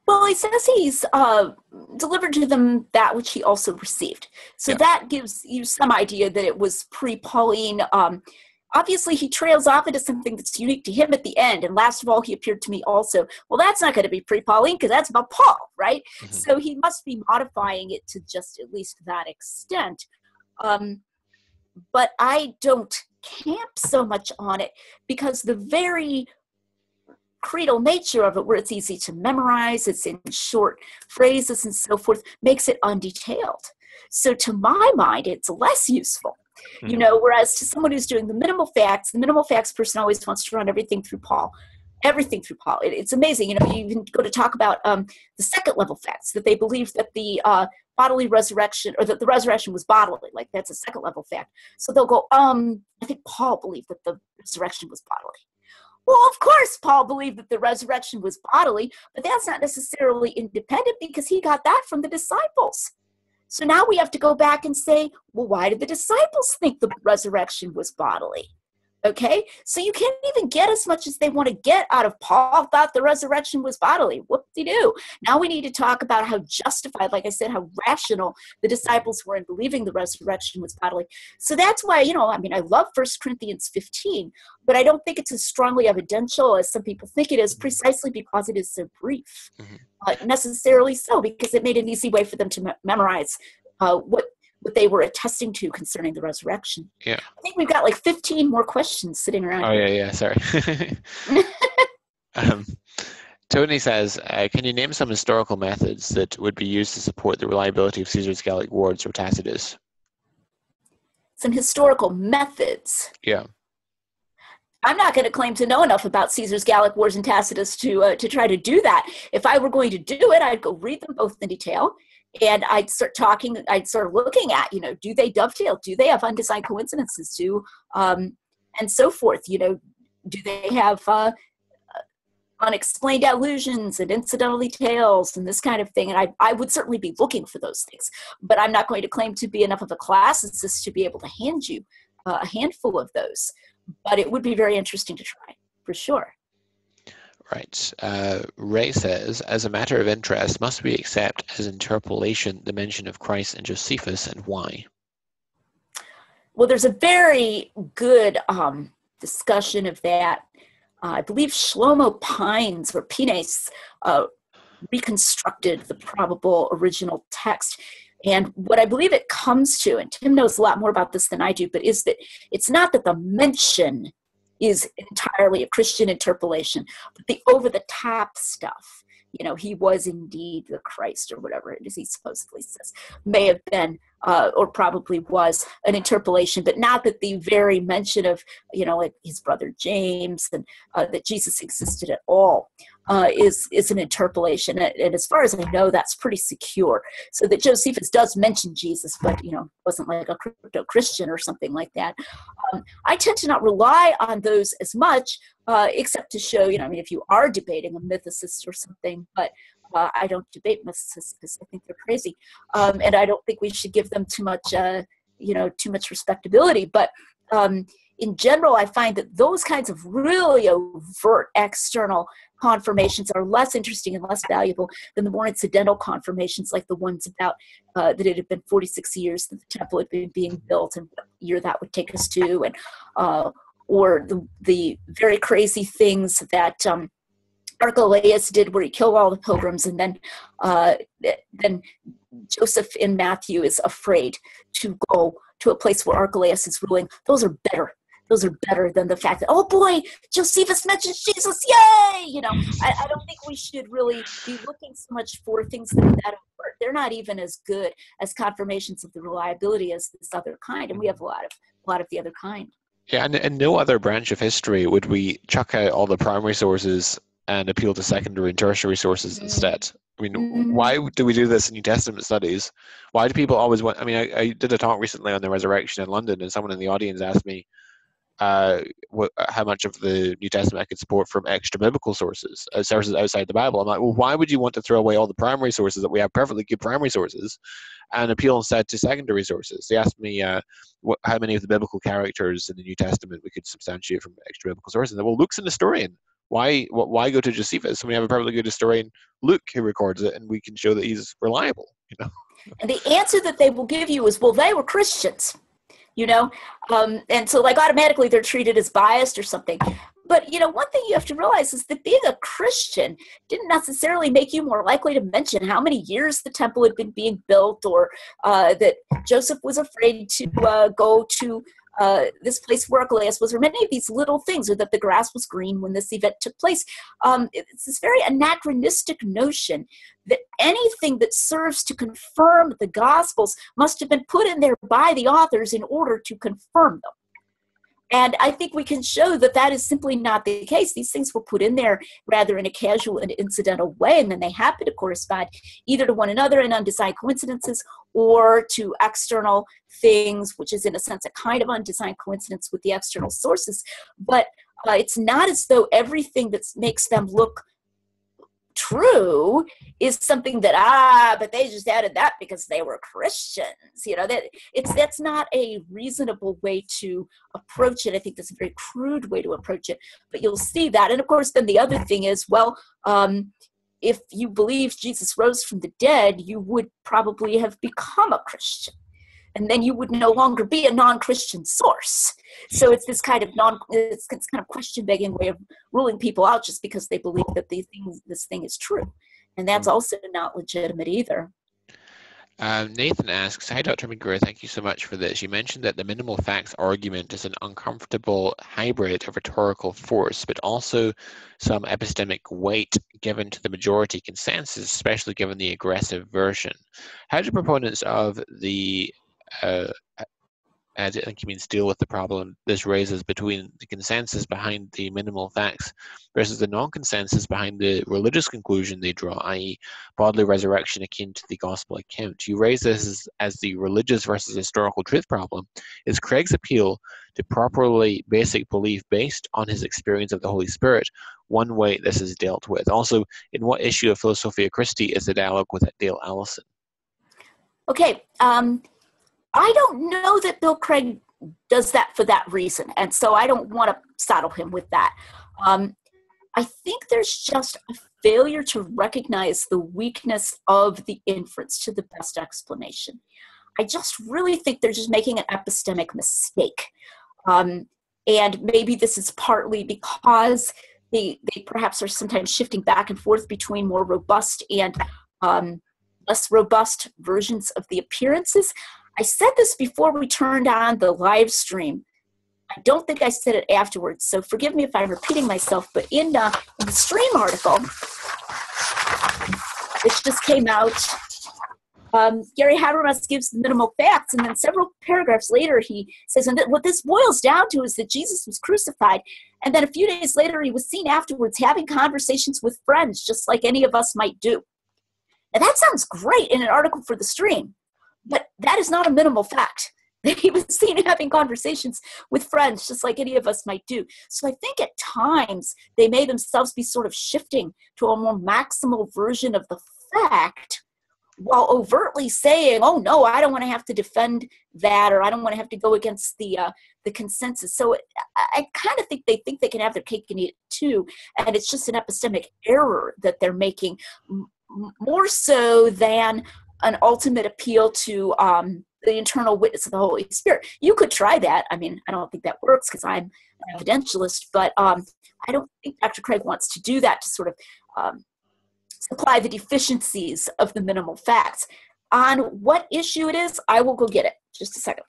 Speaker 2: Well, he says he's delivered to them that which he also received. So that gives you some idea that it was pre-Pauline. Obviously, he trails off into something that's unique to him at the end. And last of all, he appeared to me also. Well, that's not going to be pre-Pauline because that's about Paul, right? Mm-hmm. So he must be modifying it to just at least that extent. But I don't camp so much on it because the very creedal nature of it, where it's easy to memorize, it's in short phrases and so forth, makes it undetailed. So to my mind, it's less useful. You know, whereas to someone who's doing the minimal facts person always wants to run everything through Paul. It's amazing. You know, you even go to talk about the second level facts, that they believe that the bodily resurrection, or that the resurrection was bodily. Like, that's a second level fact. So they'll go, I think Paul believed that the resurrection was bodily. Well, of course, Paul believed that the resurrection was bodily, but that's not necessarily independent because he got that from the disciples. So now we have to go back and say, well, why did the disciples think the resurrection was bodily? Okay, so you can't even get as much as they want to get out of Paul thought the resurrection was bodily. Whoop-de-doo. Now we need to talk about how justified, like I said, how rational the disciples were in believing the resurrection was bodily. So that's why, you know, I mean, I love 1 Corinthians 15, but I don't think it's as strongly evidential as some people think it is, precisely because it is so brief. Necessarily so, because it made an easy way for them to memorize what they were attesting to concerning the resurrection.
Speaker 1: Yeah.
Speaker 2: I think we've got like 15 more questions sitting around.
Speaker 1: Oh, yeah, sorry. Tony says, can you name some historical methods that would be used to support the reliability of Caesar's Gallic Wars or Tacitus?
Speaker 2: Some historical methods?
Speaker 1: Yeah.
Speaker 2: I'm not going to claim to know enough about Caesar's Gallic Wars and Tacitus to try to do that. If I were going to do it, I'd go read them both in detail. And I'd start looking at, you know, do they dovetail? Do they have undesigned coincidences too? And so forth, you know, do they have unexplained allusions and incidental details and this kind of thing? And I would certainly be looking for those things, but I'm not going to claim to be enough of a classicist to be able to hand you a handful of those, but it would be very interesting to try, for sure.
Speaker 1: Right. Ray says, as a matter of interest, must we accept as interpolation the mention of Christ and Josephus, and why?
Speaker 2: Well, there's a very good discussion of that. I believe Shlomo Pines or Pines reconstructed the probable original text. And what I believe it comes to, and Tim knows a lot more about this than I do, but is that it's not that the mention is entirely a Christian interpolation, but the over-the-top stuff, you know, he was indeed the Christ or whatever it is he supposedly says, may have been or probably was an interpolation, but not that the very mention of, you know, like his brother James and that Jesus existed at all is an interpolation. And as far as I know, that's pretty secure. So that Josephus does mention Jesus, but, you know, wasn't like a crypto-Christian or something like that. I tend to not rely on those as much, except to show, you know, I mean, if you are debating a mythicist or something, but I don't debate mythicists because I think they're crazy. And I don't think we should give them too much, too much respectability. But in general, I find that those kinds of really overt external confirmations are less interesting and less valuable than the more incidental confirmations, like the ones about that it had been 46 years that the temple had been being built and what year that would take us to, and or the very crazy things that Archelaus did, where he killed all the pilgrims, and then Joseph in Matthew is afraid to go to a place where Archelaus is ruling. Those are better. those are better than the fact that, oh boy, Josephus mentions Jesus, yay! You know, I don't think we should really be looking so much for things that are that important. They're not even as good as confirmations of the reliability as this other kind, and we have a lot of the other kind.
Speaker 1: Yeah, and in no other branch of history would we chuck out all the primary sources and appeal to secondary and tertiary sources instead. I mean, why do we do this in New Testament studies? Why do people always want? I mean, I did a talk recently on the resurrection in London, and someone in the audience asked me how much of the New Testament I could support from extra biblical sources outside the Bible. I'm like, well, why would you want to throw away all the primary sources that we have perfectly good primary sources and appeal instead to secondary sources? They asked me how many of the biblical characters in the New Testament we could substantiate from extra biblical sources. And well, Luke's an historian. Why go to Josephus when we have a perfectly good historian, Luke, who records it, and we can show that he's reliable? You know.
Speaker 2: And the answer that they will give you is, well, they were Christians, you know, and so like automatically they're treated as biased or something. But, you know, one thing you have to realize is that being a Christian didn't necessarily make you more likely to mention how many years the temple had been being built, or that Joseph was afraid to go to this place where Archelaus was, or many of these little things, or that the grass was green when this event took place. It's this very anachronistic notion that anything that serves to confirm the Gospels must have been put in there by the authors in order to confirm them. And I think we can show that that is simply not the case. These things were put in there rather in a casual and incidental way, and then they happen to correspond either to one another in undesigned coincidences or to external things, which is in a sense a kind of undesigned coincidence with the external sources. But it's not as though everything that makes them look true is something that but they just added that because they were Christians. You know, that's not a reasonable way to approach it. I think that's a very crude way to approach it, but you'll see that. And of course then the other thing is, well, if you believe Jesus rose from the dead, you would probably have become a Christian, and then you would no longer be a non-Christian source. So it's this kind of it's kind of question-begging way of ruling people out just because they believe that this thing is true, and that's also not legitimate either.
Speaker 1: Nathan asks, hi, Dr. McGrew, thank you so much for this. You mentioned that the minimal facts argument is an uncomfortable hybrid of rhetorical force, but also some epistemic weight given to the majority consensus, especially given the aggressive version. How do proponents of the as I think he means deal with the problem this raises between the consensus behind the minimal facts versus the non-consensus behind the religious conclusion they draw, i.e. bodily resurrection akin to the gospel account? You raise this as the religious versus historical truth problem. Is Craig's appeal to properly basic belief based on his experience of the Holy Spirit one way this is dealt with? Also, in what issue of Philosophia Christi is the dialogue with Dale Allison?
Speaker 2: Okay, I don't know that Bill Craig does that for that reason, and so I don't want to saddle him with that. I think there's just a failure to recognize the weakness of the inference to the best explanation. I just really think they're just making an epistemic mistake. And maybe this is partly because they perhaps are sometimes shifting back and forth between more robust and less robust versions of the appearances. I said this before we turned on the live stream. I don't think I said it afterwards, so forgive me if I'm repeating myself, but in the stream article, which just came out, Gary Habermas gives the minimal facts, and then several paragraphs later he says, and what this boils down to is that Jesus was crucified, and then a few days later he was seen afterwards having conversations with friends, just like any of us might do. Now that sounds great in an article for the stream, but that is not a minimal fact. He was seen having conversations with friends, just like any of us might do. So I think at times they may themselves be sort of shifting to a more maximal version of the fact, while overtly saying, oh no, I don't want to have to defend that, or I don't want to have to go against the consensus. So I kind of think they can have their cake and eat it too, and it's just an epistemic error that they're making, more so than an ultimate appeal to the internal witness of the Holy Spirit. You could try that. I mean, I don't think that works because I'm an evidentialist, but I don't think Dr. Craig wants to do that to sort of supply the deficiencies of the minimal facts. On what issue it is, I will go get it. Just a second.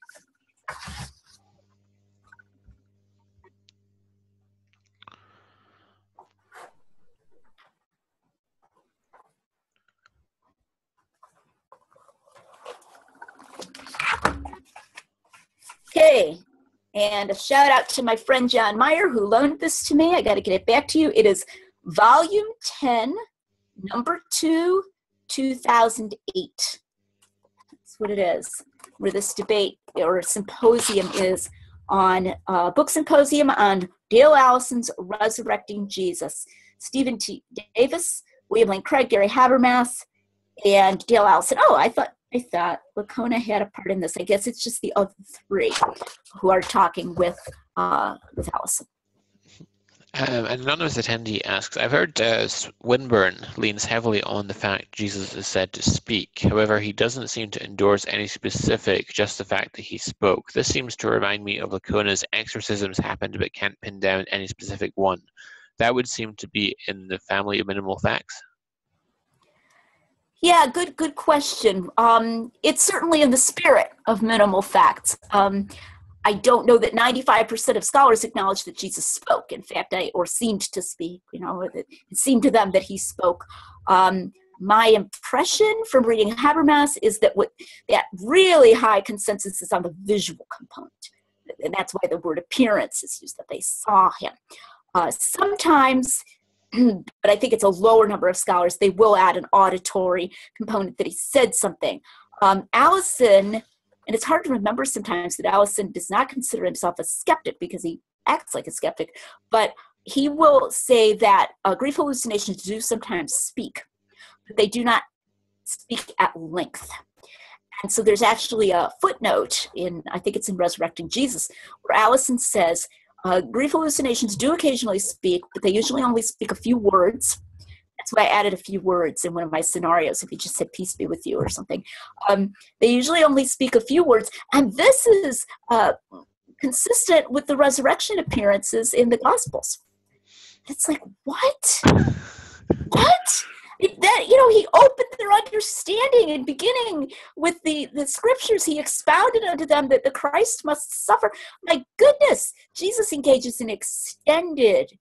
Speaker 2: And a shout out to my friend John Meyer, who loaned this to me. I got to get it back to you. It is volume 10, number 2, 2008. That's what it is, where this debate or symposium is on book symposium on Dale Allison's Resurrecting Jesus. Stephen T. Davis, William Lane Craig, Gary Habermas, and Dale Allison. Oh, I thought Lacona had a part in this. I guess it's just the other three who are talking with Allison.
Speaker 1: An anonymous attendee asks, I've heard Swinburne leans heavily on the fact Jesus is said to speak. However, he doesn't seem to endorse any specific, just the fact that he spoke. This seems to remind me of Lacona's exorcisms happened but can't pin down any specific one. That would seem to be in the family of minimal facts.
Speaker 2: Yeah, good question. It's certainly in the spirit of minimal facts. I don't know that 95% of scholars acknowledge that Jesus spoke. In fact, or seemed to speak. It seemed to them that he spoke. My impression from reading Habermas is that that really high consensus is on the visual component, and that's why the word appearance is used, that they saw him. Sometimes, but I think it's a lower number of scholars, they will add an auditory component that he said something. Allison. And it's hard to remember sometimes that Allison does not consider himself a skeptic because he acts like a skeptic, but he will say that grief hallucinations do sometimes speak, but they do not speak at length. And so there's actually a footnote I think it's in Resurrecting Jesus, where Allison says, grief hallucinations do occasionally speak, but they usually only speak a few words. That's why I added a few words in one of my scenarios. If you just said peace be with you or something, they usually only speak a few words. And this is consistent with the resurrection appearances in the Gospels. It's like, what? He opened their understanding, and beginning with the scriptures, he expounded unto them that the Christ must suffer. My goodness, Jesus engages in extended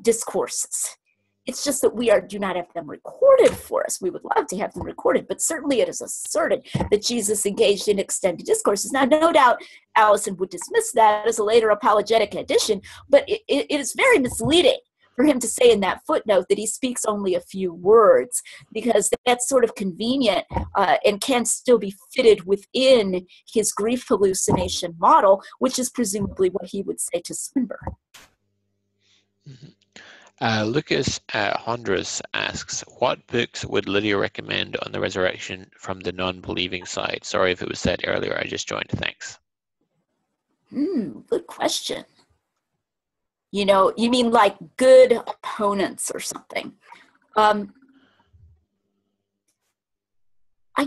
Speaker 2: discourses. It's just that we do not have them recorded for us. We would love to have them recorded, but certainly it is asserted that Jesus engaged in extended discourses. Now, no doubt Allison would dismiss that as a later apologetic addition, but it is very misleading for him to say in that footnote that he speaks only a few words, because that's sort of convenient and can still be fitted within his grief hallucination model, which is presumably what he would say to Swinburne.
Speaker 1: Mm-hmm. Lucas Hondras asks, what books would Lydia recommend on the resurrection from the non-believing side? Sorry if it was said earlier, I just joined. Thanks.
Speaker 2: Good question. You mean like good opponents or something? I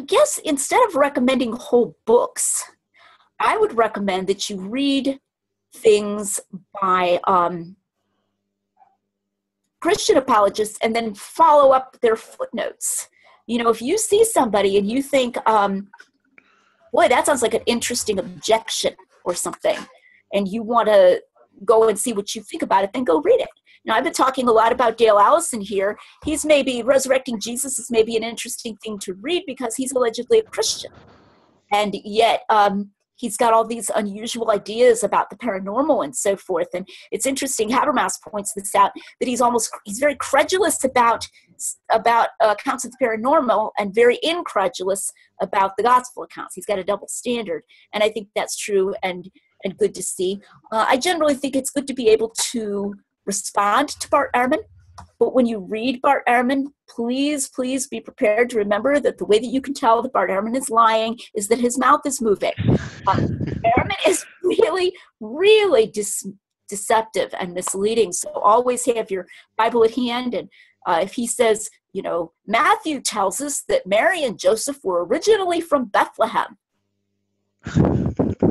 Speaker 2: guess instead of recommending whole books, I would recommend that you read things by Christian apologists and then follow up their footnotes. If you see somebody and you think, boy, that sounds like an interesting objection or something, and you want to go and see what you think about it, then go read it. I've been talking a lot about Dale Allison here. He's maybe Resurrecting Jesus is maybe an interesting thing to read because he's allegedly a Christian. And yet he's got all these unusual ideas about the paranormal and so forth. And it's interesting, Habermas points this out, that he's very credulous about accounts of the paranormal and very incredulous about the gospel accounts. He's got a double standard. And I think that's true and good to see. I generally think it's good to be able to respond to Bart Ehrman. But when you read Bart Ehrman, please be prepared to remember that the way that you can tell that Bart Ehrman is lying is that his mouth is moving. Ehrman is really, really deceptive and misleading. So always have your Bible at hand. And if he says, Matthew tells us that Mary and Joseph were originally from Bethlehem.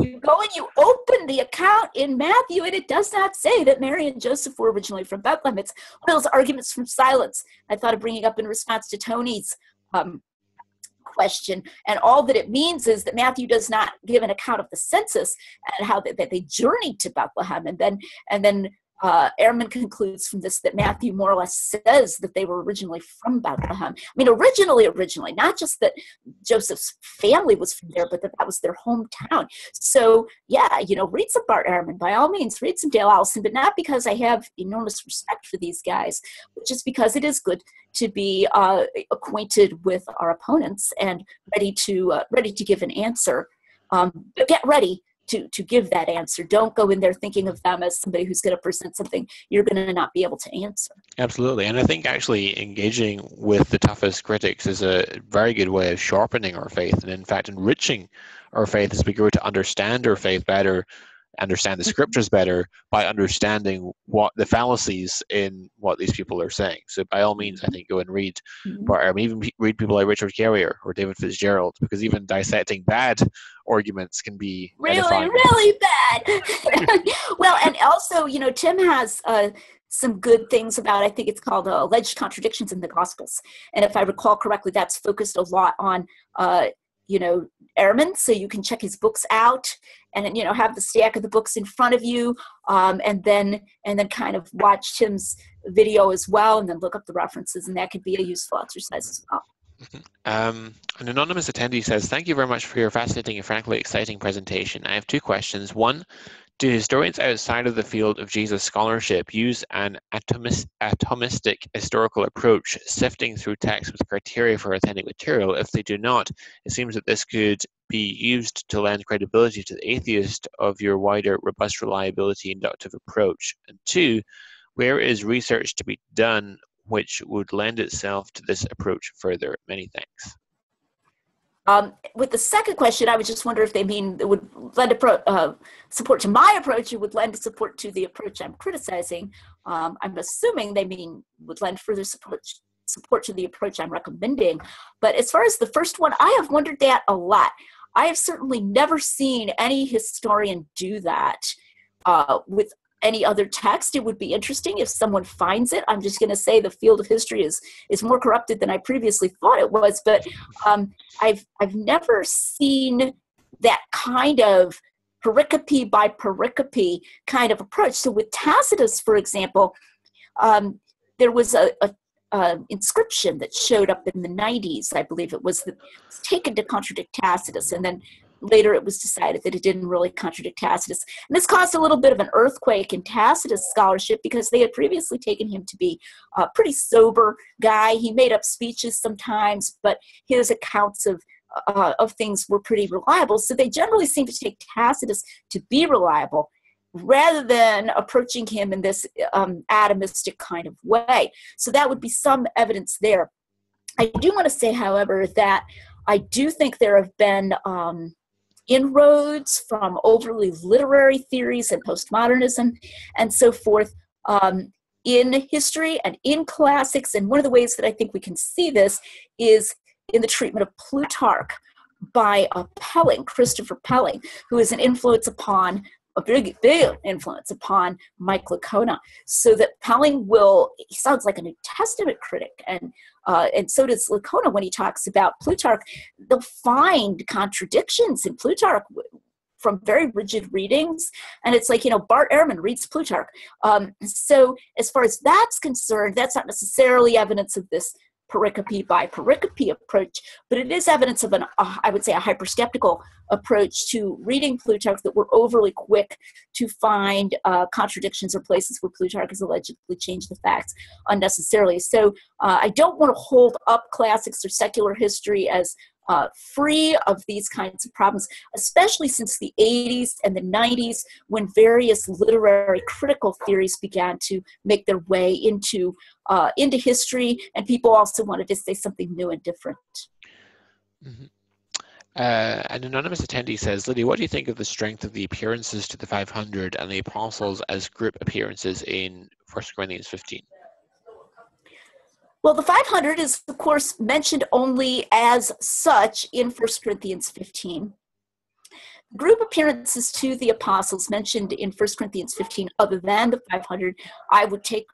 Speaker 2: You go and you open the account in Matthew, and it does not say that Mary and Joseph were originally from Bethlehem. It's one of those arguments from silence I thought of bringing up in response to Tony's question. And all that it means is that Matthew does not give an account of the census and how that they journeyed to Bethlehem. And then Ehrman concludes from this that Matthew more or less says that they were originally from Bethlehem. I mean, originally, not just that Joseph's family was from there, but that was their hometown. So, yeah, read some Bart Ehrman, by all means, read some Dale Allison, but not because I have enormous respect for these guys, but just because it is good to be acquainted with our opponents and ready to give an answer. But get ready to give that answer. Don't go in there thinking of them as somebody who's going to present something you're going to not be able to answer.
Speaker 1: Absolutely. And I think actually engaging with the toughest critics is a very good way of sharpening our faith, and in fact enriching our faith as we grow to understand our faith better, understand the scriptures better by understanding what the fallacies in what these people are saying. So by all means, I think go and read, or even read people like Richard Carrier or David Fitzgerald, because even dissecting bad arguments can be edifying.
Speaker 2: Really bad. Well, and also, Tim has some good things about, I think it's called Alleged Contradictions in the Gospels. And if I recall correctly, that's focused a lot on Ehrman, so you can check his books out and then, have the stack of the books in front of you, and then kind of watch Tim's video as well, and then look up the references, and that could be a useful exercise as well.
Speaker 1: An anonymous attendee says, "Thank you very much for your fascinating and frankly exciting presentation. I have two questions. One, do historians outside of the field of Jesus scholarship use an atomistic historical approach, sifting through text with criteria for authentic material? If they do not, it seems that this could be used to lend credibility to the atheist of your wider robust reliability inductive approach. And two, where is research to be done which would lend itself to this approach further? Many thanks."
Speaker 2: With the second question, I would just wonder if they mean it would lend support to my approach. It would lend support to the approach I'm criticizing. I'm assuming they mean would lend further support to the approach I'm recommending. But as far as the first one, I have wondered that a lot. I have certainly never seen any historian do that with any other text. It would be interesting if someone finds it. I'm just going to say the field of history is more corrupted than I previously thought it was, but I've never seen that kind of pericope by pericope kind of approach. So with Tacitus, for example, there was a inscription that showed up in the 90s, I believe it was, that was taken to contradict Tacitus, and then later it was decided that it didn't really contradict Tacitus. And this caused a little bit of an earthquake in Tacitus scholarship because they had previously taken him to be a pretty sober guy. He made up speeches sometimes, but his accounts of things were pretty reliable. So they generally seem to take Tacitus to be reliable rather than approaching him in this atomistic kind of way. So that would be some evidence there. I do want to say, however, that I do think there have been inroads from overly literary theories and postmodernism and so forth in history and in classics. And one of the ways that I think we can see this is in the treatment of Plutarch by Pelling, Christopher Pelling, who is an influence upon a big influence upon Mike Licona, so that Pelling he sounds like a New Testament critic, and so does Licona when he talks about Plutarch. They'll find contradictions in Plutarch from very rigid readings, and it's like, Bart Ehrman reads Plutarch. So as far as that's concerned, that's not necessarily evidence of this pericope by pericope approach, but it is evidence of I would say, a hyperskeptical approach to reading Plutarch, that we're overly quick to find contradictions or places where Plutarch has allegedly changed the facts unnecessarily. So I don't want to hold up classics or secular history as free of these kinds of problems, especially since the 80s and the 90s, when various literary critical theories began to make their way into history, and people also wanted to say something new and different.
Speaker 1: Mm-hmm. An anonymous attendee says, "Lydia, what do you think of the strength of the appearances to the 500 and the apostles as group appearances in 1 Corinthians 15?
Speaker 2: Well, the 500 is, of course, mentioned only as such in 1 Corinthians 15. Group appearances to the apostles mentioned in 1 Corinthians 15, other than the 500, I would take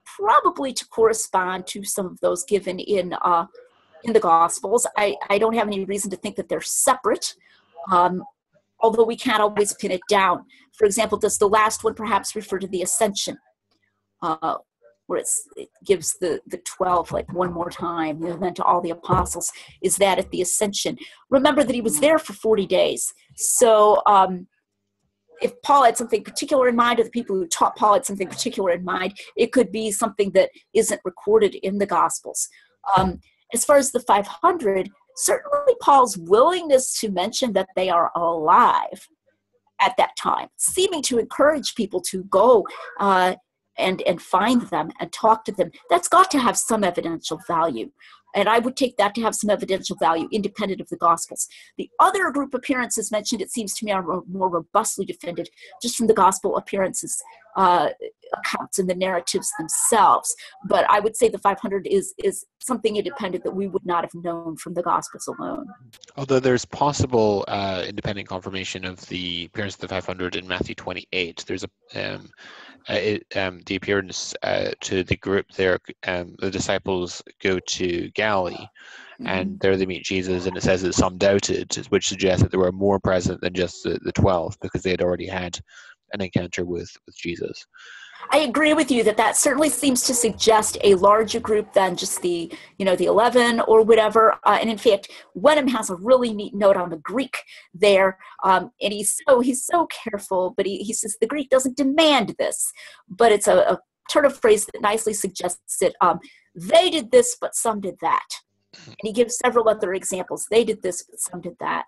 Speaker 2: probably to correspond to some of those given in the Gospels. I don't have any reason to think that they're separate, although we can't always pin it down. For example, does the last one perhaps refer to the ascension where it gives the 12 like one more time, and then to all the apostles, is that at the ascension. Remember that he was there for 40 days. So if Paul had something particular in mind, or the people who taught Paul had something particular in mind, it could be something that isn't recorded in the Gospels. As far as the 500, certainly Paul's willingness to mention that they are alive at that time, seeming to encourage people to go and find them and talk to them, that's got to have some evidential value. And I would take that to have some evidential value independent of the Gospels. The other group appearances mentioned, it seems to me, are more robustly defended just from the Gospel appearances accounts and the narratives themselves. But I would say the 500 is something independent that we would not have known from the Gospels alone.
Speaker 1: Although there's possible independent confirmation of the appearance of the 500 in Matthew 28. There's the appearance to the group there. The disciples go to Galilee, and there they meet Jesus, and it says that some doubted, which suggests that there were more present than just the 12, because they had already had an encounter with Jesus.
Speaker 2: I agree with you that certainly seems to suggest a larger group than just the 11 or whatever. And in fact, Wenham has a really neat note on the Greek there, and he's so careful. But he says the Greek doesn't demand this, but it's a turn of phrase that nicely suggests it. They did this, but some did that. And he gives several other examples. They did this, but some did that.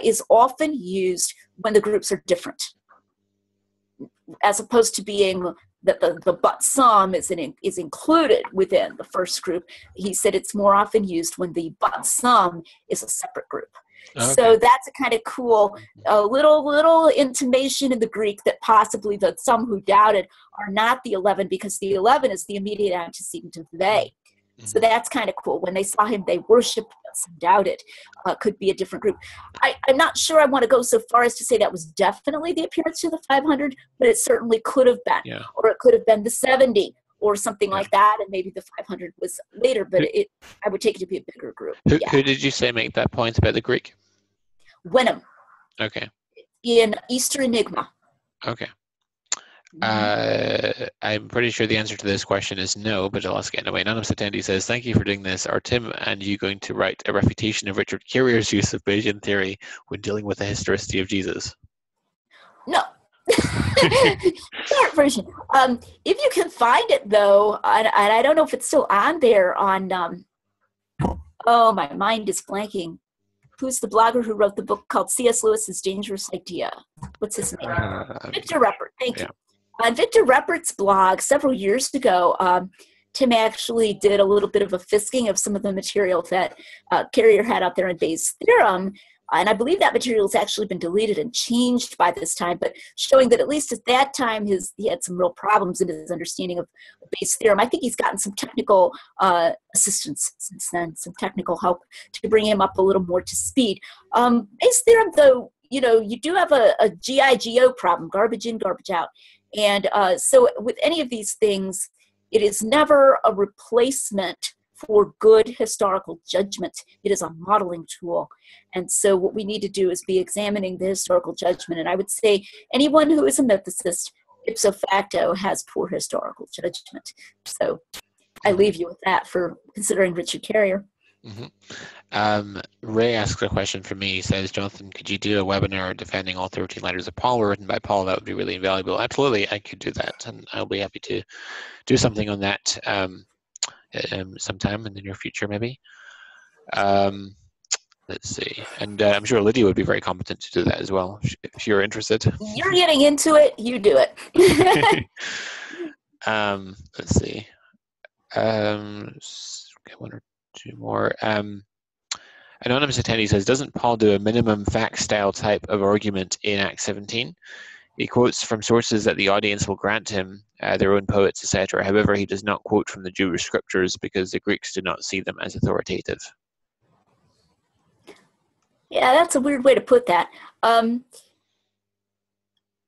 Speaker 2: Is often used when the groups are different, as opposed to being that the but some is included within the first group. He said it's more often used when the but some is a separate group. Okay. So that's a kind of cool, little intimation in the Greek that possibly the some who doubted are not the 11, because the 11 is the immediate antecedent of they. Mm-hmm. So that's kind of cool. When they saw him, they worshipped, but some doubted. Could be a different group. I'm not sure I want to go so far as to say that was definitely the appearance of the 500, but it certainly could have been. Yeah. Or it could have been the 70 or something like that, and maybe the 500 was later, but I would take it to be a bigger group.
Speaker 1: Who did you say make that point about the Greek?
Speaker 2: Wenham.
Speaker 1: Okay.
Speaker 2: In Easter Enigma.
Speaker 1: Okay. I'm pretty sure the answer to this question is no, but I'll ask it anyway. Anonymous attendee says, thank you for doing this. Are Tim and you going to write a refutation of Richard Carrier's use of Bayesian theory when dealing with the historicity of Jesus?
Speaker 2: No. Short version. If you can find it, though, and I don't know if it's still on there on, my mind is blanking. Who's the blogger who wrote the book called C.S. Lewis's Dangerous Idea? What's his name? Victor Ruppert. Thank you. On Victor Ruppert's blog several years ago, Tim actually did a little bit of a fisking of some of the material that Carrier had out there in Bayes' theorem, and I believe that material has actually been deleted and changed by this time, but showing that at least at that time he had some real problems in his understanding of Bayes' theorem. I think he's gotten some technical assistance since then, some technical help to bring him up a little more to speed. Bayes' theorem, though, you do have a GIGO problem, garbage in, garbage out. And so with any of these things, it is never a replacement for good historical judgment. It is a modeling tool. And so what we need to do is be examining the historical judgment. And I would say anyone who is a mythicist, ipso facto, has poor historical judgment. So I leave you with that for considering Richard Carrier.
Speaker 1: Mm-hmm. Ray asks a question for me. He says, Jonathan, could you do a webinar defending all 13 letters of Paul were written by Paul? That would be really invaluable. Absolutely, I could do that, and I'll be happy to do something on that sometime in the near future, maybe. Let's see. And I'm sure Lydia would be very competent to do that as well, if you're interested.
Speaker 2: You're getting into it, you do it.
Speaker 1: Let's see. One or two more. Anonymous attendee says, doesn't Paul do a minimum fact style type of argument in Acts 17? He quotes from sources that the audience will grant him, their own poets, etc. However, he does not quote from the Jewish scriptures because the Greeks did not see them as authoritative.
Speaker 2: Yeah, that's a weird way to put that. I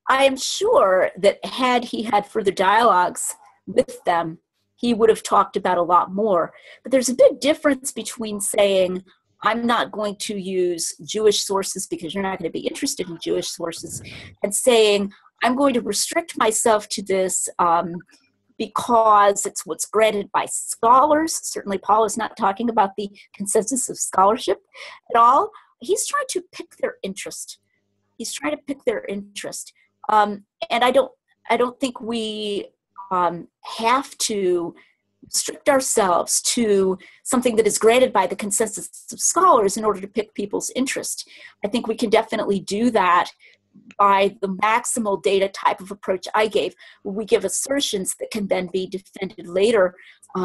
Speaker 2: am sure that had he had further dialogues with them, he would have talked about a lot more. But there's a big difference between saying, I'm not going to use Jewish sources because you're not going to be interested in Jewish sources, and saying, I'm going to restrict myself to this because it's what's granted by scholars. Certainly Paul is not talking about the consensus of scholarship at all. He's trying to pick their interest. And I don't think we have to restrict ourselves to something that is granted by the consensus of scholars in order to pick people's interest. I think we can definitely do that by the maximal data type of approach I gave, where we give assertions that can then be defended later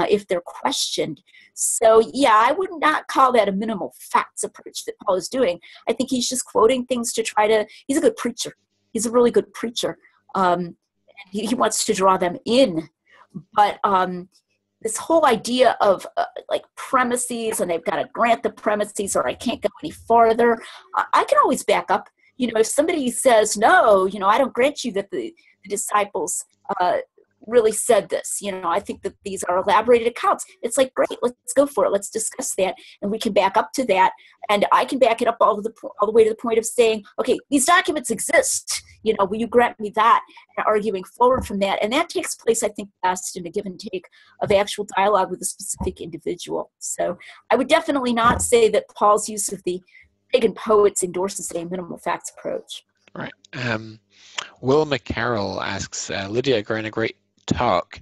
Speaker 2: if they're questioned. So yeah, I would not call that a minimal facts approach that Paul is doing. I think he's just quoting things to try to, he's a good preacher. He's a really good preacher. He wants to draw them in. But this whole idea of like premises, and they've got to grant the premises or I can't go any farther, I can always back up. If somebody says, no, I don't grant you that the disciples really said this, I think that these are elaborated accounts. It's like, great, let's go for it. Let's discuss that. And we can back up to that. And I can back it up all the way to the point of saying, okay, these documents exist. Will you grant me that? And arguing forward from that. And that takes place, I think, best in a give and take of actual dialogue with a specific individual. So I would definitely not say that Paul's use of the pagan poets endorses a minimal facts approach.
Speaker 1: Right. Will McCarroll asks, Lydia, a great talk.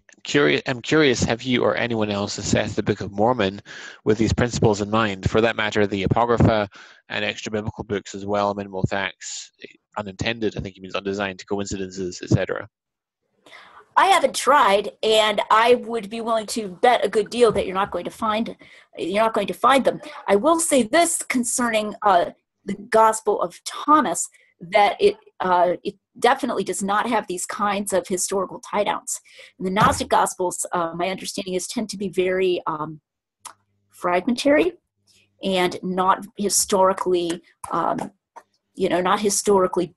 Speaker 1: I'm curious, have you or anyone else assessed the Book of Mormon with these principles in mind? For that matter, the Apocrypha and extra biblical books as well, minimal facts, unintended, I think he means undesigned coincidences, etc.
Speaker 2: I haven't tried, and I would be willing to bet a good deal that you're not going to find them. I will say this concerning the Gospel of Thomas, that it definitely does not have these kinds of historical tie-downs. In the Gnostic Gospels, my understanding is tend to be very fragmentary and not historically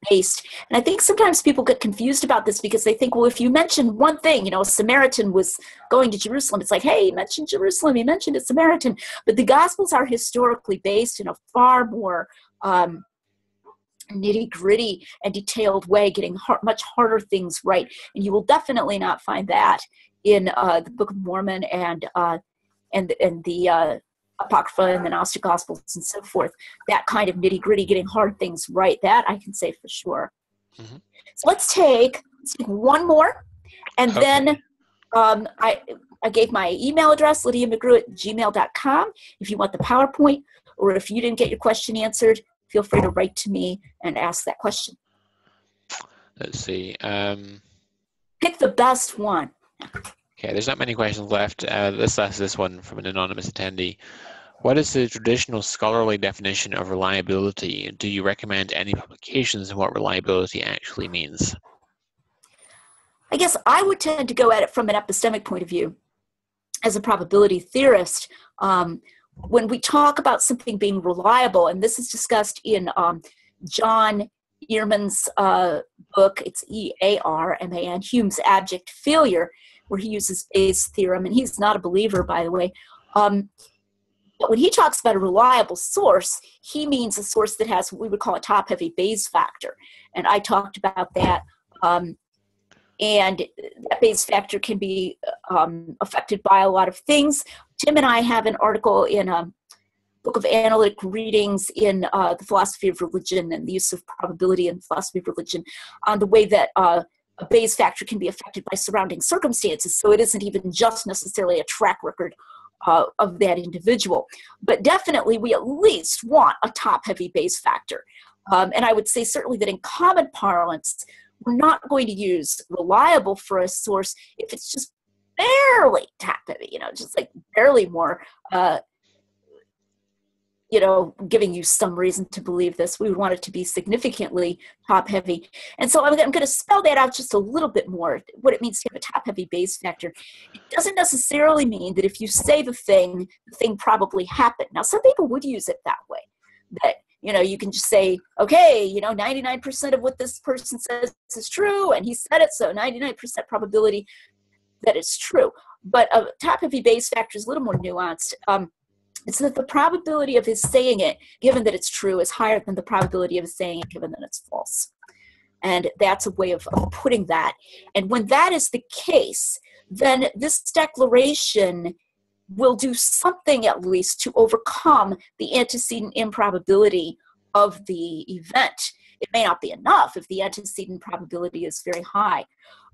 Speaker 2: based. And I think sometimes people get confused about this because they think, well, if you mention one thing, a Samaritan was going to Jerusalem, it's like, hey, he mentioned Jerusalem, he mentioned a Samaritan. But the Gospels are historically based in a far more nitty-gritty and detailed way, getting much harder things right. And you will definitely not find that in the Book of Mormon and the Apocrypha and the Gnostic Gospels and so forth. That kind of nitty-gritty, getting hard things right, that I can say for sure. Mm-hmm. So let's take one more, and then I gave my email address, lydiamcgrew@gmail.com, if you want the PowerPoint, or if you didn't get your question answered, feel free to write to me and ask that question.
Speaker 1: Let's see.
Speaker 2: Pick the best one.
Speaker 1: Okay, there's not many questions left. Let's ask this one from an anonymous attendee. What is the traditional scholarly definition of reliability? Do you recommend any publications on what reliability actually means?
Speaker 2: I guess I would tend to go at it from an epistemic point of view. As a probability theorist, when we talk about something being reliable, and this is discussed in John Earman's book, it's E-A-R-M-A-N, Hume's Abject Failure, where he uses Bayes' theorem, and he's not a believer, by the way. But when he talks about a reliable source, he means a source that has what we would call a top-heavy Bayes factor. And I talked about that. And that Bayes factor can be affected by a lot of things. Tim and I have an article in a book of analytic readings in the philosophy of religion and the use of probability in philosophy of religion on the way that a Bayes factor can be affected by surrounding circumstances. So it isn't even just necessarily a track record of that individual. But definitely we at least want a top-heavy Bayes factor. And I would say certainly that in common parlance, we're not going to use reliable for a source if it's just barely top-heavy, just like barely more, giving you some reason to believe this. We would want it to be significantly top-heavy. And so I'm going to spell that out just a little bit more, what it means to have a top-heavy Bayes factor. It doesn't necessarily mean that if you say the thing probably happened. Now, some people would use it that way, that you can just say, okay, 99% of what this person says is true, and he said it, so 99% probability that it's true. But a top-heavy Bayes factor is a little more nuanced. It's that the probability of his saying it, given that it's true, is higher than the probability of his saying it, given that it's false. And that's a way of putting that. And when that is the case, then this declaration will do something at least to overcome the antecedent improbability of the event. It may not be enough if the antecedent probability is very high.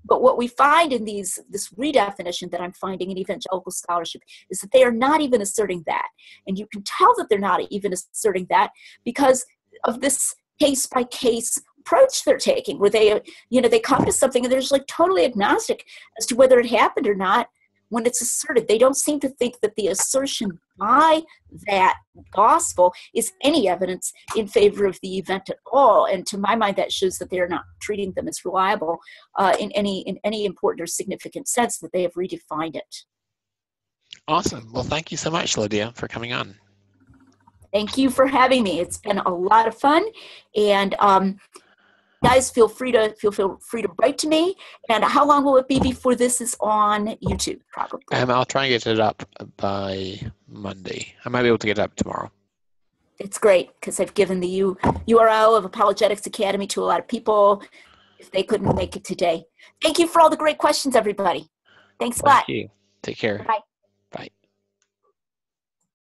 Speaker 2: But what we find in this redefinition that I'm finding in evangelical scholarship is that they are not even asserting that. And you can tell that they're not even asserting that because of this case-by-case approach they're taking, where they come to something and they're just like totally agnostic as to whether it happened or not when it's asserted. They don't seem to think that the assertion by that gospel is any evidence in favor of the event at all. And to my mind, that shows that they are not treating them as reliable in any important or significant sense, that they have redefined it.
Speaker 1: Awesome. Well, thank you so much, Lydia, for coming on.
Speaker 2: Thank you for having me. It's been a lot of fun. And guys, feel free to write to me. And how long will it be before this is on YouTube? Probably.
Speaker 1: I'll try and get it up by Monday. I might be able to get it up tomorrow.
Speaker 2: It's great because I've given the URL of Apologetics Academy to a lot of people if they couldn't make it today. Thank you for all the great questions, everybody. Thanks a lot.
Speaker 1: Thank you. Take care.
Speaker 2: Bye.
Speaker 1: Bye.